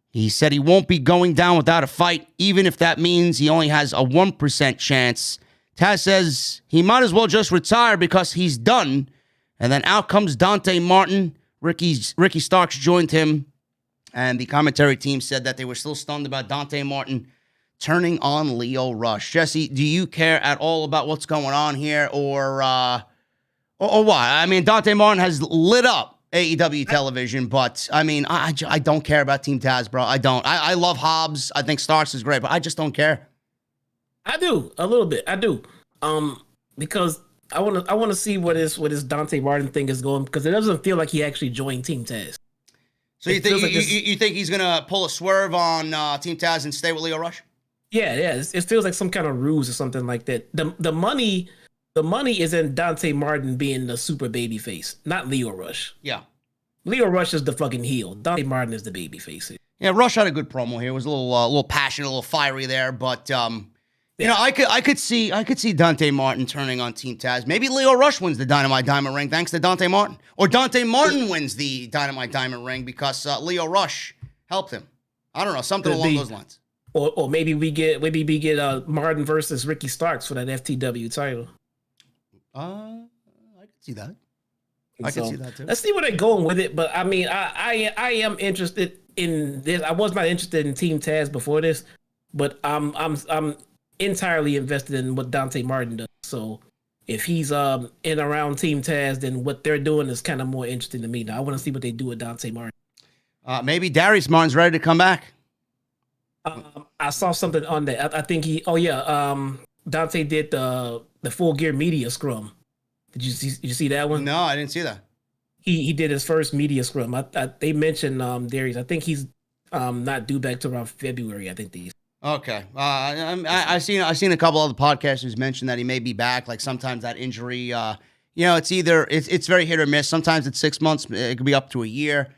A: He said he won't be going down without a fight, even if that means he only has a 1% chance. Taz says he might as well just retire because he's done. And then out comes Dante Martin. Ricky Starks joined him, and the commentary team said that they were still stunned about Dante Martin turning on Lio Rush. Jesse, do you care at all about what's going on here, or what? I mean, Dante Martin has lit up AEW television, but I mean, I don't care about Team Taz, bro. I don't. I love Hobbs. I think Starks is great, but I just don't care.
C: I do a little bit. I do, because I want to see what this Dante Martin thing is going, because it doesn't feel like he actually joined Team Taz.
A: So you think he's gonna pull a swerve on Team Taz and stay with Lio Rush?
C: Yeah. It feels like some kind of ruse or something like that. The money is in Dante Martin being the super baby face, not Lio Rush.
A: Yeah.
C: Lio Rush is the fucking heel. Dante Martin is the baby face.
A: Yeah, Rush had a good promo here. It was a little passionate, a little fiery there, but you know, I could see Dante Martin turning on Team Taz. Maybe Lio Rush wins the Dynamite Diamond Ring thanks to Dante Martin, or Dante Martin wins the Dynamite Diamond Ring because Lio Rush helped him. I don't know, something along those lines.
C: Or maybe we get Martin versus Ricky Starks for that FTW title.
A: I can see that. I can see that too.
C: Let's see where they're going with it. But I mean, I am interested in this. I was not interested in Team Taz before this, but I'm entirely invested in what Dante Martin does. So if he's in around Team Taz, then what they're doing is kind of more interesting to me. Now I want to see what they do with Dante Martin.
A: Maybe Darius Martin's ready to come back.
C: I saw something on that. I think Dante did the Full Gear media scrum. Did you see that one?
A: No, I didn't see that.
C: He did his first media scrum. They mentioned Darius. I think he's not due back to around February. I think these. Okay.
A: I seen a couple other podcasters mention that he may be back. Like sometimes that injury, it's either it's very hit or miss. Sometimes it's 6 months. It could be up to a year.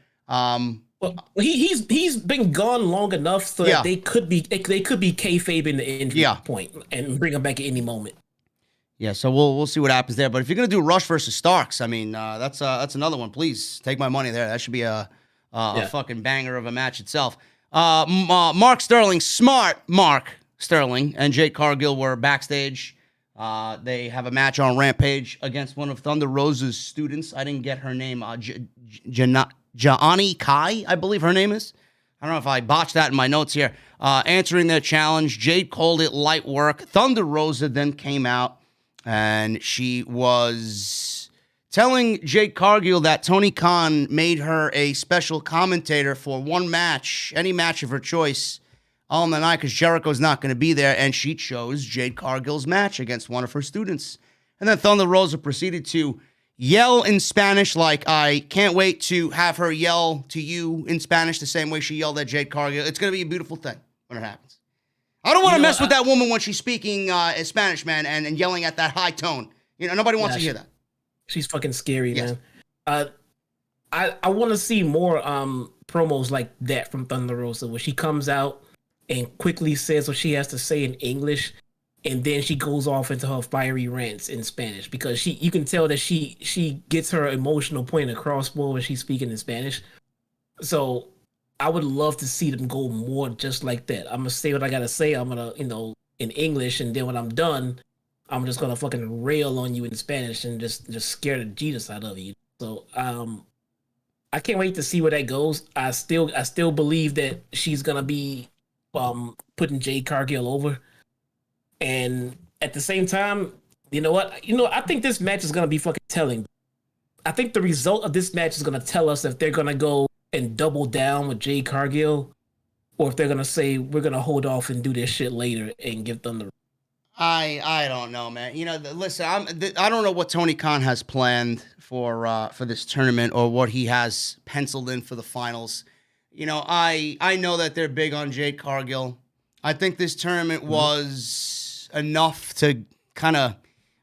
C: Well, he's been gone long enough so that they could be kayfabing the injury point and bring him back at any moment.
A: Yeah, so we'll see what happens there. But if you're gonna do Rush versus Starks, I mean, that's another one. Please take my money there. That should be a fucking banger of a match itself. Mark Sterling, smart Mark Sterling, and Jake Cargill were backstage. They have a match on Rampage against one of Thunder Rosa's students. I didn't get her name. Ja'ani Kai, I believe her name is. I don't know if I botched that in my notes here. Answering their challenge, Jade called it light work. Thunder Rosa then came out, and she was telling Jade Cargill that Tony Khan made her a special commentator for one match, any match of her choice, on the night because Jericho's not going to be there, and she chose Jade Cargill's match against one of her students. And then Thunder Rosa proceeded to yell in Spanish, like, I can't wait to have her yell to you in Spanish the same way she yelled at Jade Cargill. It's going to be a beautiful thing when it happens. I don't want to mess with that woman when she's speaking Spanish, man, and yelling at that high tone. Nobody wants to hear that. She's
C: fucking scary, yes. Man. I want to see more promos like that from Thunder Rosa, where she comes out and quickly says what she has to say in English, and then she goes off into her fiery rants in Spanish, because you can tell that she gets her emotional point across more when she's speaking in Spanish. So I would love to see them go more just like that. I'm gonna say what I gotta say. I'm gonna, in English, and then when I'm done, I'm just gonna fucking rail on you in Spanish and just scare the Jesus out of you. So I can't wait to see where that goes. I still believe that she's gonna be putting Jade Cargill over. And at the same time, you know what? I think this match is going to be fucking telling. I think the result of this match is going to tell us if they're going to go and double down with Jade Cargill, or if they're going to say, we're going to hold off and do this shit later and give them the...
A: I don't know, man. Listen, I don't know what Tony Khan has planned for this tournament, or what he has penciled in for the finals. I know that they're big on Jade Cargill. I think this tournament was enough to kind of,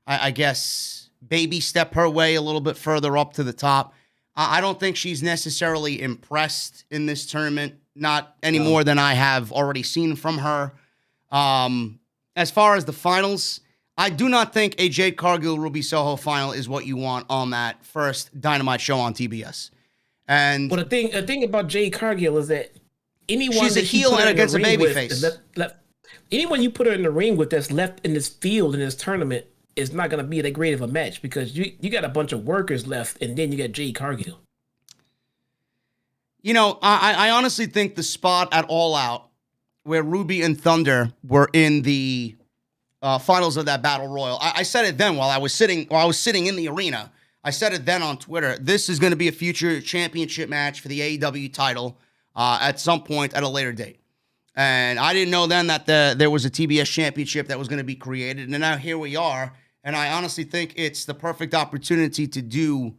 A: I guess, baby step her way a little bit further up to the top. I don't think she's necessarily impressed in this tournament, not any more than I have already seen from her. As far as the finals, I do not think a Jade Cargill Ruby Soho final is what you want on that first Dynamite show on TBS. And
C: the thing about Jade Cargill is that
A: she's a heel and against a babyface.
C: Anyone you put her in the ring with that's left in this field in this tournament is not going to be that great of a match, because you got a bunch of workers left, and then you got Jade Cargill.
A: I honestly think the spot at All Out where Ruby and Thunder were in the finals of that Battle Royal, I said it then while I was sitting in the arena. I said it then on Twitter. This is going to be a future championship match for the AEW title at some point at a later date. And I didn't know then that there was a TBS championship that was going to be created. And now here we are. And I honestly think it's the perfect opportunity to do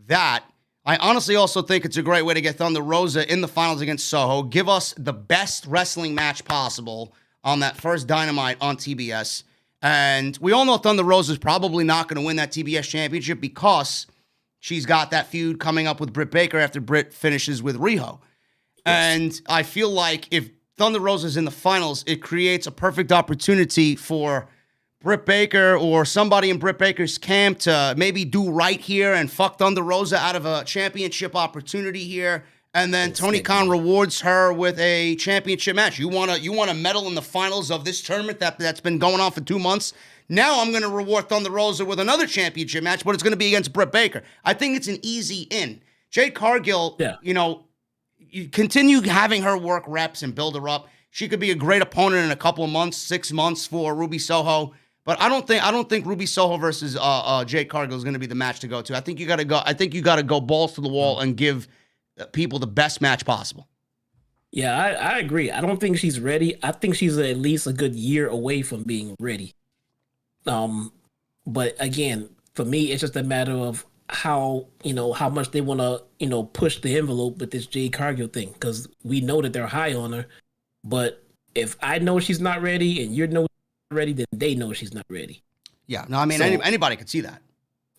A: that. I honestly also think it's a great way to get Thunder Rosa in the finals against Soho. Give us the best wrestling match possible on that first Dynamite on TBS. And we all know Thunder Rosa is probably not going to win that TBS championship, because she's got that feud coming up with Britt Baker after Britt finishes with Riho. Yes. And I feel like if Thunder Rosa's in the finals, it creates a perfect opportunity for Britt Baker or somebody in Britt Baker's camp to maybe do right here and fuck Thunder Rosa out of a championship opportunity here. And then Tony Khan rewards her with a championship match. You want to medal in the finals of this tournament that's been going on for 2 months? Now I'm going to reward Thunder Rosa with another championship match, but it's going to be against Britt Baker. I think it's an easy in. Jade Cargill, you continue having her work reps and build her up. She could be a great opponent in a couple of months, 6 months for Ruby Soho. But I don't think Ruby Soho versus Jade Cargill is going to be the match to go to. I think you got to go balls to the wall and give people the best match possible.
C: Yeah, I agree. I don't think she's ready. I think she's at least a good year away from being ready. But again, for me, it's just a matter of how much they want to, push the envelope with this Jade Cargill thing, because we know that they're high on her. But if I know she's not ready and you know she's not ready, then they know she's not ready.
A: Yeah, no, I mean, anybody can see that.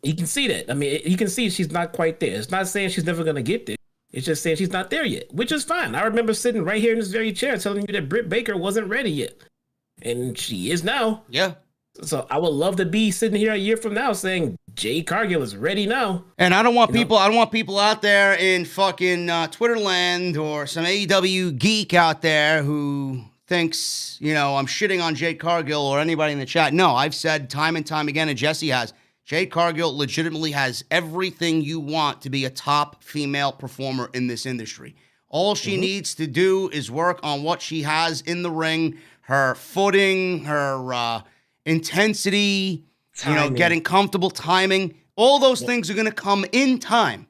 C: You can see that. I mean, you can see she's not quite there. It's not saying she's never going to get there. It's just saying she's not there yet, which is fine. I remember sitting right here in this very chair telling you that Britt Baker wasn't ready yet. And she is now.
A: Yeah.
C: So I would love to be sitting here a year from now saying Jade Cargill is ready now.
A: And I don't want people out there in fucking Twitter land or some AEW geek out there who thinks, I'm shitting on Jade Cargill or anybody in the chat. No, I've said time and time again, and Jesse has, Jade Cargill legitimately has everything you want to be a top female performer in this industry. All she needs to do is work on what she has in the ring, her footing, her intensity, getting comfortable, timing. All those things are going to come in time.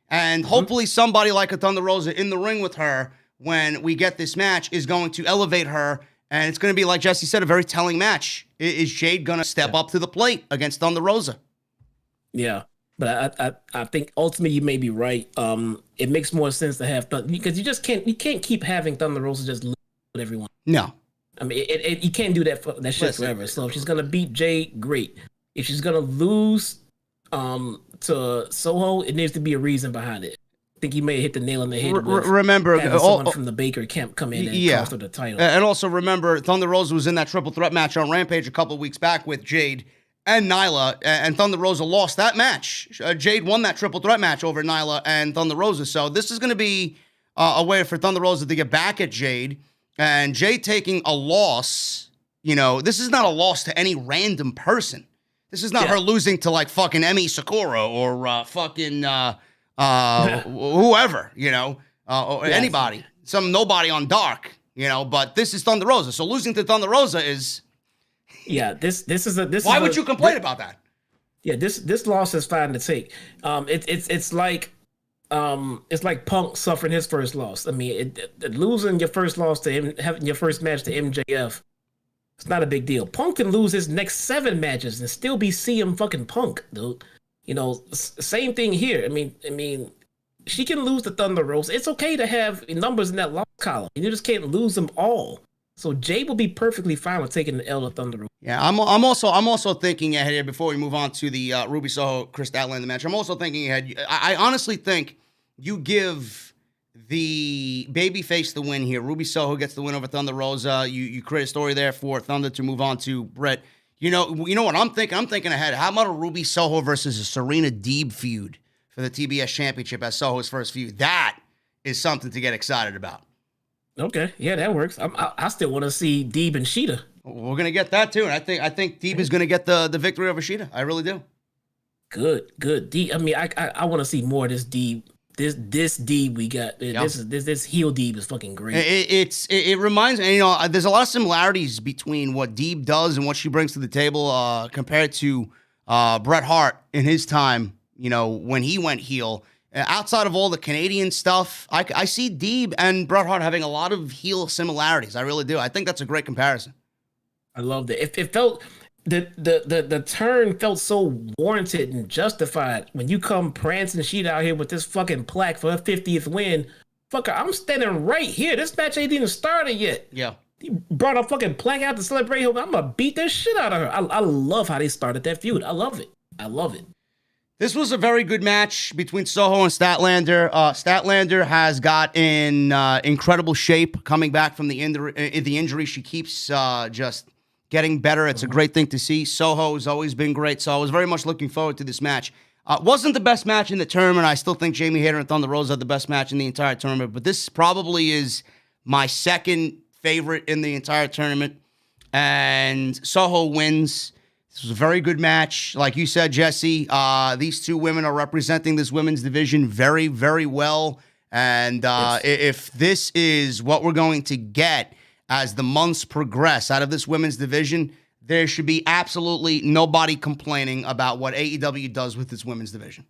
A: And hopefully somebody like a Thunder Rosa in the ring with her when we get this match is going to elevate her. And it's going to be, like Jesse said, a very telling match. Is Jade going to step up to the plate against Thunder Rosa?
C: Yeah. But I think ultimately you may be right. It makes more sense to have Thunder, because you can't keep having Thunder Rosa just lose with everyone.
A: No.
C: I mean, you can't do that shit forever. So if she's gonna beat Jay, great. If she's gonna lose to Soho, it needs to be a reason behind it. I think you may have hit the nail on the head.
A: Remember,
C: someone from the Baker camp come in and cost her the title.
A: And also remember, Thunder Rosa was in that triple threat match on Rampage a couple of weeks back with Jade and Nyla, and Thunder Rosa lost that match. Jade won that triple threat match over Nyla and Thunder Rosa. So this is going to be a way for Thunder Rosa to get back at Jade. And Jade taking a loss, this is not a loss to any random person. This is not her losing to like fucking Emi Sakura or fucking whoever, or anybody, some nobody on Dark, But this is Thunder Rosa. So losing to Thunder Rosa is.
C: Yeah, this is a.
A: Why would you complain about that?
C: Yeah, this loss is fine to take. It's like Punk suffering his first loss. I mean, losing your first loss to him, having your first match to MJF, it's not a big deal. Punk can lose his next 7 matches and still be CM fucking Punk, dude. Same thing here. I mean, she can lose to Thunder Rosa. It's okay to have numbers in that loss column. You just can't lose them all. So Jade will be perfectly fine with taking the L to Thunder Rosa.
A: Yeah, I'm also thinking ahead here before we move on to the Ruby Soho Kris Statlander match. I'm also thinking ahead. I honestly think you give the babyface the win here. Ruby Soho gets the win over Thunder Rosa. You create a story there for Thunder to move on to Brett. You know what I'm thinking? I'm thinking ahead. How about a Ruby Soho versus a Serena Deeb feud for the TBS Championship as Soho's first feud? That is something to get excited about.
C: Okay, yeah, that works. I still want to see Deeb and Sheeta.
A: We're gonna get that too, and I think Deeb is gonna get the victory over Sheeta. I really do.
C: Good. Deeb. I mean, I want to see more of this Deeb. This Deeb we got. Yep. This heel Deeb is fucking great.
A: It reminds me. There's a lot of similarities between what Deeb does and what she brings to the table compared to Bret Hart in his time. When he went heel. Outside of all the Canadian stuff, I see Deeb and Bret Hart having a lot of heel similarities. I really do. I think that's a great comparison.
C: I loved it. It felt the turn felt so warranted and justified when you come prancing Sheet out here with this fucking plaque for her 50th win. Fucker, I'm standing right here. This match ain't even started yet.
A: Yeah.
C: He brought a fucking plaque out to celebrate her. I'm gonna beat the shit out of her. I love how they started that feud. I love it.
A: This was a very good match between Soho and Statlander. Statlander has got in incredible shape coming back from the injury. She keeps just getting better. It's a great thing to see. Soho has always been great, so I was very much looking forward to this match. Wasn't the best match in the tournament. I still think Jamie Hayter and Thunder Rosa had the best match in the entire tournament, but this probably is my second favorite in the entire tournament. And Soho wins. This was a very good match. Like you said, Jesse, these two women are representing this women's division very, very well. And if this is what we're going to get as the months progress out of this women's division, there should be absolutely nobody complaining about what AEW does with this women's division.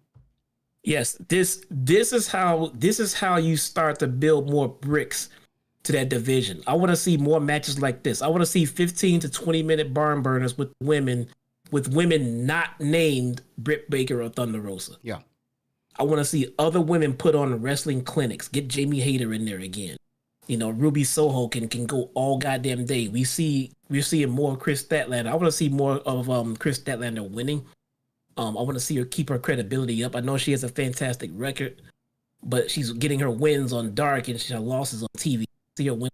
C: Yes, this is how you start to build more bricks to that division. I want to see more matches like this. I want to see 15 to 20 minute barn burners with women not named Britt Baker or Thunder Rosa.
A: Yeah.
C: I want to see other women put on wrestling clinics. Get Jamie Hayter in there again. Ruby Soho can go all goddamn day. We're seeing more of Kris Statlander. I want to see more of Kris Statlander winning. I want to see her keep her credibility up. I know she has a fantastic record, but she's getting her wins on Dark and her losses on TV. See her win,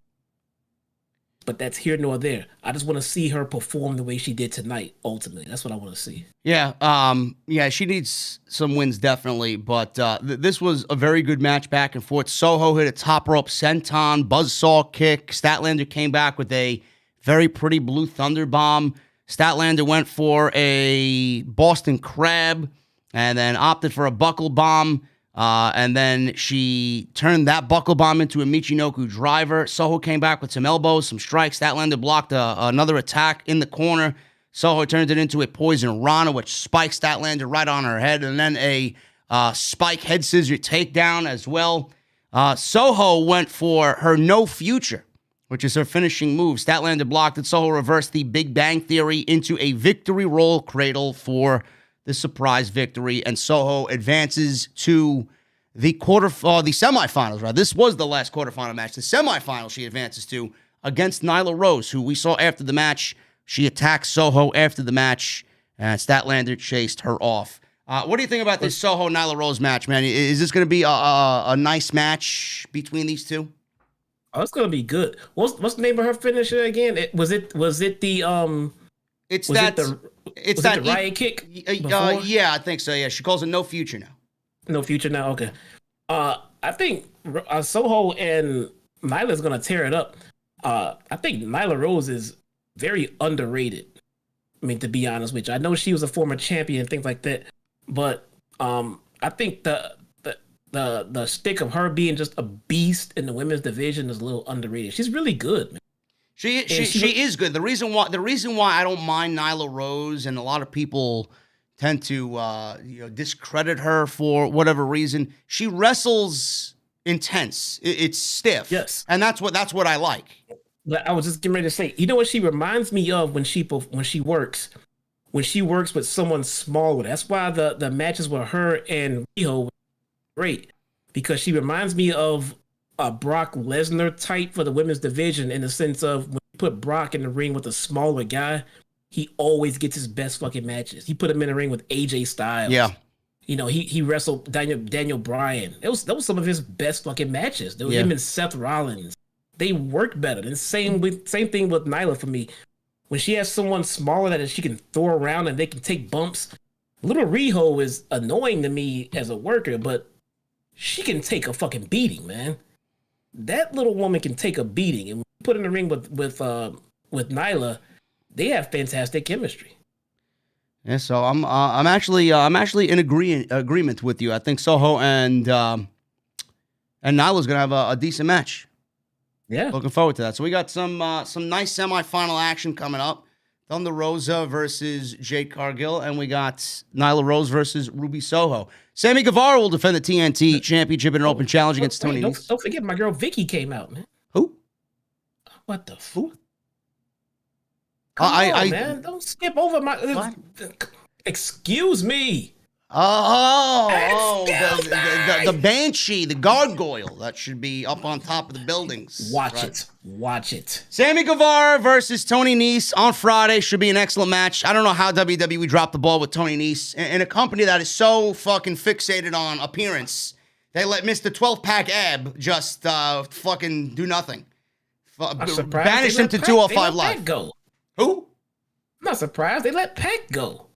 C: but that's here nor there. I just want to see her perform the way she did tonight. Ultimately, that's what I want to see.
A: Yeah, she needs some wins definitely, but this was a very good match back and forth. Soho hit a top rope senton buzzsaw kick. Statlander came back with a very pretty blue thunder bomb. Statlander went for a Boston Crab and then opted for a buckle bomb. And then she turned that buckle bomb into a Michinoku driver. Soho came back with some elbows, some strikes. Statlander blocked another attack in the corner. Soho turned it into a poison rana, which spiked Statlander right on her head. And then a spike head scissor takedown as well. Soho went for her no future, which is her finishing move. Statlander blocked it. Soho reversed the Big Bang Theory into a victory roll cradle for the surprise victory, and Soho advances to the semifinals. Right, this was the last quarterfinal match. The semifinal she advances to against Nyla Rose, who we saw after the match. She attacked Soho after the match, and Statlander chased her off. What do you think about this Soho Nyla Rose match, man? Is this going to be a nice match between these two?
C: Oh, it's going to be good. What's the name of her finisher again? Was it the
A: It's
C: was
A: that.
C: It's that the riot kick.
A: Yeah, I think so. Yeah, she calls it no future now.
C: No future now. Okay. I think Soho and Nyla's gonna tear it up. I think Nyla Rose is very underrated. I mean, to be honest with you, I know she was a former champion and things like that, but I think the stick of her being just a beast in the women's division is a little underrated. She's really good, man. She
A: is good. The reason why I don't mind Nyla Rose, and a lot of people tend to discredit her for whatever reason, she wrestles intense. It's stiff.
C: Yes,
A: and that's what I like.
C: But I was just getting ready to say, you know what she reminds me of when she works with someone smaller. That's why the matches with her and Riho were great, because she reminds me of a Brock Lesnar type for the women's division, in the sense of when you put Brock in the ring with a smaller guy, he always gets his best fucking matches. He put him in the ring with AJ Styles.
A: Yeah.
C: He wrestled Daniel Bryan. That was some of his best fucking matches. There was him and Seth Rollins. They work better. And same thing with Nyla for me. When she has someone smaller that she can throw around and they can take bumps. Little Riho is annoying to me as a worker, but she can take a fucking beating, man. That little woman can take a beating, and when you put in the ring with Nyla, they have fantastic chemistry.
A: Yeah, so I'm actually in agreement with you. I think Soho and Nyla's gonna have a decent match.
C: Yeah,
A: looking forward to that. So we got some nice semifinal action coming up. Thunder Rosa versus Jade Cargill, and we got Nyla Rose versus Ruby Soho. Sammy Guevara will defend the TNT Championship in an open challenge against Tony Nese.
C: Don't forget my girl Vicky came out, man.
A: Who?
C: What the fuck? Man, don't skip over my.
A: What?
C: Excuse me.
A: The Banshee, the gargoyle that should be up on top of the buildings.
C: Watch it.
A: Sammy Guevara versus Tony Nese on Friday should be an excellent match. I don't know how WWE dropped the ball with Tony Nese in a company that is so fucking fixated on appearance. They let Mr. 12-pack Ab just fucking do nothing. Banish him to 205 Live.
C: Go.
A: Who?
C: I'm not surprised. They let Pac go.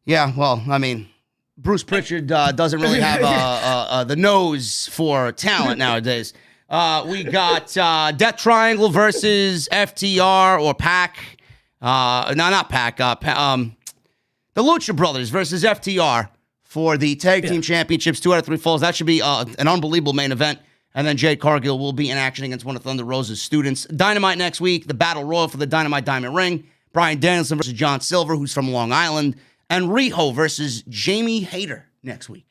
A: Yeah, well, I mean, Bruce Pritchard doesn't really have the nose for talent nowadays. We got Death Triangle versus FTR or Pac. No, not Pac. The Lucha Brothers versus FTR for the Tag Team Championships, 2 out of 3 falls. That should be an unbelievable main event. And then Jade Cargill will be in action against one of Thunder Rosa's students. Dynamite next week, the Battle Royal for the Dynamite Diamond Ring. Bryan Danielson versus John Silver, who's from Long Island. And Riho versus Jamie Hayter next week.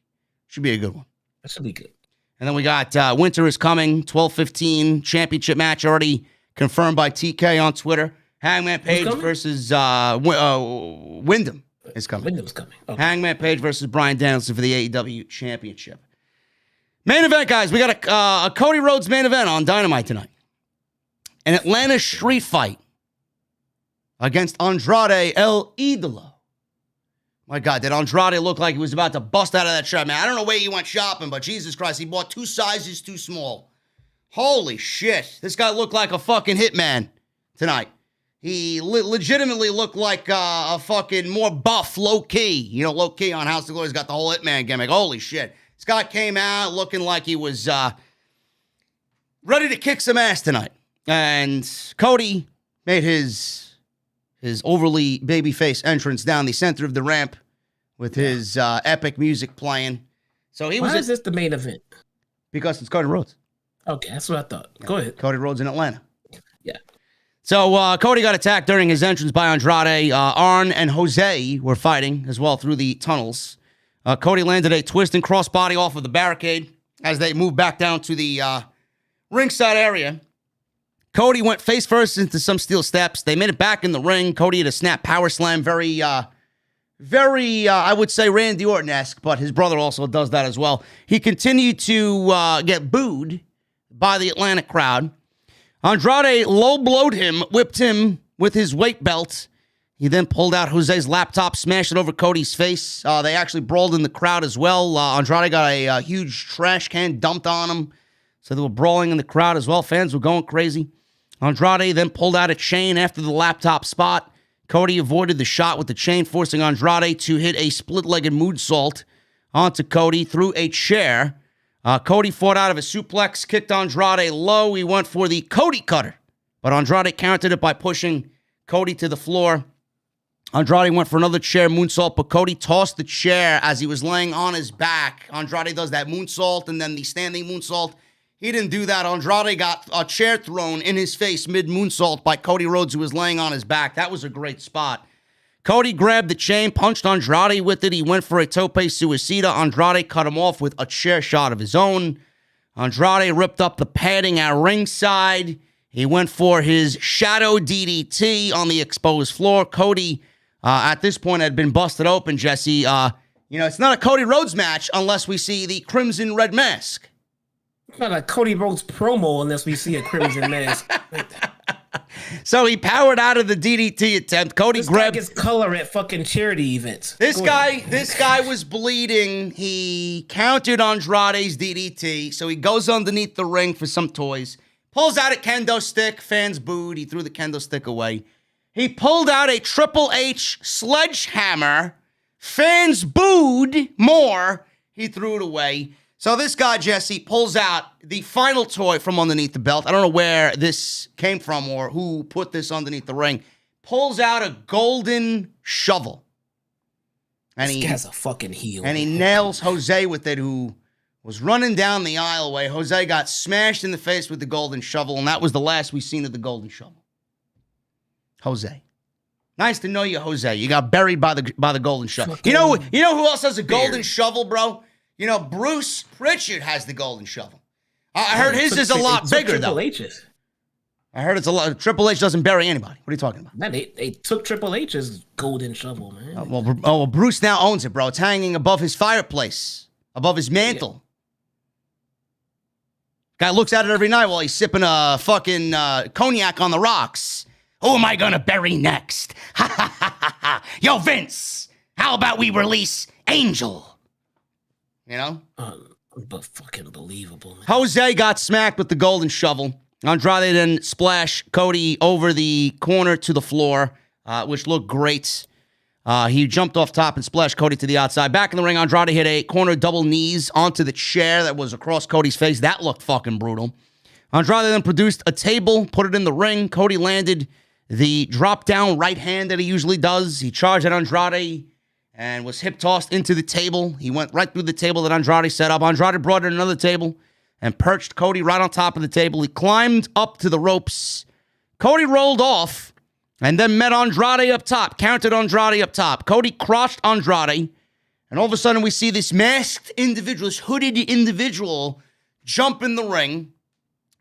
A: Should be a good one.
C: That should be good.
A: And then we got Winter is Coming, 12-15 championship match already confirmed by TK on Twitter. Hangman Page versus Wyndham is coming.
C: Wyndham's coming. Okay.
A: Hangman Page versus Bryan Danielson for the AEW championship. Main event, guys. We got a Cody Rhodes main event on Dynamite tonight. An Atlanta street fight against Andrade El Idolo. My God, did Andrade look like he was about to bust out of that shirt, man? I don't know where he went shopping, but Jesus Christ, he bought 2 sizes too small. Holy shit. This guy looked like a fucking hitman tonight. He legitimately looked like a fucking more buff, low-key. You know, low-key on House of Glory's got the whole hitman gimmick. Holy shit. This guy came out looking like he was ready to kick some ass tonight. And Cody made his his overly babyface entrance down the center of the ramp with his epic music playing. So he was.
C: Why is this the main event?
A: Because it's Cody Rhodes.
C: Okay, that's what I thought. Yeah. Go ahead.
A: Cody Rhodes in Atlanta.
C: Yeah.
A: So Cody got attacked during his entrance by Andrade. Arn and Jose were fighting as well through the tunnels. Cody landed a twist and crossbody off of the barricade as they moved back down to the ringside area. Cody went face first into some steel steps. They made it back in the ring. Cody had a snap power slam. Very, I would say Randy Orton-esque, but his brother also does that as well. He continued to get booed by the Atlanta crowd. Andrade low-blowed him, whipped him with his weight belt. He then pulled out Jose's laptop, smashed it over Cody's face. They actually brawled in the crowd as well. Andrade got a huge trash can dumped on him. So they were brawling in the crowd as well. Fans were going crazy. Andrade then pulled out a chain after the laptop spot. Cody avoided the shot with the chain, forcing Andrade to hit a split-legged moonsault onto Cody through a chair. Cody fought out of a suplex, kicked Andrade low. He went for the Cody cutter, but Andrade countered it by pushing Cody to the floor. Andrade went for another chair moonsault, but Cody tossed the chair as he was laying on his back. Andrade does that moonsault and then the standing moonsault. He didn't do that. Andrade got a chair thrown in his face mid-moonsault by Cody Rhodes, who was laying on his back. That was a great spot. Cody grabbed the chain, punched Andrade with it. He went for a tope suicida. Andrade cut him off with a chair shot of his own. Andrade ripped up the padding at ringside. He went for his shadow DDT on the exposed floor. Cody, at this point, had been busted open, Jesse. It's not a Cody Rhodes match unless we see the Crimson Red Mask.
C: It's not a Cody Rhodes promo unless we see a Crimson Mask.
A: So he powered out of the DDT attempt. Cody grabbed
C: his color at fucking charity events.
A: This guy was bleeding. He countered Andrade's DDT, so he goes underneath the ring for some toys. Pulls out a kendo stick. Fans booed. He threw the kendo stick away. He pulled out a Triple H sledgehammer. Fans booed more. He threw it away. So this guy, Jesse, pulls out the final toy from underneath the belt. I don't know where this came from or who put this underneath the ring. Pulls out a golden shovel. And
C: this guy's a fucking heel.
A: And he nails Jose with it, who was running down the aisleway. Jose got smashed in the face with the golden shovel, and that was the last we seen of the golden shovel. Jose. Nice to know you, Jose. You got buried by the golden shovel. You know who else has a golden shovel, bro? You know, Bruce Pritchard has the golden shovel. I heard his is a lot bigger, though.
C: Triple H's.
A: I heard it's a lot. Triple H doesn't bury anybody. What are you talking about?
C: Man, they took Triple H's golden shovel, man.
A: Well, Bruce now owns it, bro. It's hanging above his fireplace, above his mantle. Yeah. Guy looks at it every night while he's sipping a fucking cognac on the rocks. Who am I gonna bury next? Ha ha ha ha ha! Yo, Vince, how about we release Angel? You know?
C: But fucking believable, man.
A: Jose got smacked with the golden shovel. Andrade then splashed Cody over the corner to the floor, which looked great. He jumped off top and splashed Cody to the outside. Back in the ring, Andrade hit a corner double knees onto the chair that was across Cody's face. That looked fucking brutal. Andrade then produced a table, put it in the ring. Cody landed the drop-down right hand that he usually does. He charged at Andrade and was hip-tossed into the table. He went right through the table that Andrade set up. Andrade brought in another table and perched Cody right on top of the table. He climbed up to the ropes. Cody rolled off and then met Andrade up top, counted Andrade up top. Cody crushed Andrade, and all of a sudden we see this masked individual, this hooded individual jump in the ring.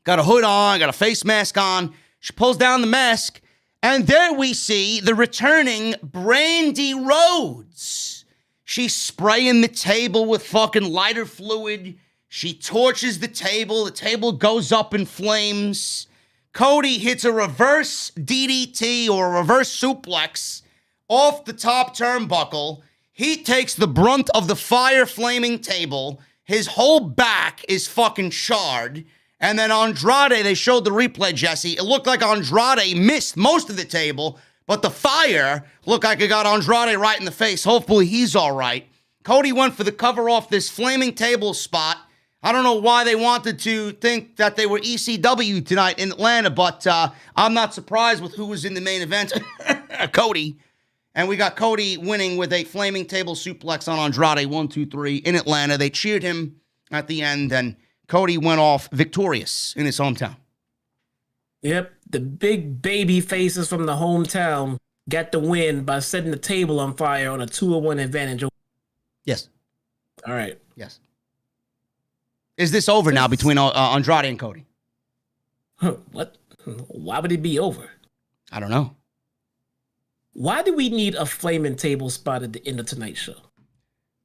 A: Got a hood on, got a face mask on. She pulls down the mask. And there we see the returning Brandy Rhodes. She's spraying the table with fucking lighter fluid. She torches the table. The table goes up in flames. Cody hits a reverse DDT or a reverse suplex off the top turnbuckle. He takes the brunt of the fire flaming table. His whole back is fucking charred. And then Andrade, they showed the replay, Jesse. It looked like Andrade missed most of the table, but the fire looked like it got Andrade right in the face. Hopefully he's all right. Cody went for the cover off this flaming table spot. I don't know why they wanted to think that they were ECW tonight in Atlanta, but I'm not surprised with who was in the main event. Cody. And we got Cody winning with a flaming table suplex on Andrade, 1, 2, 3 in Atlanta. They cheered him at the end, and Cody went off victorious in his hometown.
C: Yep, the big baby faces from the hometown got the win by setting the table on fire on a 2-1 advantage.
A: Yes.
C: All right.
A: Yes. Is this over now between Andrade and Cody?
C: What? Why would it be over?
A: I don't know.
C: Why do we need a flaming table spot at the end of tonight's show?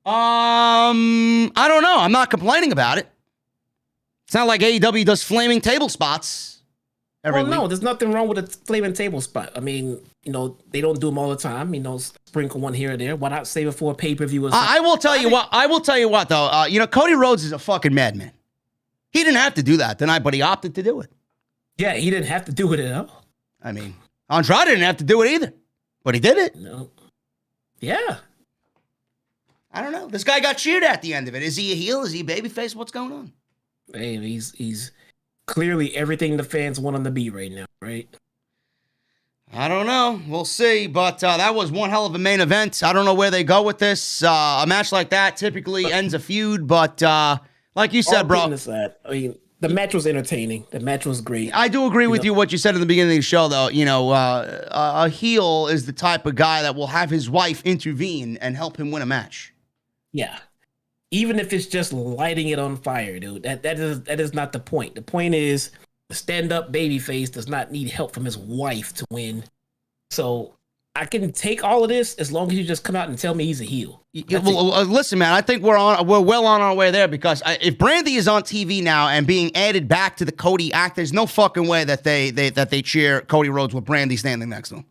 A: I don't know. I'm not complaining about it. It's not like AEW does flaming table spots every week.
C: No, there's nothing wrong with a flaming table spot. I mean, they don't do them all the time. Sprinkle one here or there. Why not save it for a pay-per-view or something?
A: I will tell you what. I will tell you what, though. Cody Rhodes is a fucking madman. He didn't have to do that tonight, but he opted to do it.
C: Yeah, he didn't have to do it at all.
A: I mean, Andrade didn't have to do it either. But he did it.
C: No. Yeah.
A: I don't know. This guy got cheered at the end of it. Is he a heel? Is he a babyface? What's going on?
C: Hey, he's clearly everything the fans want him to be right now, right?
A: I don't know. We'll see. But that was one hell of a main event. I don't know where they go with this. A match like that typically ends a feud. But like you said, bro.
C: I mean, the match was entertaining. The match was great.
A: I do agree with you what you said in the beginning of the show, though. A heel is the type of guy that will have his wife intervene and help him win a match.
C: Yeah. Even if it's just lighting it on fire, dude. That is not the point. The point is the stand-up babyface does not need help from his wife to win. So I can take all of this as long as you just come out and tell me he's a heel.
A: Listen, man, I think we're well on our way there because if Brandy is on TV now and being added back to the Cody act, there's no fucking way that they cheer Cody Rhodes with Brandy standing next to him.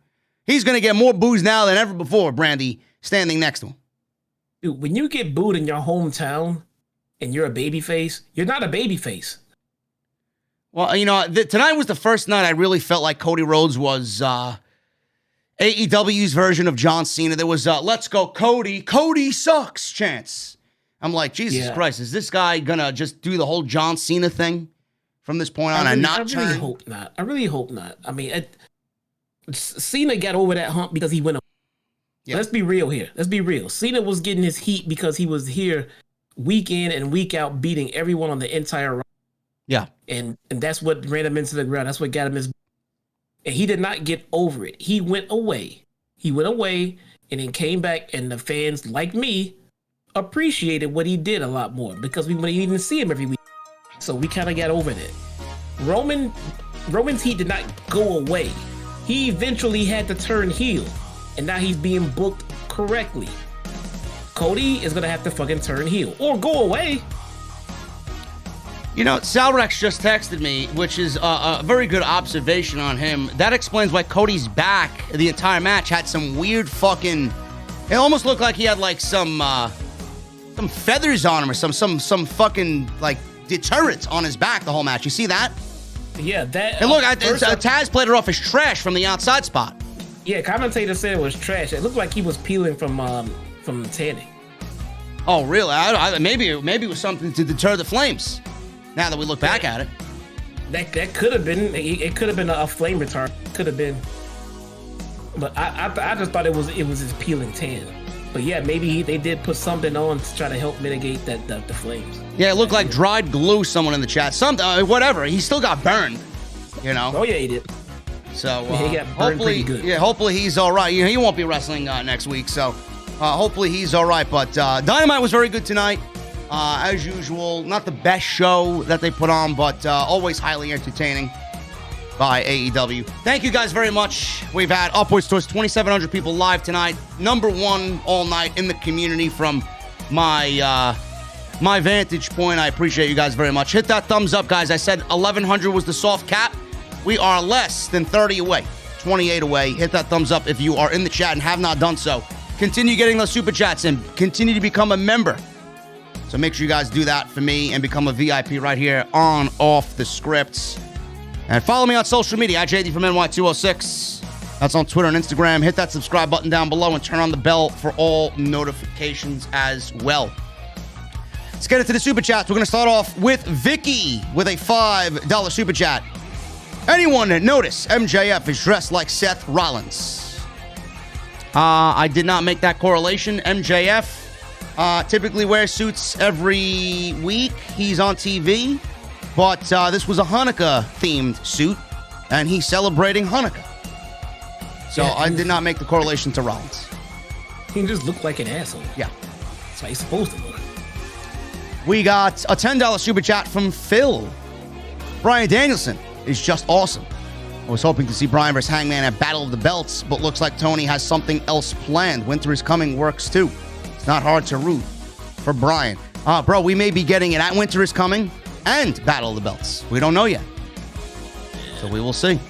A: He's gonna get more boos now than ever before. Brandy standing next to him.
C: Dude, when you get booed in your hometown and you're a babyface, you're not a babyface.
A: Well, tonight was the first night I really felt like Cody Rhodes was AEW's version of John Cena. There was "Let's go, Cody. Cody sucks" chants. I'm like, Jesus Christ, is this guy gonna just do the whole John Cena thing from this point on? I really
C: hope not. I really hope not. I mean, Cena got over that hump because he went. Yeah. Let's be real here. Let's be real. Cena was getting his heat because he was here week in and week out beating everyone on the entire roster.
A: Yeah.
C: And that's what ran him into the ground. That's what got him his. And he did not get over it. He went away. And then came back, and the fans, like me, appreciated what he did a lot more because we wouldn't even see him every week. So we kind of got over that. Roman's heat did not go away. He eventually had to turn heel, and now he's being booked correctly. Cody is going to have to fucking turn heel or go away.
A: Salrex just texted me, which is a very good observation on him. That explains why Cody's back the entire match had some weird fucking... It almost looked like he had like some feathers on him or some fucking like deterrent on his back the whole match. You see that?
C: Yeah, that...
A: And look, Taz played it off as trash from the outside spot.
C: Yeah, commentator said it was trash. It looked like he was peeling from tanning.
A: Oh, really? Maybe it was something to deter the flames. Now that we look back at it,
C: that could have been. It could have been a flame retard. Could have been. But I just thought it was his peeling tan. But yeah, maybe they did put something on to try to help mitigate the flames.
A: Yeah, it looked like dried glue. Someone in the chat, whatever. He still got burned.
C: Oh yeah, he did.
A: So
C: he got burned pretty good.
A: Yeah, hopefully he's all right. He won't be wrestling next week. So hopefully he's all right. But Dynamite was very good tonight. As usual, not the best show that they put on, but always highly entertaining by AEW. Thank you guys very much. We've had upwards towards 2,700 people live tonight. Number one all night in the community from my vantage point. I appreciate you guys very much. Hit that thumbs up, guys. I said 1,100 was the soft cap. We are less than 30 away, 28 away. Hit that thumbs up if you are in the chat and have not done so. Continue getting those super chats and continue to become a member. So make sure you guys do that for me and become a VIP right here on Off the Scripts. And follow me on social media at JDfromNY206. That's on Twitter and Instagram. Hit that subscribe button down below and turn on the bell for all notifications as well. Let's get into the super chats. We're going to start off with Vicky with a $5 super chat. Anyone notice MJF is dressed like Seth Rollins? I did not make that correlation. MJF typically wears suits every week. He's on TV. But this was a Hanukkah-themed suit, and he's celebrating Hanukkah. So yeah, I did not make the correlation to Rollins.
C: He just looked like an asshole.
A: Yeah.
C: That's how he's supposed to look.
A: We got a $10 super chat from Phil. Bryan Danielson is just awesome. I was hoping to see Bryan versus Hangman at Battle of the Belts, but looks like Tony has something else planned. Winter is Coming works too. It's not hard to root for Bryan. Bro, we may be getting it at Winter is Coming and Battle of the Belts. We don't know yet. So we will see.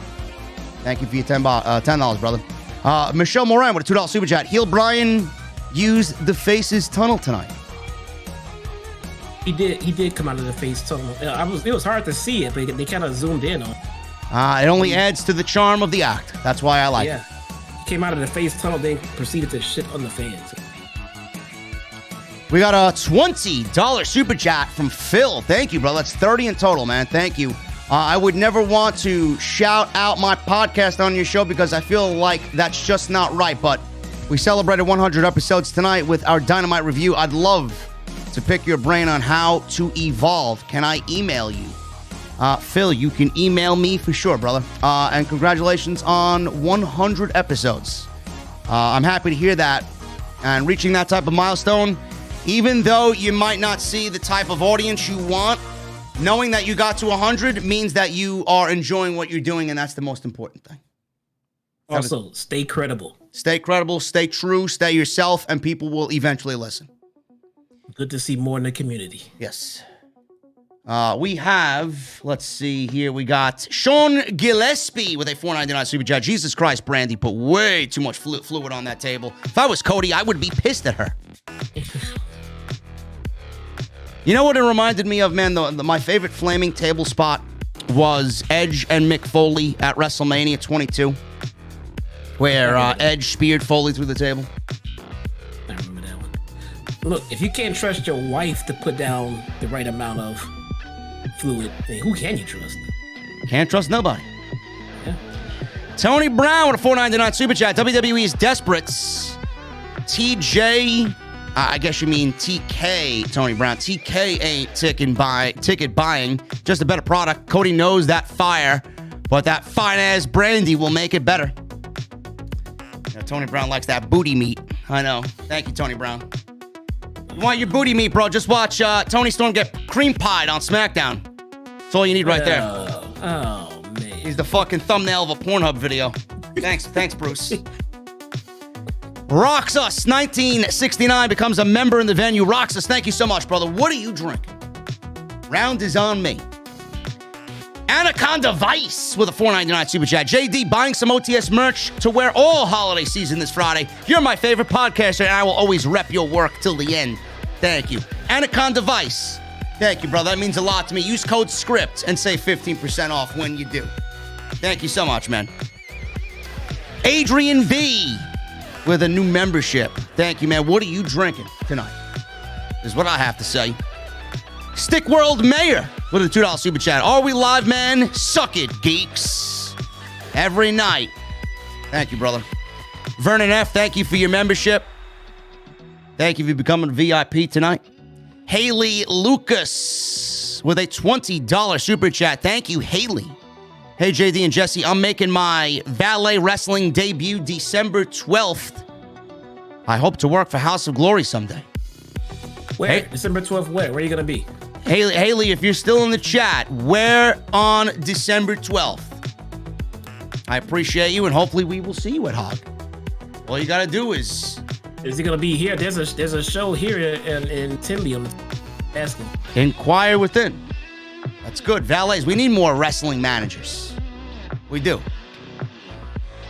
A: Thank you for your $10, brother. Michelle Moran with a $2 super chat. Heel Bryan used the Faces tunnel tonight.
C: He did come out of the face tunnel. It was hard to see it, but they kind of zoomed in on it.
A: It only adds to the charm of the act. That's why I like it.
C: He came out of the face tunnel, then proceeded to shit on the fans.
A: We got a $20 super chat from Phil. Thank you, bro. That's 30 in total, man. Thank you. I would never want to shout out my podcast on your show because I feel like that's just not right. But we celebrated 100 episodes tonight with our Dynamite review. I'd love to pick your brain on how to evolve. Can I email you? Phil, you can email me for sure, brother. And congratulations on 100 episodes. I'm happy to hear that. And reaching that type of milestone, even though you might not see the type of audience you want, knowing that you got to 100 means that you are enjoying what you're doing, and that's the most important thing.
C: Also, stay credible.
A: Stay credible, stay true, stay yourself, and people will eventually listen.
C: Good to see more in the community.
A: Yes. We have, let's see here, we got Sean Gillespie with a $4.99 super chat. Jesus Christ, Brandy put way too much fluid on that table. If I was Cody, I would be pissed at her. You know what it reminded me of, man? My favorite flaming table spot was Edge and Mick Foley at WrestleMania 22, where Edge speared Foley through the table.
C: I remember that one. Look, if you can't trust your wife to put down the right amount of fluid, then who can you trust?
A: Can't trust nobody.
C: Yeah.
A: Tony Brown with a $4.99 super chat. WWE is desperate. TJ... I guess you mean TK, Tony Brown. TK ain't ticket buying, just a better product. Cody knows that fire, but that fine-ass Brandy will make it better. Tony Brown likes that booty meat. I know. Thank you, Tony Brown. You want your booty meat, bro? Just watch Tony Storm get cream pied on SmackDown. That's all you need right there.
C: Oh, man.
A: He's the fucking thumbnail of a Pornhub video. Thanks, Bruce. Roxas 1969 becomes a member in the venue. Roxas, thank you so much, brother. What are you drinking? Round is on me. Anaconda Vice with a $4.99 super chat. JD buying some OTS merch to wear all holiday season this Friday. You're my favorite podcaster, and I will always rep your work till the end. Thank you. Anaconda Vice. Thank you, brother. That means a lot to me. Use code SCRIPT and save 15% off when you do. Thank you so much, man. Adrian V with a new membership. Thank you, man. What are you drinking tonight? Is what I have to say. Stick World Mayor with a $2 super chat. Are we live, man? Suck it, geeks. Every night. Thank you, brother. Vernon F., thank you for your membership. Thank you for becoming a VIP tonight. Haley Lucas with a $20 super chat. Thank you, Haley. Hey, JD and Jesse, I'm making my Valet Wrestling debut December 12th. I hope to work for House of Glory someday.
C: Where?
A: Hey,
C: December 12th, where? Where are you going to be?
A: Haley, if you're still in the chat, where on December 12th? I appreciate you, and hopefully we will see you at Hog. All you got to do is...
C: Is he going to be here? There's a show here in Timbium. Ask him.
A: Inquire within. That's good. Valets. We need more wrestling managers. We do.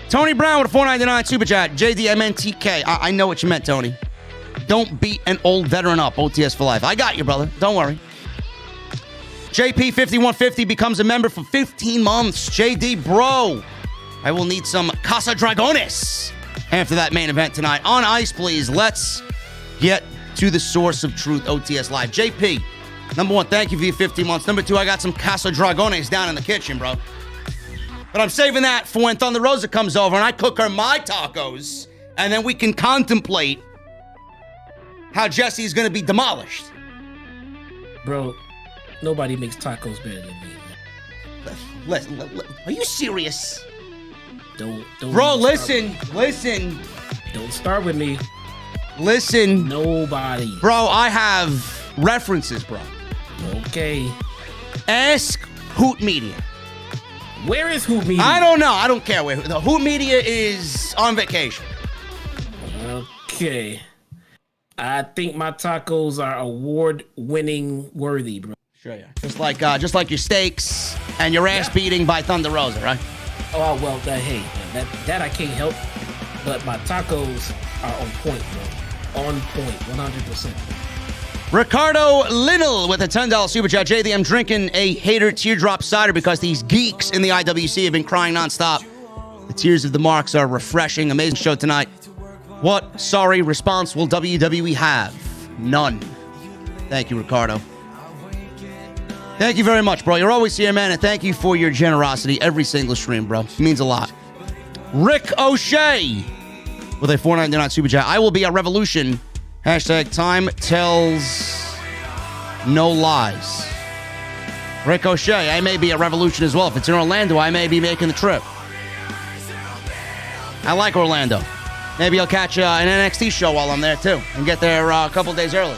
A: Tony Brown with a $4.99 super chat. JDMNTK. I know what you meant, Tony. Don't beat an old veteran up. OTS for life. I got you, brother. Don't worry. JP5150 becomes a member for 15 months. JD, bro. I will need some Casa Dragones after that main event tonight. On ice, please. Let's get to the source of truth. OTS Live. JP. Number one, thank you for your 15 months. Number two, I got some Casa Dragones down in the kitchen, bro. But I'm saving that for when Thunder Rosa comes over and I cook her my tacos and then we can contemplate how Jesse's going to be demolished.
C: Bro, nobody makes tacos better than me.
A: Listen, are you serious?
C: Don't.
A: Bro, listen.
C: Don't start with me.
A: Listen.
C: Nobody.
A: Bro, I have references, bro.
C: Okay.
A: Ask Hoot Media.
C: Where is Hoot Media?
A: I don't know. I don't care where. The Hoot Media is on vacation.
C: Okay. I think my tacos are award-winning worthy, bro.
A: Sure, yeah. Just like your steaks and your ass beating by Thunder Rosa, right?
C: Oh well, that I can't help. But my tacos are on point, bro. On point, 100%.
A: Ricardo Little with a $10 super chat. JD, I'm drinking a hater teardrop cider because these geeks in the IWC have been crying nonstop. The tears of the marks are refreshing. Amazing show tonight. What sorry response will WWE have? None. Thank you, Ricardo. Thank you very much, bro. You're always here, man, and thank you for your generosity every single stream, bro. It means a lot. Rick O'Shea with a $4.99 super chat. I will be at Revolution. Hashtag time tells no lies. Rick O'Shea, I may be at Revolution as well. If it's in Orlando, I may be making the trip. I like Orlando. Maybe I'll catch an NXT show while I'm there, too, and get there a couple days early.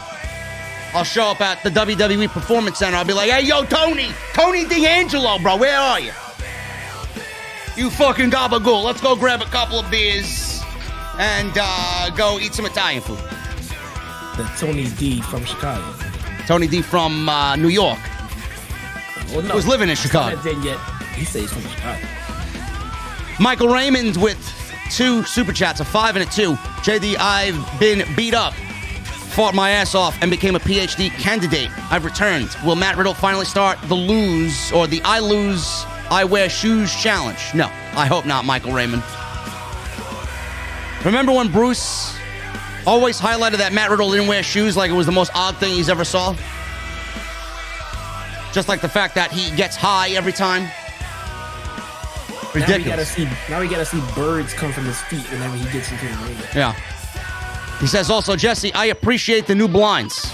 A: I'll show up at the WWE Performance Center. I'll be like, hey, yo, Tony D'Angelo, bro, where are you? You fucking gabagool. Let's go grab a couple of beers and go eat some Italian food.
C: The Tony D from Chicago.
A: Tony D from New York.
C: Well, no,
A: who's living in Chicago.
C: Yet. He says from Chicago.
A: Michael Raymond with 2 super chats, a 5 and a 2. JD, I've been beat up, fought my ass off, and became a PhD candidate. I've returned. Will Matt Riddle finally start the I lose, I wear shoes challenge? No, I hope not, Michael Raymond. Remember when Bruce always highlighted that Matt Riddle didn't wear shoes like it was the most odd thing he's ever saw? Just like the fact that he gets high every time. Ridiculous.
C: Now we gotta see birds come from his feet whenever he gets into the ring.
A: Yeah. He says also, Jesse, I appreciate the new blinds.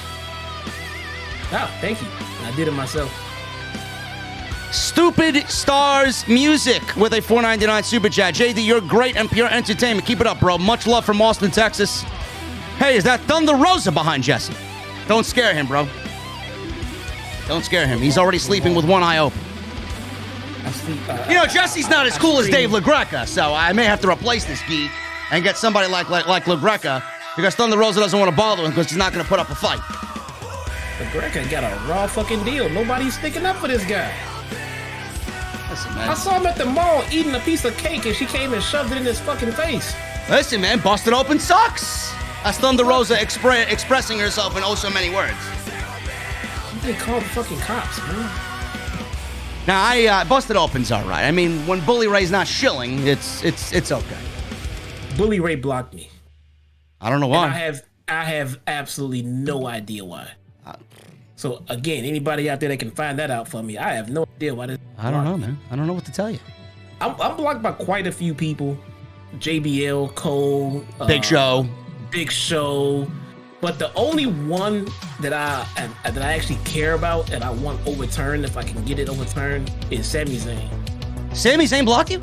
C: Oh, thank you. I did it myself.
A: Stupid Stars Music with a $4.99 super chat. JD, you're great and pure entertainment. Keep it up, bro. Much love from Austin, Texas. Hey, is that Thunder Rosa behind Jesse? Don't scare him, bro. Don't scare him. He's already sleeping with one eye open. Jesse's not as cool as Dave LaGreca, so I may have to replace this geek and get somebody like LaGreca because Thunder Rosa doesn't want to bother him because he's not going to put up a fight.
C: LaGreca got a raw fucking deal. Nobody's sticking up for this guy.
A: Listen, man.
C: I saw him at the mall eating a piece of cake and she came and shoved it in his fucking face.
A: Listen, man, busted open sucks. That's Thunder Rosa expressing herself in oh so many words.
C: They called the fucking cops, man.
A: Now, busted open's all right. I mean, when Bully Ray's not shilling, it's okay.
C: Bully Ray blocked me.
A: I don't know why.
C: And I have absolutely no idea why. So again, anybody out there that can find that out for me, I have no idea why.
A: I don't know, man. I don't know what to tell you.
C: I'm blocked by quite a few people. JBL, Cole,
A: Big Show.
C: But the only one that I actually care about and I want overturned, if I can get it overturned, is Sami Zayn.
A: Sami Zayn blocked you?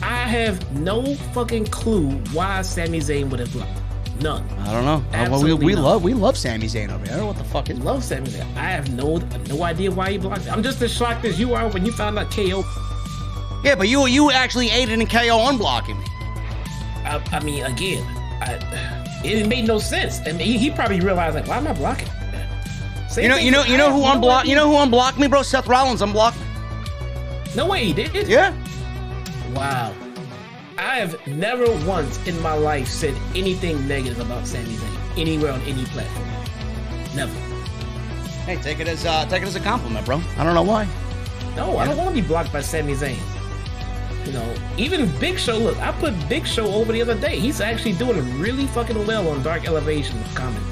C: I have no fucking clue why Sami Zayn would have blocked. None.
A: I don't know. We love Sami Zayn over here. I don't know what the fuck is.
C: Love Sami Zayn. I have no idea why he blocked me. I'm just as shocked as you are when you found out KO.
A: Yeah, but you actually aided in KO unblocking me.
C: I mean, again, it made no sense. I mean, he probably realized, like, why am I blocking?
A: You know who unblocked? You know who unblocked me, bro? Seth Rollins unblocked me.
C: No way, he did.
A: Yeah.
C: Wow. I have never once in my life said anything negative about Sami Zayn anywhere on any platform. Never.
A: Hey, take it as a compliment, bro. I don't know why.
C: No, I don't want to be blocked by Sami Zayn. Even Big Show. Look, I put Big Show over the other day. He's actually doing really fucking well on Dark Elevation comedy.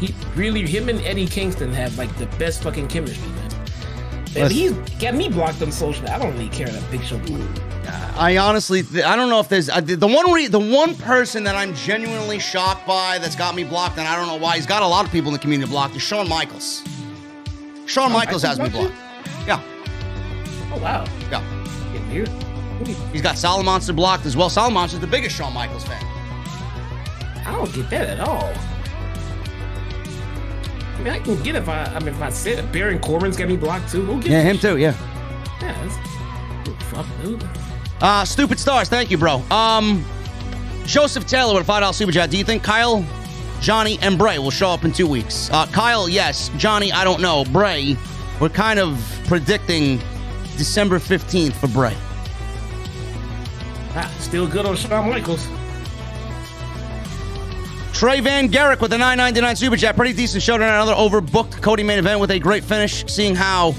C: Him and Eddie Kingston have like the best fucking chemistry, man. And he's got me blocked on social. I don't really care that Big Show.
A: I honestly, I don't know if there's the one person that I'm genuinely shocked by that's got me blocked, and I don't know why. He's got a lot of people in the community blocked. Is Shawn Michaels. Shawn Michaels has me blocked. Yeah.
C: Oh wow.
A: Yeah.
C: Getting weird.
A: He's got Solid Monster blocked as well. Solid Monster's the biggest Shawn Michaels fan.
C: I don't get that at all. I mean, I can get if I said Baron Corbin's got me blocked too. Who
A: Yeah, him too. Yeah.
C: Yeah. Fuck, dude.
A: Stupid Stars, thank you, bro. Joseph Taylor with a $5 super chat. Do you think Kyle, Johnny, and Bray will show up in 2 weeks? Kyle, yes. Johnny, I don't know. Bray, we're kind of predicting December 15th for Bray.
C: Still good on Shawn Michaels.
A: Trey Van Garrick with a $9.99 super chat. Pretty decent show tonight. Another overbooked Cody main event with a great finish. Seeing how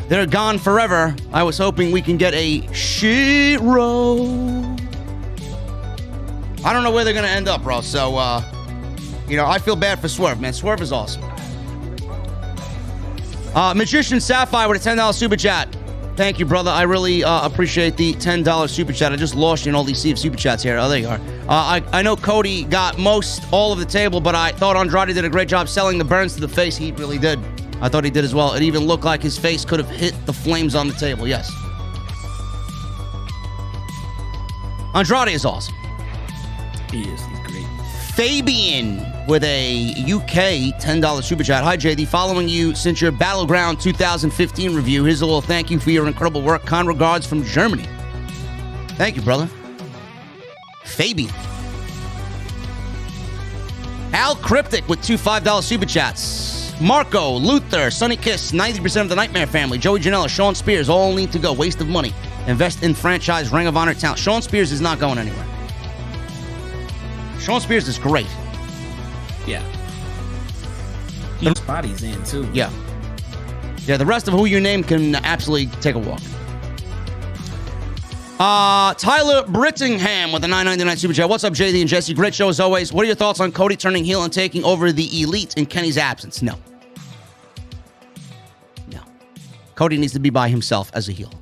A: they're gone forever, I was hoping we can get a shit row. I don't know where they're going to end up, bro. So, I feel bad for Swerve, man. Swerve is awesome. Magician Sapphire with a $10 super chat. Thank you, brother. I really appreciate the $10 super chat. I just lost you in all these Sea of super chats here. Oh, there you are. I know Cody got all of the table, but I thought Andrade did a great job selling the burns to the face. He really did. I thought he did as well. It even looked like his face could have hit the flames on the table. Yes. Andrade is awesome.
C: He is. He's great.
A: Fabian with a UK $10 super chat. Hi, JD. Following you since your Battleground 2015 review. Here's a little thank you for your incredible work. Kind regards from Germany. Thank you, brother. Fabian. Al Cryptic with two $5 super chats. Marco, Luther, Sonny Kiss, 90% of the Nightmare Family, Joey Janela, Sean Spears, all need to go. Waste of money. Invest in franchise Ring of Honor talent. Sean Spears is not going anywhere. Sean Spears is great.
C: Yeah. Keeps bodies in, too.
A: Yeah. Yeah, the rest of who you name can absolutely take a walk. Tyler Brittingham with a $9.99 super chat. What's up, JD and Jesse? Great show as always. What are your thoughts on Cody turning heel and taking over the Elite in Kenny's absence? No. Cody needs to be by himself as a heel.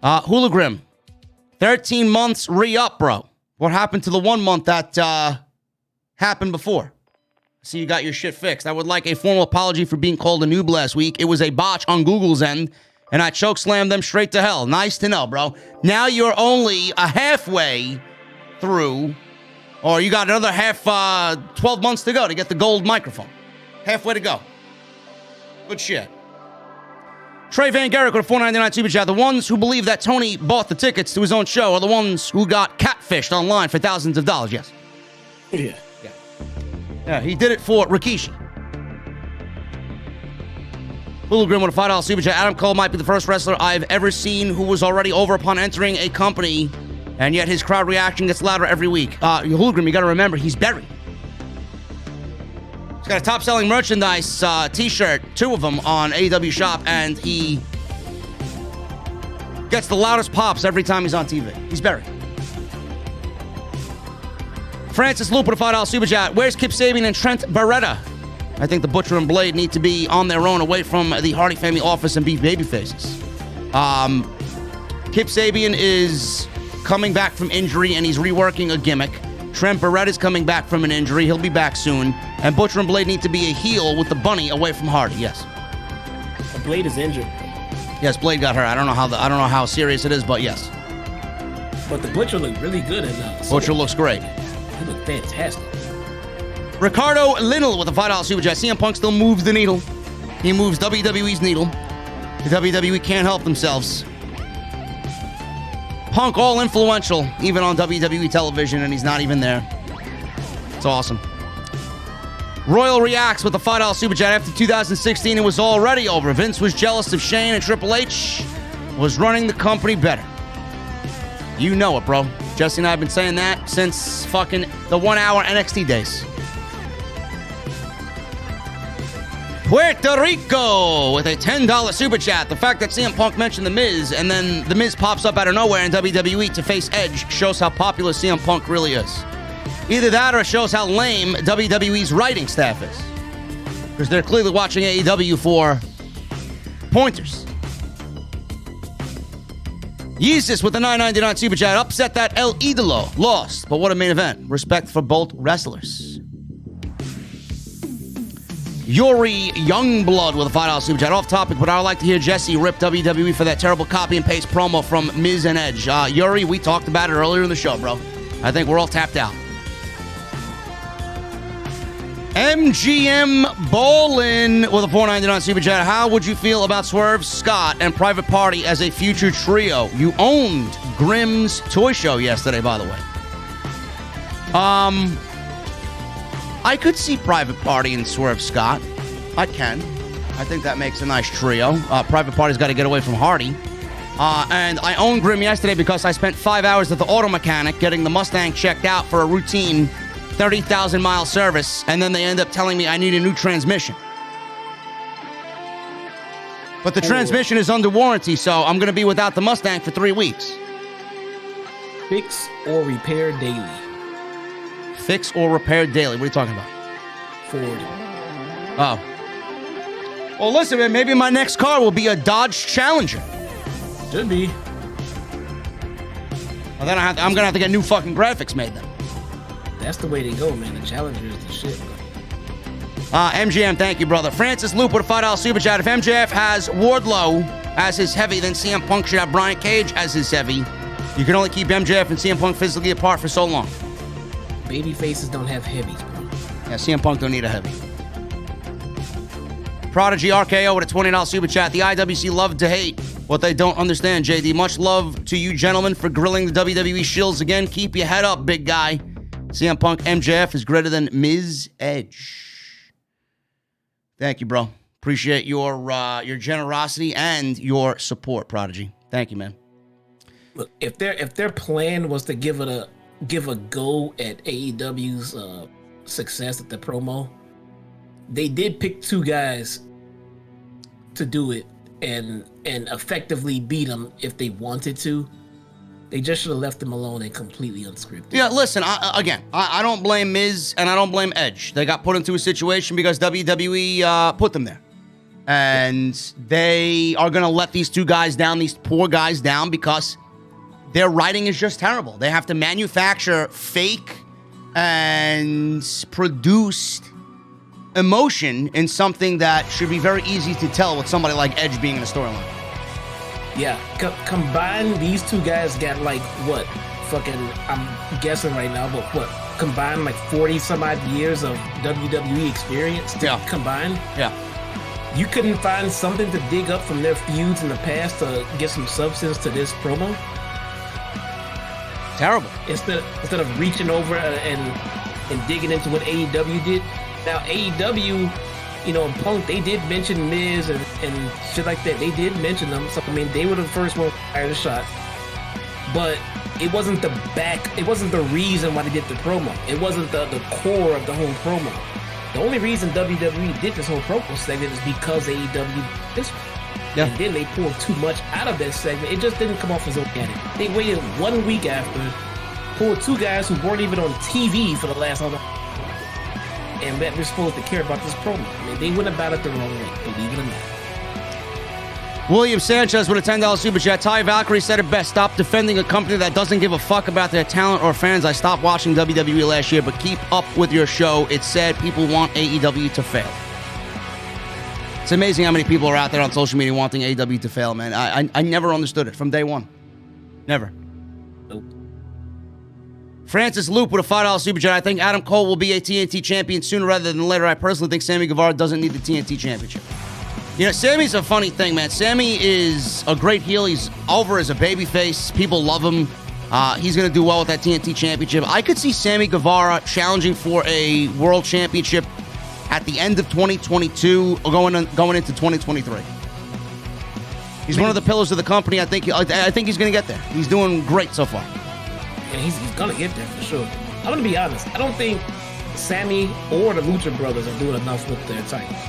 A: Hula Grim. 13 months re-up, bro. What happened to the 1 month that happened before? See, you got your shit fixed. I would like a formal apology for being called a noob last week. It was a botch on Google's end, and I chokeslammed them straight to hell. Nice to know, bro. Now you're only a halfway through, or you got another 12 months to go to get the gold microphone. Halfway to go. Good shit. Trey Van Garrick with a $4.99 super chat. The ones who believe that Tony bought the tickets to his own show are the ones who got catfished online for thousands of dollars. Yes. Yeah, he did it for Rikishi. Hooligan with a $5 super chat. Adam Cole might be the first wrestler I've ever seen who was already over upon entering a company, and yet his crowd reaction gets louder every week. Hooligan, you got to remember, he's buried. He's got a top-selling merchandise t-shirt, 2 of them on AEW Shop, and he gets the loudest pops every time he's on TV. He's buried. Francis Loop with a $5 super chat. Where's Kip Sabian and Trent Beretta? I think the Butcher and Blade need to be on their own away from the Hardy family office and beef baby faces. Kip Sabian is coming back from injury and he's reworking a gimmick. Trent Beretta is coming back from an injury. He'll be back soon. And Butcher and Blade need to be a heel with the bunny away from Hardy. Yes.
C: Blade is injured.
A: Yes, Blade got hurt. I don't know how serious it is, but yes.
C: But the Butcher looked really good in that.
A: Butcher looks great.
C: He looked fantastic.
A: Ricardo Linnell with a $5 super chat. CM Punk still moves the needle. He moves WWE's needle. The WWE can't help themselves. Punk all influential, even on WWE television, and he's not even there. It's awesome. Royal reacts with a $5 super chat. After 2016, it was already over. Vince was jealous of Shane, and Triple H was running the company better. You know it, bro. Jesse and I have been saying that since fucking the 1 hour NXT days. Puerto Rico with a $10 super chat. The fact that CM Punk mentioned The Miz and then The Miz pops up out of nowhere in WWE to face Edge shows how popular CM Punk really is. Either that or it shows how lame WWE's writing staff is. Because they're clearly watching AEW for pointers. Yeezus with the $9.99 super chat. Upset that El Idolo. Lost, but what a main event. Respect for both wrestlers. Yuri Youngblood with a $5 super chat. Off topic, but I would like to hear Jesse rip WWE for that terrible copy and paste promo from Miz and Edge. Yuri, we talked about it earlier in the show, bro. I think we're all tapped out. MGM Bolin with a $4.99 super chat. How would you feel about Swerve Scott and Private Party as a future trio? You owned Grimm's Toy Show yesterday, by the way. I could see Private Party and Swerve Scott. I can. I think that makes a nice trio. Private Party's got to get away from Hardy. And I owned Grimm yesterday because I spent 5 hours at the auto mechanic getting the Mustang checked out for a routine 30,000-mile service, and then they end up telling me I need a new transmission. But the transmission is under warranty, so I'm going to be without the Mustang for 3 weeks.
C: Fix or repair daily.
A: Fix or repair daily. What are you talking about?
C: Ford.
A: Oh. Well, listen, man, maybe my next car will be a Dodge Challenger.
C: Should be.
A: Well, then I'm going to have to get new fucking graphics made then.
C: That's the way they go, man. The Challenger is the shit, bro.
A: MGM, thank you, brother. Francis Loop with a $5 super chat. If MJF has Wardlow as his heavy, then CM Punk should have Brian Cage as his heavy. You can only keep MJF and CM Punk physically apart for so long.
C: Baby faces don't have heavies, bro.
A: Yeah, CM Punk don't need a heavy. Prodigy RKO with a $20 super chat. The IWC love to hate what they don't understand, JD. Much love to you gentlemen for grilling the WWE shills again. Keep your head up, big guy. CM Punk MJF is greater than Miz Edge. Thank you, bro. Appreciate your generosity and your support, Prodigy. Thank you, man.
C: Look, if their plan was to give a go at AEW's success at the promo, they did pick two guys to do it and effectively beat them if they wanted to. They just should have left them alone and completely unscripted.
A: Yeah, listen, I don't blame Miz and I don't blame Edge. They got put into a situation because WWE put them there. And they are going to let these two guys down, these poor guys down, because their writing is just terrible. They have to manufacture fake and produced emotion in something that should be very easy to tell with somebody like Edge being in a storyline.
C: Yeah, combined, these two guys got like what? Fucking, I'm guessing right now, but what? Combined like 40 some odd years of WWE experience to combine?
A: Yeah.
C: You couldn't find something to dig up from their feuds in the past to get some substance to this promo?
A: Terrible.
C: Instead of reaching over and digging into what AEW did. Now, AEW, you know, Punk, they did mention Miz and shit like that. They did mention them. So, I mean, they were the first one to fire the shot. But it wasn't it wasn't the reason why they did the promo. It wasn't the core of the whole promo. The only reason WWE did this whole promo segment is because AEW this one. Yeah. And then they pulled too much out of that segment. It just didn't come off as organic. They waited 1 week after, pulled two guys who weren't even on TV for the last other. And that we're supposed to care about this promo. I mean, they went about it the wrong way, believe it or not.
A: William Sanchez with a $10 super chat. Ty Valkyrie said it best. Stop defending a company that doesn't give a fuck about their talent or fans. I stopped watching WWE last year, but keep up with your show. It's sad people want AEW to fail. It's amazing how many people are out there on social media wanting AEW to fail, man. I never understood it from day one. Never.
C: Nope.
A: Francis Loop with a $5 super chat. I think Adam Cole will be a TNT champion sooner rather than later. I personally think Sammy Guevara doesn't need the TNT championship. You know, Sammy's a funny thing, man. Sammy is a great heel. He's over as a babyface. People love him. He's going to do well with that TNT championship. I could see Sammy Guevara challenging for a world championship at the end of 2022 or going into 2023. He's one of the pillars of the company. I think he's going to get there. He's doing great so far.
C: Yeah, he's going to get there for sure. I'm going to be honest. I don't think Sammy or the Lucha Brothers are doing enough with their titles.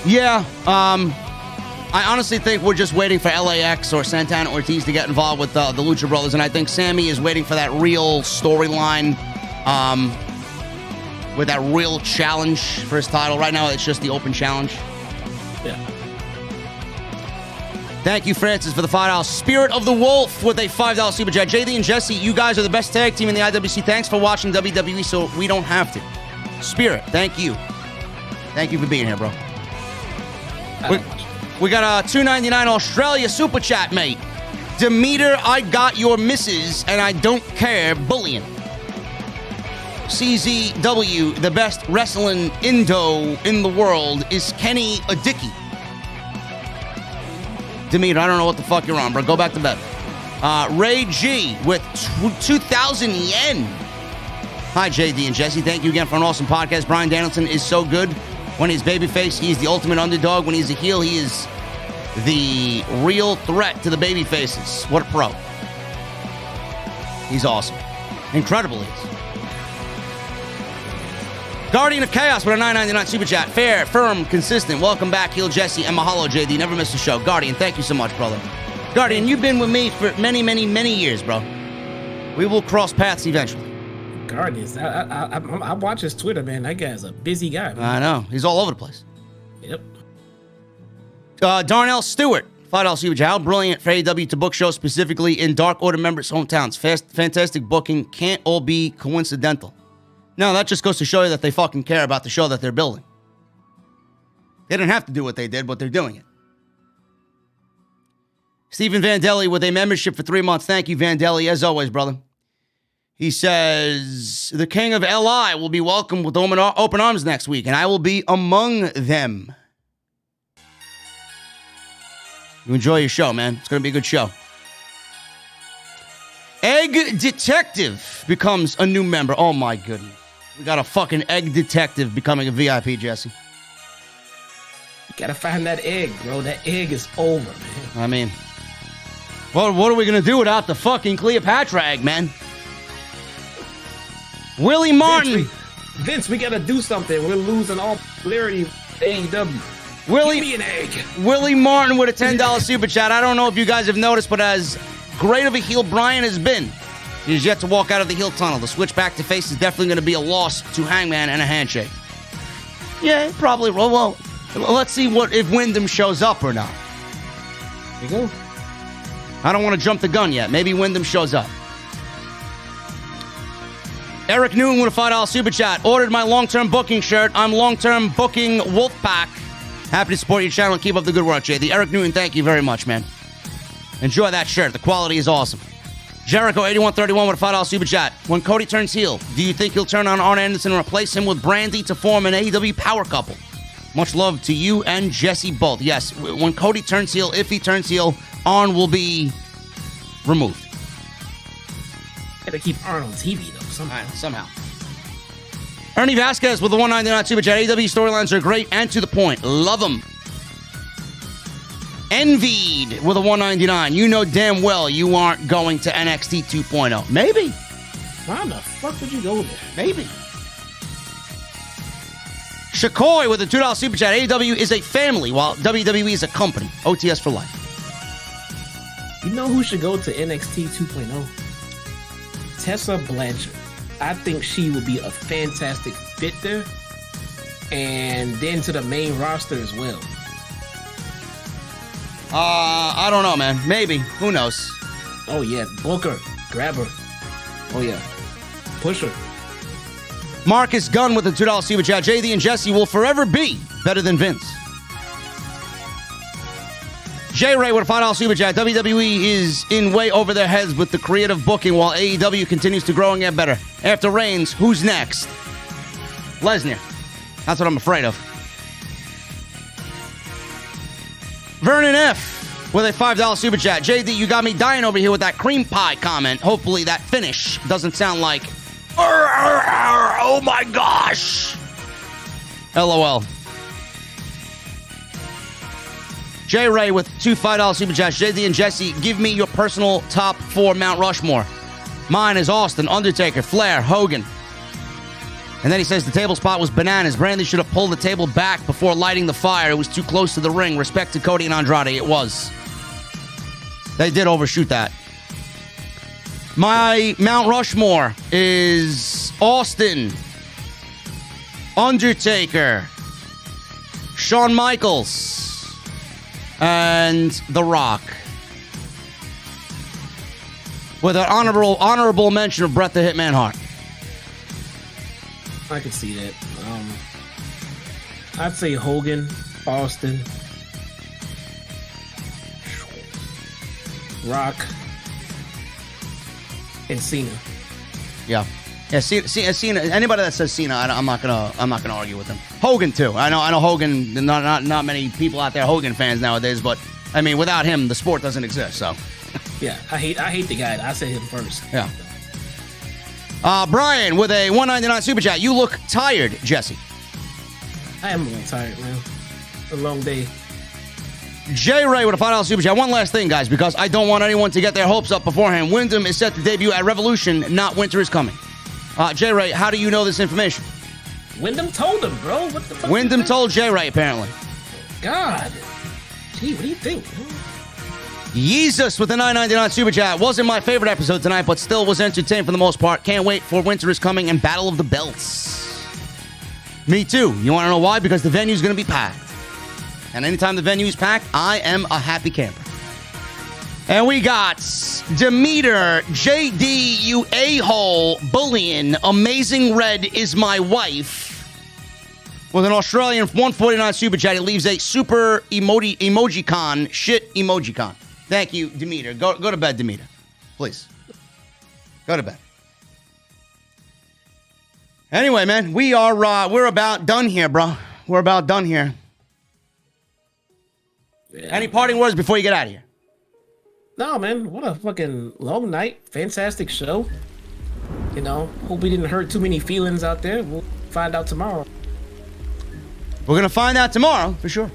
A: Yeah, I honestly think we're just waiting for LAX or Santana Ortiz to get involved with the Lucha Brothers, and I think Sammy is waiting for that real storyline, with that real challenge for his title. Right now, it's just the open challenge.
C: Yeah.
A: Thank you, Francis, for the $5. Spirit of the Wolf with a $5 super chat. JD and Jesse, you guys are the best tag team in the IWC. Thanks for watching WWE so we don't have to. Spirit, thank you. Thank you for being here, bro. We got a $2.99 Australia super chat, mate. Demeter, I got your misses, and I don't care. Bullying. CZW, the best wrestling Indo in the world, is Kenny a Dicky. Demeter, I don't know what the fuck you're on, bro. Go back to bed. Ray G with 2,000 yen. Hi, JD and Jesse. Thank you again for an awesome podcast. Bryan Danielson is so good. When he's babyface, he's the ultimate underdog. When he's a heel, he is the real threat to the babyfaces. What a pro. He's awesome. Incredible he is. Guardian of Chaos with a $9.99 super chat. Fair, firm, consistent. Welcome back, heel Jesse, and mahalo, JD. Never miss a show. Guardian, thank you so much, brother. Guardian, you've been with me for many, many, many years, bro. We will cross paths eventually.
C: Guardians. I watch his Twitter, man. That guy's a busy guy, man.
A: I know. He's all over the place.
C: Yep.
A: Darnell Stewart, $5 super chat. How brilliant for AEW to book shows specifically in Dark Order members' hometowns. Fantastic booking. Can't all be coincidental. No, that just goes to show you that they fucking care about the show that they're building. They didn't have to do what they did, but they're doing it. Stephen Vandelli with a membership for 3 months. Thank you, Vandelli, as always, brother. He says, the king of LI will be welcomed with open arms next week, and I will be among them. You enjoy your show, man. It's going to be a good show. Egg Detective becomes a new member. Oh, my goodness. We got a fucking Egg Detective becoming a VIP, Jesse.
C: You gotta find that egg, bro. That egg is over, man.
A: I mean, well, what are we going to do without the fucking Cleopatra egg, man? Willie Martin.
C: Vince, we gotta do something. We're losing all popularity with AEW.
A: Give
C: me an egg.
A: Willie Martin with a $10 super chat. I don't know if you guys have noticed, but as great of a heel Bryan has been, he's yet to walk out of the heel tunnel. The switch back to face is definitely going to be a loss to Hangman and a handshake. Yeah, probably. Well, let's see if Wyndham shows up or not.
C: There you go.
A: I don't want to jump the gun yet. Maybe Wyndham shows up. Eric Newton with a $5 super chat. Ordered my long-term booking shirt. I'm long-term booking Wolfpack. Happy to support your channel and keep up the good work, Jay. The Eric Newton, thank you very much, man. Enjoy that shirt. The quality is awesome. Jericho 8131 with a $5 super chat. When Cody turns heel, do you think he'll turn on Arn Anderson and replace him with Brandy to form an AEW power couple? Much love to you and Jesse both. Yes, when Cody turns heel, if he turns heel, Arn will be removed.
C: Gotta keep Arn on TV, though,
A: somehow. Ernie Vasquez with the $1.99 super chat. AEW storylines are great and to the point. Love them. Envied with a $1.99. You know damn well you aren't going to NXT 2.0. Maybe.
C: Why the fuck would you go there?
A: Maybe. Shakoy with a $2 super chat. AEW is a family while WWE is a company. OTS for life.
C: You know who should go to NXT 2.0? Tessa Blanchard. I think she would be a fantastic fit there. And then to the main roster as well.
A: I don't know, man. Maybe. Who knows?
C: Oh, yeah. Book her. Grab her. Oh, yeah. Push her.
A: Marcus Gunn with a $2 super chat. JD and Jesse will forever be better than Vince. J Ray with a $5 super chat. WWE is in way over their heads with the creative booking while AEW continues to grow and get better. After Reigns, who's next? Lesnar. That's what I'm afraid of. Vernon F with a $5 super chat. JD, you got me dying over here with that cream pie comment. Hopefully that finish doesn't sound like, oh my gosh. LOL. J Ray with two $5 super chats. JD and Jesse, give me your personal top 4 Mount Rushmore. Mine is Austin, Undertaker, Flair, Hogan. And then he says the table spot was bananas. Brandy should have pulled the table back before lighting the fire. It was too close to the ring. Respect to Cody and Andrade. It was. They did overshoot that. My Mount Rushmore is Austin, Undertaker, Shawn Michaels, and The Rock. With an honorable mention of Bret the Hitman Hart.
C: I can see that. I'd say Hogan, Austin, Rock, and Cena.
A: Yeah. Yeah, Cena. Anybody that says Cena, I'm not gonna argue with them. Hogan too. I know Hogan. Not many people out there Hogan fans nowadays, but I mean, without him, the sport doesn't exist. So.
C: Yeah, I hate the guy. I say him first.
A: Yeah. Brian with a $1.99 super chat. You look tired, Jesse.
C: I am a little tired, man. A long day.
A: J Ray with a $5 super chat. One last thing, guys, because I don't want anyone to get their hopes up beforehand. Wyndham is set to debut at Revolution. Not Winter is coming. J Ray, how do you know this information?
C: Wyndham told him, bro. What the fuck?
A: Wyndham told J Ray, apparently.
C: God. Gee, what do you think?
A: Yeezus with a $9.99 super chat. Wasn't my favorite episode tonight, but still was entertained for the most part. Can't wait for Winter is Coming and Battle of the Belts. Me too. You want to know why? Because the venue's going to be packed. And anytime the venue is packed, I am a happy camper. And we got Demeter, JD, you a-hole, bullying, Amazing Red is my wife. With an Australian 149 super chat, he leaves a super emoji-con, shit emoji-con. Thank you, Demeter. Go to bed, Demeter. Please. Go to bed. Anyway, man, we're about done here, bro. We're about done here. Yeah. Any parting words before you get out of here?
C: No, man. What a fucking long night. Fantastic show. You know, hope we didn't hurt too many feelings out there. We'll find out tomorrow.
A: We're gonna find out tomorrow for sure.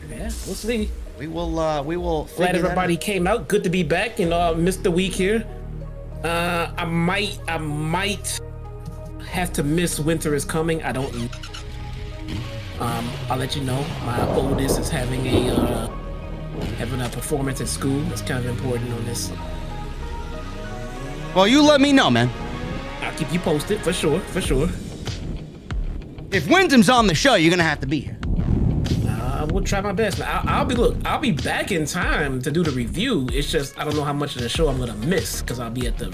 C: Yeah, we'll see.
A: We will.
C: Glad everybody came out. Good to be back. You know, I missed the week here. I might have to miss Winter is Coming. I don't. I'll let you know. My oldest is having a performance at school. It's kind of important on this.
A: Well, you let me know, man.
C: I'll keep you posted for sure. For sure.
A: If Wyndham's on the show, you're gonna have to be here.
C: I will try my best. I'll be back in time to do the review. It's just I don't know how much of the show I'm gonna miss because I'll be at the.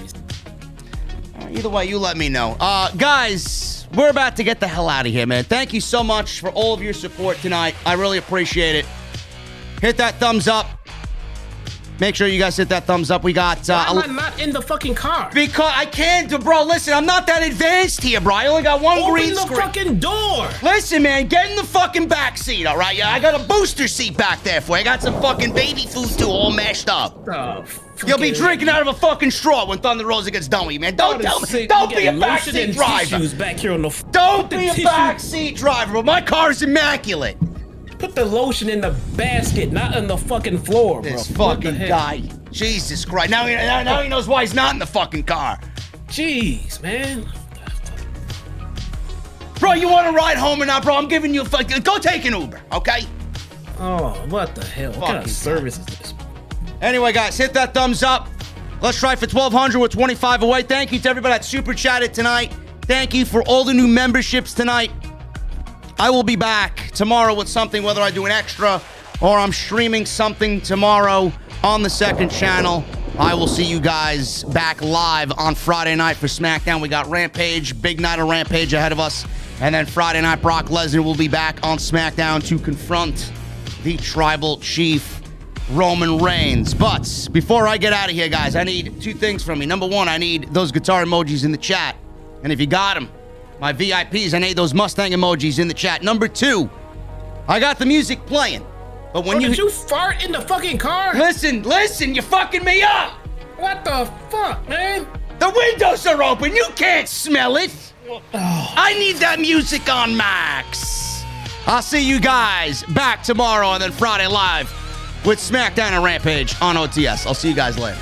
A: Either way, you let me know. Guys, we're about to get the hell out of here, man. Thank you so much for all of your support tonight. I really appreciate it. Hit that thumbs up. Make sure you guys hit that thumbs up. We got...
C: Why am I not in the fucking car?
A: Because I can't, bro. Listen, I'm not that advanced here, bro. I only got one green screen.
C: Open the fucking door.
A: Listen, man, get in the fucking back seat, all right? Yeah, I got a booster seat back there for you. I got some fucking baby food, too, all mashed up. You'll be drinking out of a fucking straw when Thunder Rosa gets done with you, man. Don't be a backseat driver.
C: Back here on the
A: Don't be a backseat driver, but my car is immaculate.
C: Put the lotion in the basket, not on the fucking floor, bro.
A: This fucking guy. Jesus Christ. Now he knows why he's not in the fucking car.
C: Jeez, man.
A: Bro, you want to ride home or not, bro? I'm giving you a fucking... Go take an Uber, okay?
C: Oh, what the hell? What kind of service is this?
A: Anyway, guys, hit that thumbs up. Let's try for 1,200 with 25 away. Thank you to everybody that super chatted tonight. Thank you for all the new memberships tonight. I will be back tomorrow with something, whether I do an extra or I'm streaming something tomorrow on the second channel. I will see you guys back live on Friday night for SmackDown. We got Rampage, big night of Rampage ahead of us. And then Friday night, Brock Lesnar will be back on SmackDown to confront the Tribal Chief, Roman Reigns. But before I get out of here, guys, I need two things from you. Number one, I need those guitar emojis in the chat. And if you got them, my VIPs, I need those Mustang emojis in the chat. Number two, I got the music playing. But when
C: did you fart in the fucking car?
A: Listen, you're fucking me up.
C: What the fuck, man?
A: The windows are open. You can't smell it. Oh. I need that music on max. I'll see you guys back tomorrow and then Friday live with SmackDown and Rampage on OTS. I'll see you guys later.